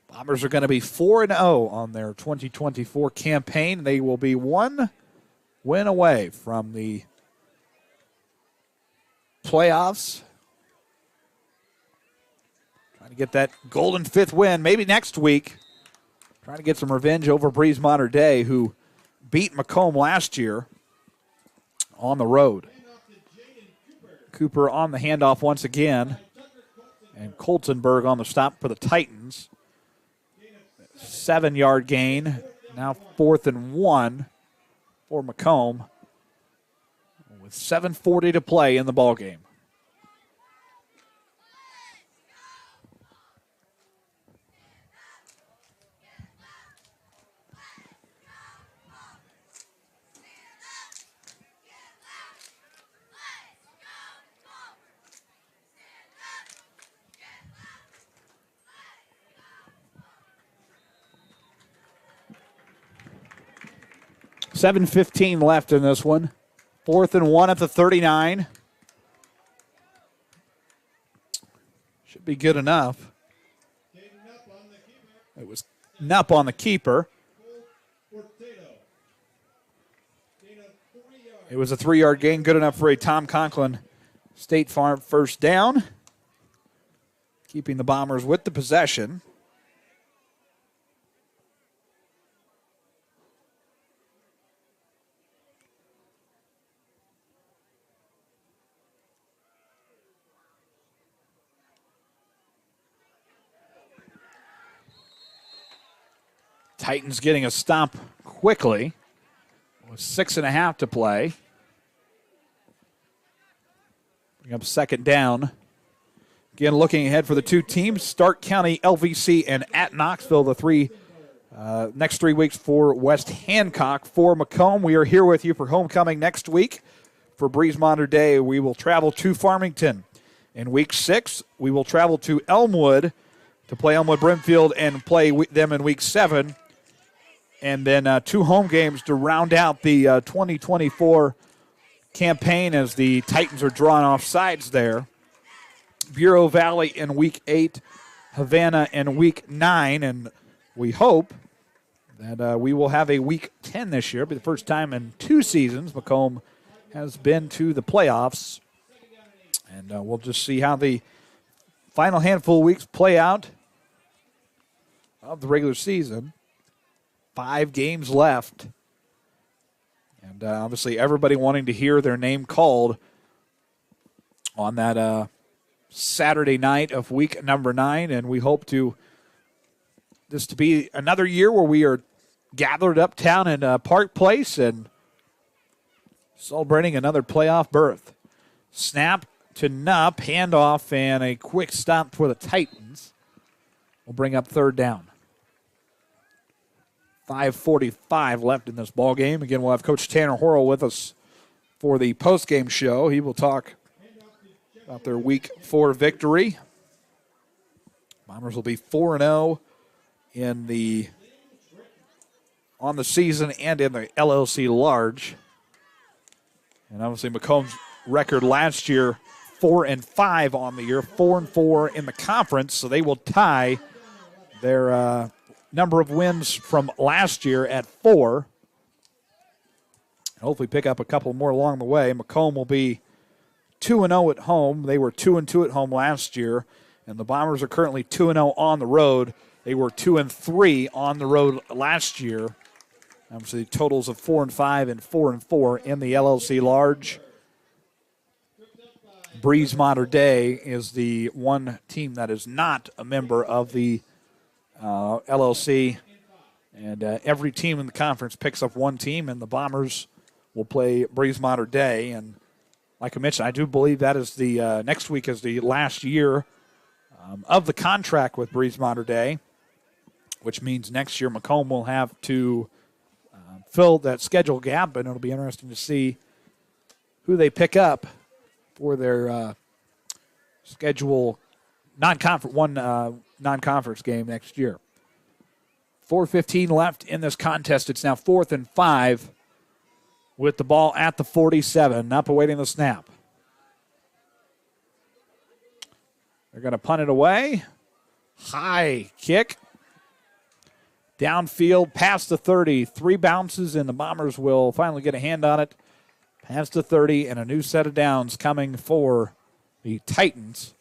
Bombers are going to be 4-0 on their 2024 campaign. They will be 1 win away from the playoffs. Trying to get that golden 5th win, maybe next week. Trying to get some revenge over Breeze Mater Dei, who beat Macomb last year on the road. Cooper on the handoff once again. And Coltonberg on the stop for the Titans. 7-yard gain. Now 4th and 1 for Macomb. With 7:40 to play in the ball game. $7:15 left in this one. 4th and 1 at the 39. Should be good enough. It was Knupp on the keeper. It was a 3-yard gain, good enough for a Tom Conklin State Farm first down. Keeping the Bombers with the possession. Titans getting a stop quickly with 6.5 to play. Bring up 2nd down. Again, looking ahead for the two teams, Stark County, LVC, and at Knoxville, the next 3 weeks for West Hancock. For Macomb, we are here with you for homecoming next week. For Breeze Mater Dei, we will travel to Farmington. In week 6, we will travel to Elmwood to play Elmwood Brimfield and play them in week 7. And then 2 home games to round out the 2024 campaign as the Titans are drawn off sides there. Bureau Valley in week 8, Havana in week 9, and we hope that we will have a week 10 this year. It'll be the first time in 2 seasons Macomb has been to the playoffs. And we'll just see how the final handful of weeks play out of the regular season. 5 games left. And obviously everybody wanting to hear their name called on that Saturday night of week number 9. And we hope this to be another year where we are gathered uptown in Park Place and celebrating another playoff berth. Snap to Nupp, handoff, and a quick stop for the Titans. We'll bring up 3rd down. 5:45 left in this ball game. Again, we'll have Coach Tanner Horrell with us for the post-game show. He will talk about their Week 4 victory. Bombers will be 4-0 on the season and in the LLC Large. And obviously Macomb's record last year, 4-5 on the year, 4-4 in the conference, so they will tie their number of wins from last year at 4. Hopefully pick up a couple more along the way. Macomb will be 2-0 at home. They were 2-2 at home last year, and the Bombers are currently 2-0 on the road. They were 2-3 on the road last year. Obviously, totals of 4-5 and 4-4 in the LLC Large. Breeze Mater Dei is the one team that is not a member of the LLC. And every team in the conference picks up one team, and the Bombers will play Breeze Mater Dei. And like I mentioned, I do believe that is the next week is the last year of the contract with Breeze Mater Dei, which means next year Macomb will have to fill that schedule gap, and it'll be interesting to see who they pick up for their schedule non-conference game next year. 4:15 left in this contest. It's now 4th and 5 with the ball at the 47. Up awaiting the snap. They're going to punt it away. High kick. Downfield, past the 30. 3 bounces, and the Bombers will finally get a hand on it. Past the 30, and a new set of downs coming for the Titans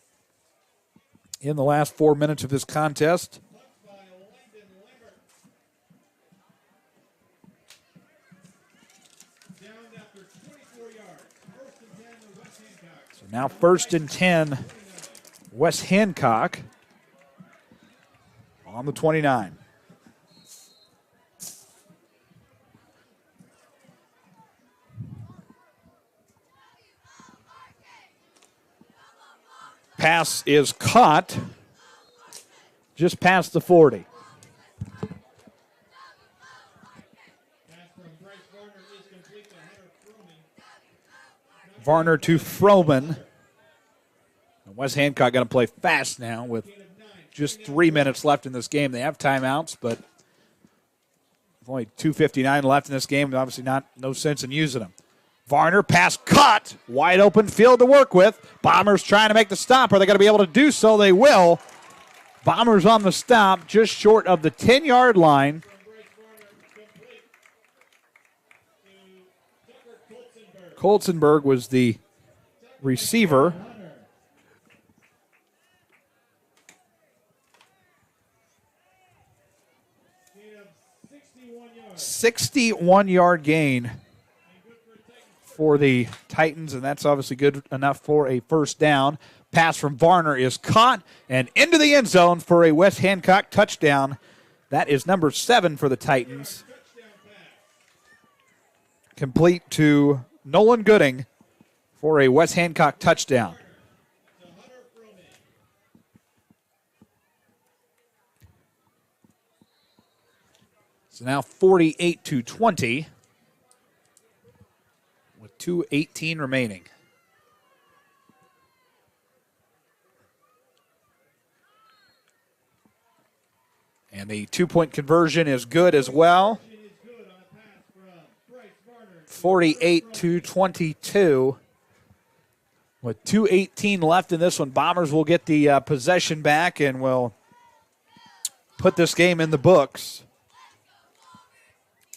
in the last 4 minutes of this contest. So now 1st and 10, West Hancock on the 29. Pass is caught just past the 40. Varner to Froman. West Hancock going to play fast now with just 3 minutes left in this game. They have timeouts, but only 2:59 left in this game. Obviously no sense in using them. Varner, pass cut. Wide open field to work with. Bombers trying to make the stop. Are they going to be able to do so? They will. Bombers on the stop, just short of the 10-yard line. Coltzenberg was the receiver. A 61-yard gain for the Titans, and that's obviously good enough for a first down. Pass from Varner is caught and into the end zone for a West Hancock touchdown. That is number 7 for the Titans. Complete to Nolan Gooding for a West Hancock touchdown. So now 48-20 with 2:18 remaining. And the two-point conversion is good as well. 48-22. With 2:18 left in this one, Bombers will get the possession back and will put this game in the books.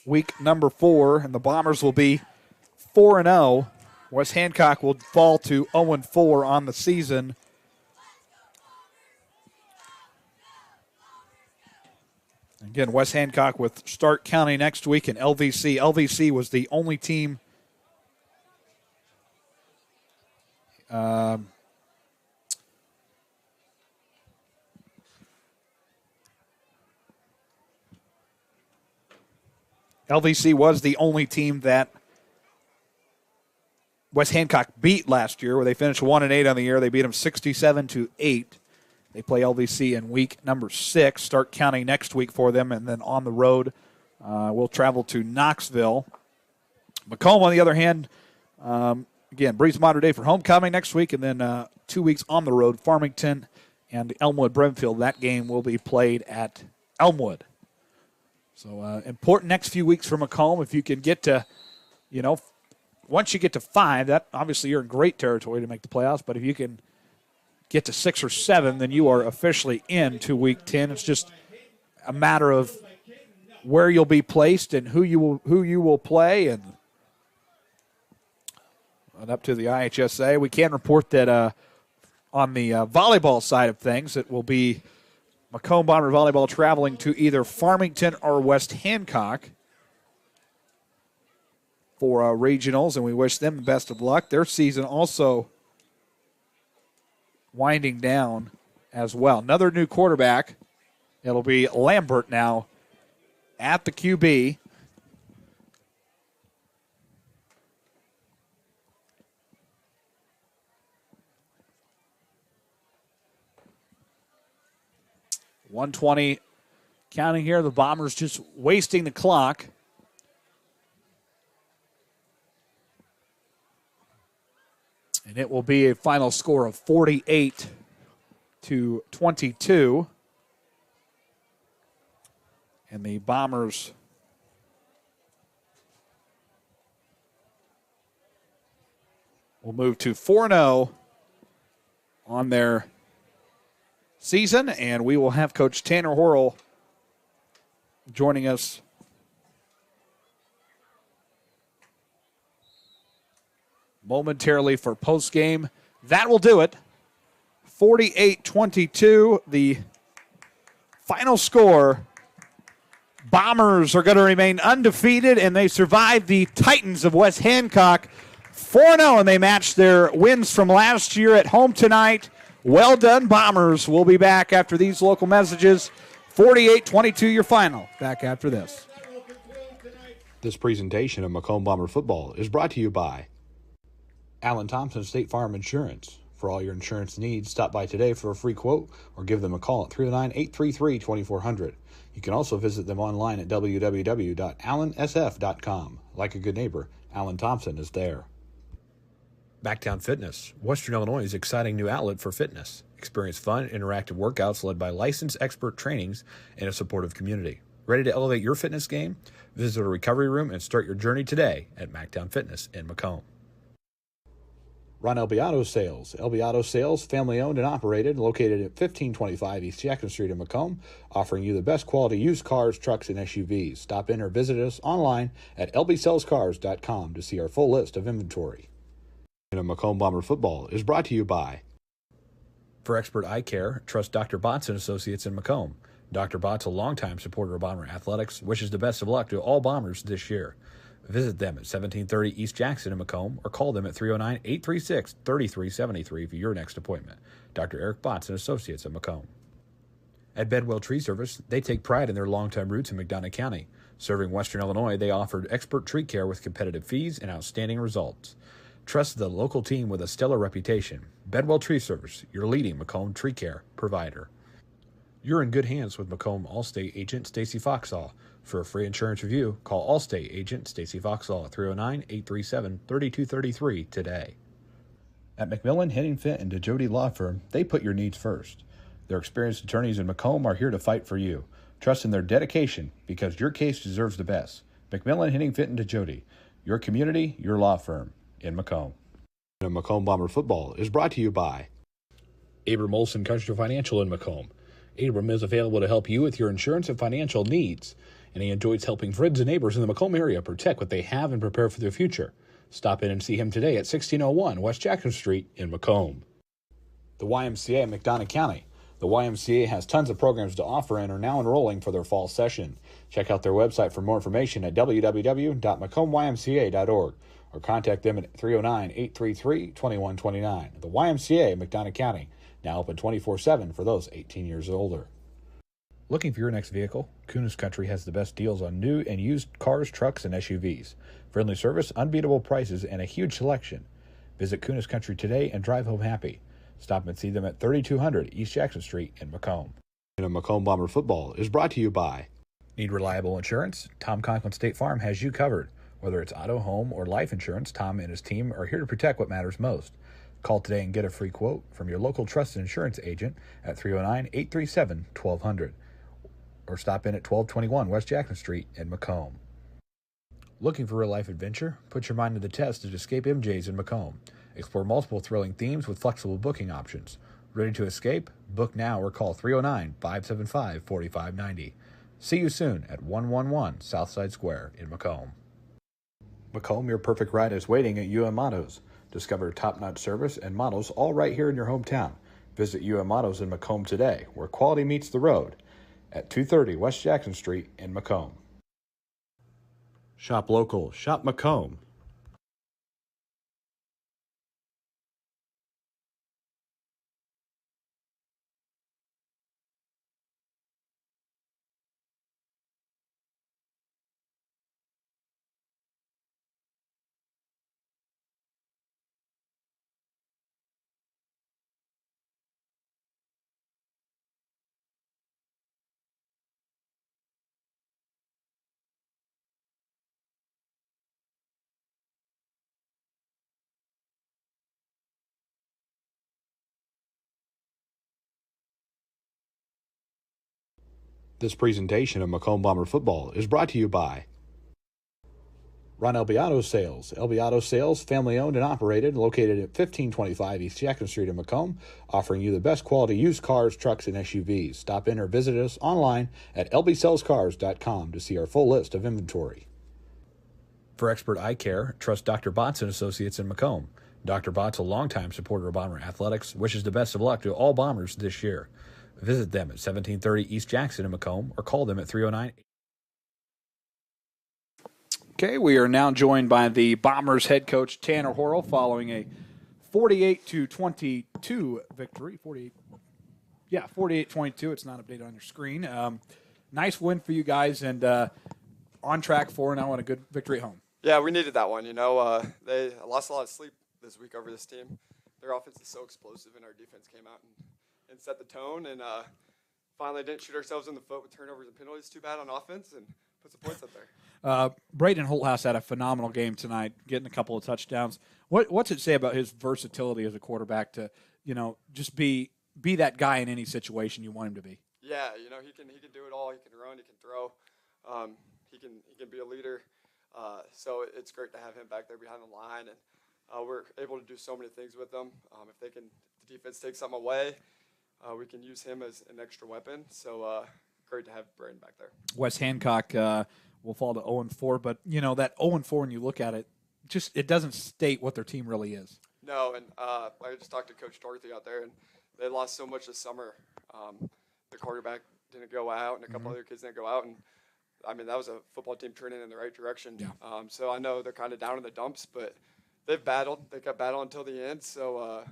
Week number 4, and the Bombers will be 4-0. West Hancock will fall to 0-4 on the season. Again, West Hancock with Stark County next week and LVC. LVC was the only team LVC was the only team that West Hancock beat last year, where they finished 1-8 on the year. They beat them 67-8. They play LVC in week number 6. Stark County next week for them, and then on the road, we'll travel to Knoxville. Macomb, on the other hand, again, Breeze Mater Day for homecoming next week, and then 2 weeks on the road, Farmington and Elmwood Brimfield. That game will be played at Elmwood. So important next few weeks for Macomb. If you can get to, once you get to 5, that obviously you're in great territory to make the playoffs. But if you can get to 6 or 7, then you are officially into Week 10. It's just a matter of where you'll be placed and who you will play, and up to the IHSA. We can report that on the volleyball side of things, it will be Macomb Bomber Volleyball traveling to either Farmington or West Hancock for regionals, and we wish them the best of luck. Their season also winding down as well. Another new quarterback. It'll be Lambert now at the QB. .120 counting here. The Bombers just wasting the clock. And it will be a final score of 48-22. And the Bombers will move to 4-0 on their season, and we will have Coach Tanner Horrell joining us momentarily for postgame. That will do it. 48-22, the final score. Bombers are going to remain undefeated, and they survived the Titans of West Hancock 4-0, and they matched their wins from last year at home tonight. Well done, Bombers. We'll be back after these local messages. 48-22 your final. Back after this. This presentation of Macomb Bomber Football is brought to you by Allen Thompson State Farm Insurance. For all your insurance needs, stop by today for a free quote or give them a call at 309-833-2400. You can also visit them online at www.allensf.com. Like a good neighbor, Allen Thompson is there. Backtown Fitness, Western Illinois' exciting new outlet for fitness. Experience fun, interactive workouts led by licensed expert trainings and a supportive community. Ready to elevate your fitness game? Visit a recovery room and start your journey today at Mactown Fitness in Macomb. Ron Elby Auto Sales. Elby Auto Sales, family owned and operated, located at 1525 East Jackson Street in Macomb, offering you the best quality used cars, trucks, and SUVs. Stop in or visit us online at lbsellscars.com to see our full list of inventory. Macomb Bomber Football is brought to you by. For expert eye care, trust Dr. Botts & Associates in Macomb. Dr. Botts, a longtime supporter of Bomber athletics, wishes the best of luck to all Bombers this year. Visit them at 1730 East Jackson in Macomb or call them at 309-836-3373 for your next appointment. Dr. Eric Botts & Associates in Macomb. At Bedwell Tree Service, they take pride in their longtime roots in McDonough County. Serving Western Illinois, they offered expert tree care with competitive fees and outstanding results. Trust the local team with a stellar reputation. Bedwell Tree Service, your leading Macomb tree care provider. You're in good hands with Macomb Allstate agent Stacy Foxall. For a free insurance review, call Allstate agent Stacy Foxall at 309-837-3233 today. At McMillan, Henning Fint, and DeJody Law Firm, they put your needs first. Their experienced attorneys in Macomb are here to fight for you. Trust in their dedication because your case deserves the best. McMillan, Henning, Fitton, DeJody. Your community, your law firm in Macomb. Macomb Bomber Football is brought to you by Abram Olson Country Financial in Macomb. Abram is available to help you with your insurance and financial needs, and he enjoys helping friends and neighbors in the Macomb area protect what they have and prepare for their future. Stop in and see him today at 1601 West Jackson Street in Macomb. The YMCA in McDonough County. The YMCA has tons of programs to offer and are now enrolling for their fall session. Check out their website for more information at www.macombymca.org or contact them at 309-833-2129. The YMCA, McDonough County, now open 24/7 for those 18 years or older. Looking for your next vehicle? Kunis Country has the best deals on new and used cars, trucks, and SUVs. Friendly service, unbeatable prices, and a huge selection. Visit Kunis Country today and drive home happy. Stop and see them at 3200 East Jackson Street in Macomb. Macomb Bomber Football is brought to you by Need reliable insurance? Tom Conklin State Farm has you covered. Whether it's auto, home, or life insurance, Tom and his team are here to protect what matters most. Call today and get a free quote from your local trusted insurance agent at 309-837-1200 or stop in at 1221 West Jackson Street in Macomb. Looking for real-life adventure? Put your mind to the test at Escape MJ's in Macomb. Explore multiple thrilling themes with flexible booking options. Ready to escape? Book now or call 309-575-4590. See you soon at 111 Southside Square in Macomb. Macomb, your perfect ride is waiting at UM Autos. Discover top-notch service and models all right here in your hometown. Visit UM Autos in Macomb today, where quality meets the road, at 230 West Jackson Street in Macomb. Shop local. Shop Macomb. This presentation of Macomb Bomber Football is brought to you by Ron Albiato Sales. Albiato Sales, family-owned and operated, located at 1525 East Jackson Street in Macomb, offering you the best quality used cars, trucks, and SUVs. Stop in or visit us online at lbsellscars.com to see our full list of inventory. For expert eye care, trust Dr. Botts and Associates in Macomb. Dr. Botts, a longtime supporter of Bomber athletics, wishes the best of luck to all Bombers this year. Visit them at 1730 East Jackson in Macomb or call them at 309. Okay, we are now joined by the Bombers head coach Tanner Horrell following a 48-22 victory. 48-22. It's not updated on your screen. Nice win for you guys and on track for now and a good victory at home. Yeah, we needed that one. You know, they lost a lot of sleep this week over this team. Their offense is so explosive, and our defense came out and set the tone, and finally didn't shoot ourselves in the foot with turnovers and penalties too bad on offense and put some points up there. Braden Holthouse had a phenomenal game tonight, getting a couple of touchdowns. What's it say about his versatility as a quarterback to, just be that guy in any situation you want him to be? Yeah, he can do it all. He can run, he can throw, he can be a leader. So it's great to have him back there behind the line, and we're able to do so many things with him. If the defense takes something away, we can use him as an extra weapon. So great to have Braden back there. Wes Hancock will fall to 0-4, but that 0-4, when you look at it, it doesn't state what their team really is. No, and I just talked to Coach Dorothy out there, and they lost so much this summer. The quarterback didn't go out, and a couple other kids didn't go out, and that was a football team turning in the right direction. Yeah. So I know they're kind of down in the dumps, but they've battled. They kept battling until the end. So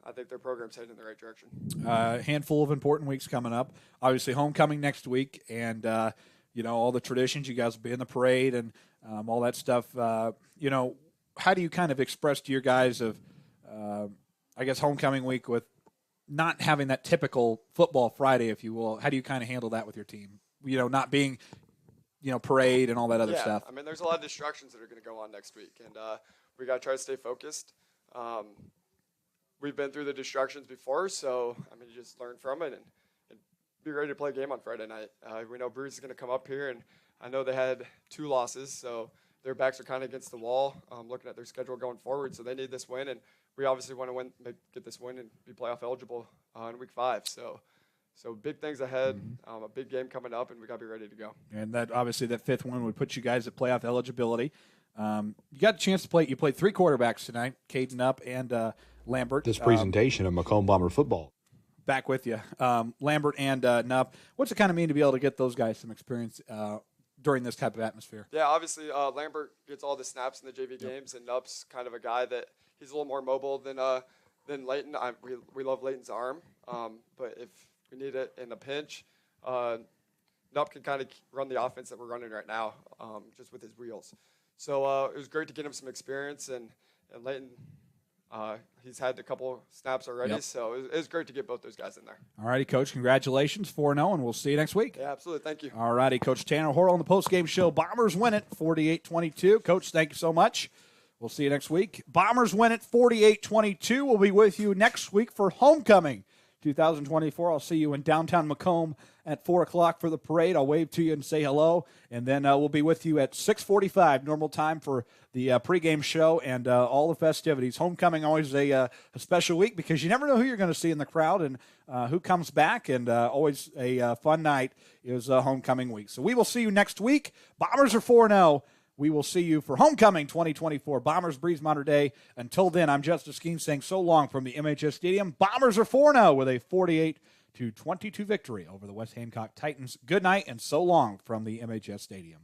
I think their program's heading in the right direction. Handful of important weeks coming up. Obviously, homecoming next week, and all the traditions. You guys will be in the parade and all that stuff. How do you kind of express to your guys of, homecoming week with not having that typical football Friday, if you will? How do you kind of handle that with your team? Not being, parade and all that other stuff. There's a lot of distractions that are going to go on next week, and we got to try to stay focused. we've been through the distractions before, so I mean, you just learn from it and be ready to play a game on Friday night. We know Bruce is going to come up here, and I know they had 2 losses, so their backs are kind of against the wall, looking at their schedule going forward. So they need this win, and we obviously want to get this win and be playoff eligible in Week 5. So big things ahead, a big game coming up, and we got to be ready to go. And that obviously that 5th win would put you guys at playoff eligibility. You got a chance to play. You played 3 quarterbacks tonight, Caden Up and Lambert. This presentation of Macomb Bomber Football. Back with you. Lambert and Nupp. What's it kind of mean to be able to get those guys some experience during this type of atmosphere? Yeah, obviously Lambert gets all the snaps in the JV games, and Nupp's kind of a guy that he's a little more mobile than Leighton. We love Leighton's arm, but if we need it in a pinch, Nupp can kind of run the offense that we're running right now, just with his wheels. So it was great to get him some experience, and Leighton, he's had a couple snaps already, so it was great to get both those guys in there. All righty, Coach. Congratulations, 4-0, and we'll see you next week. Yeah, absolutely. Thank you. All righty, Coach Tanner Horrell on the postgame show. Bombers win it 48-22. Coach, thank you so much. We'll see you next week. Bombers win it 48-22. We'll be with you next week for Homecoming 2024. I'll see you in downtown Macomb at 4 o'clock for the parade. I'll wave to you and say hello, and then we'll be with you at 6:45 normal time for the pregame show and all the festivities. Homecoming always a special week because you never know who you're going to see in the crowd and who comes back, and always a fun night is homecoming week. So we will see you next week. Bombers are 4-0. We will see you for Homecoming 2024. Bombers Breeze Mater Day. Until then, I'm Justice Keene saying so long from the MHS Stadium. Bombers are 4-0 with a 48-22 victory over the West Hancock Titans. Good night and so long from the MHS Stadium.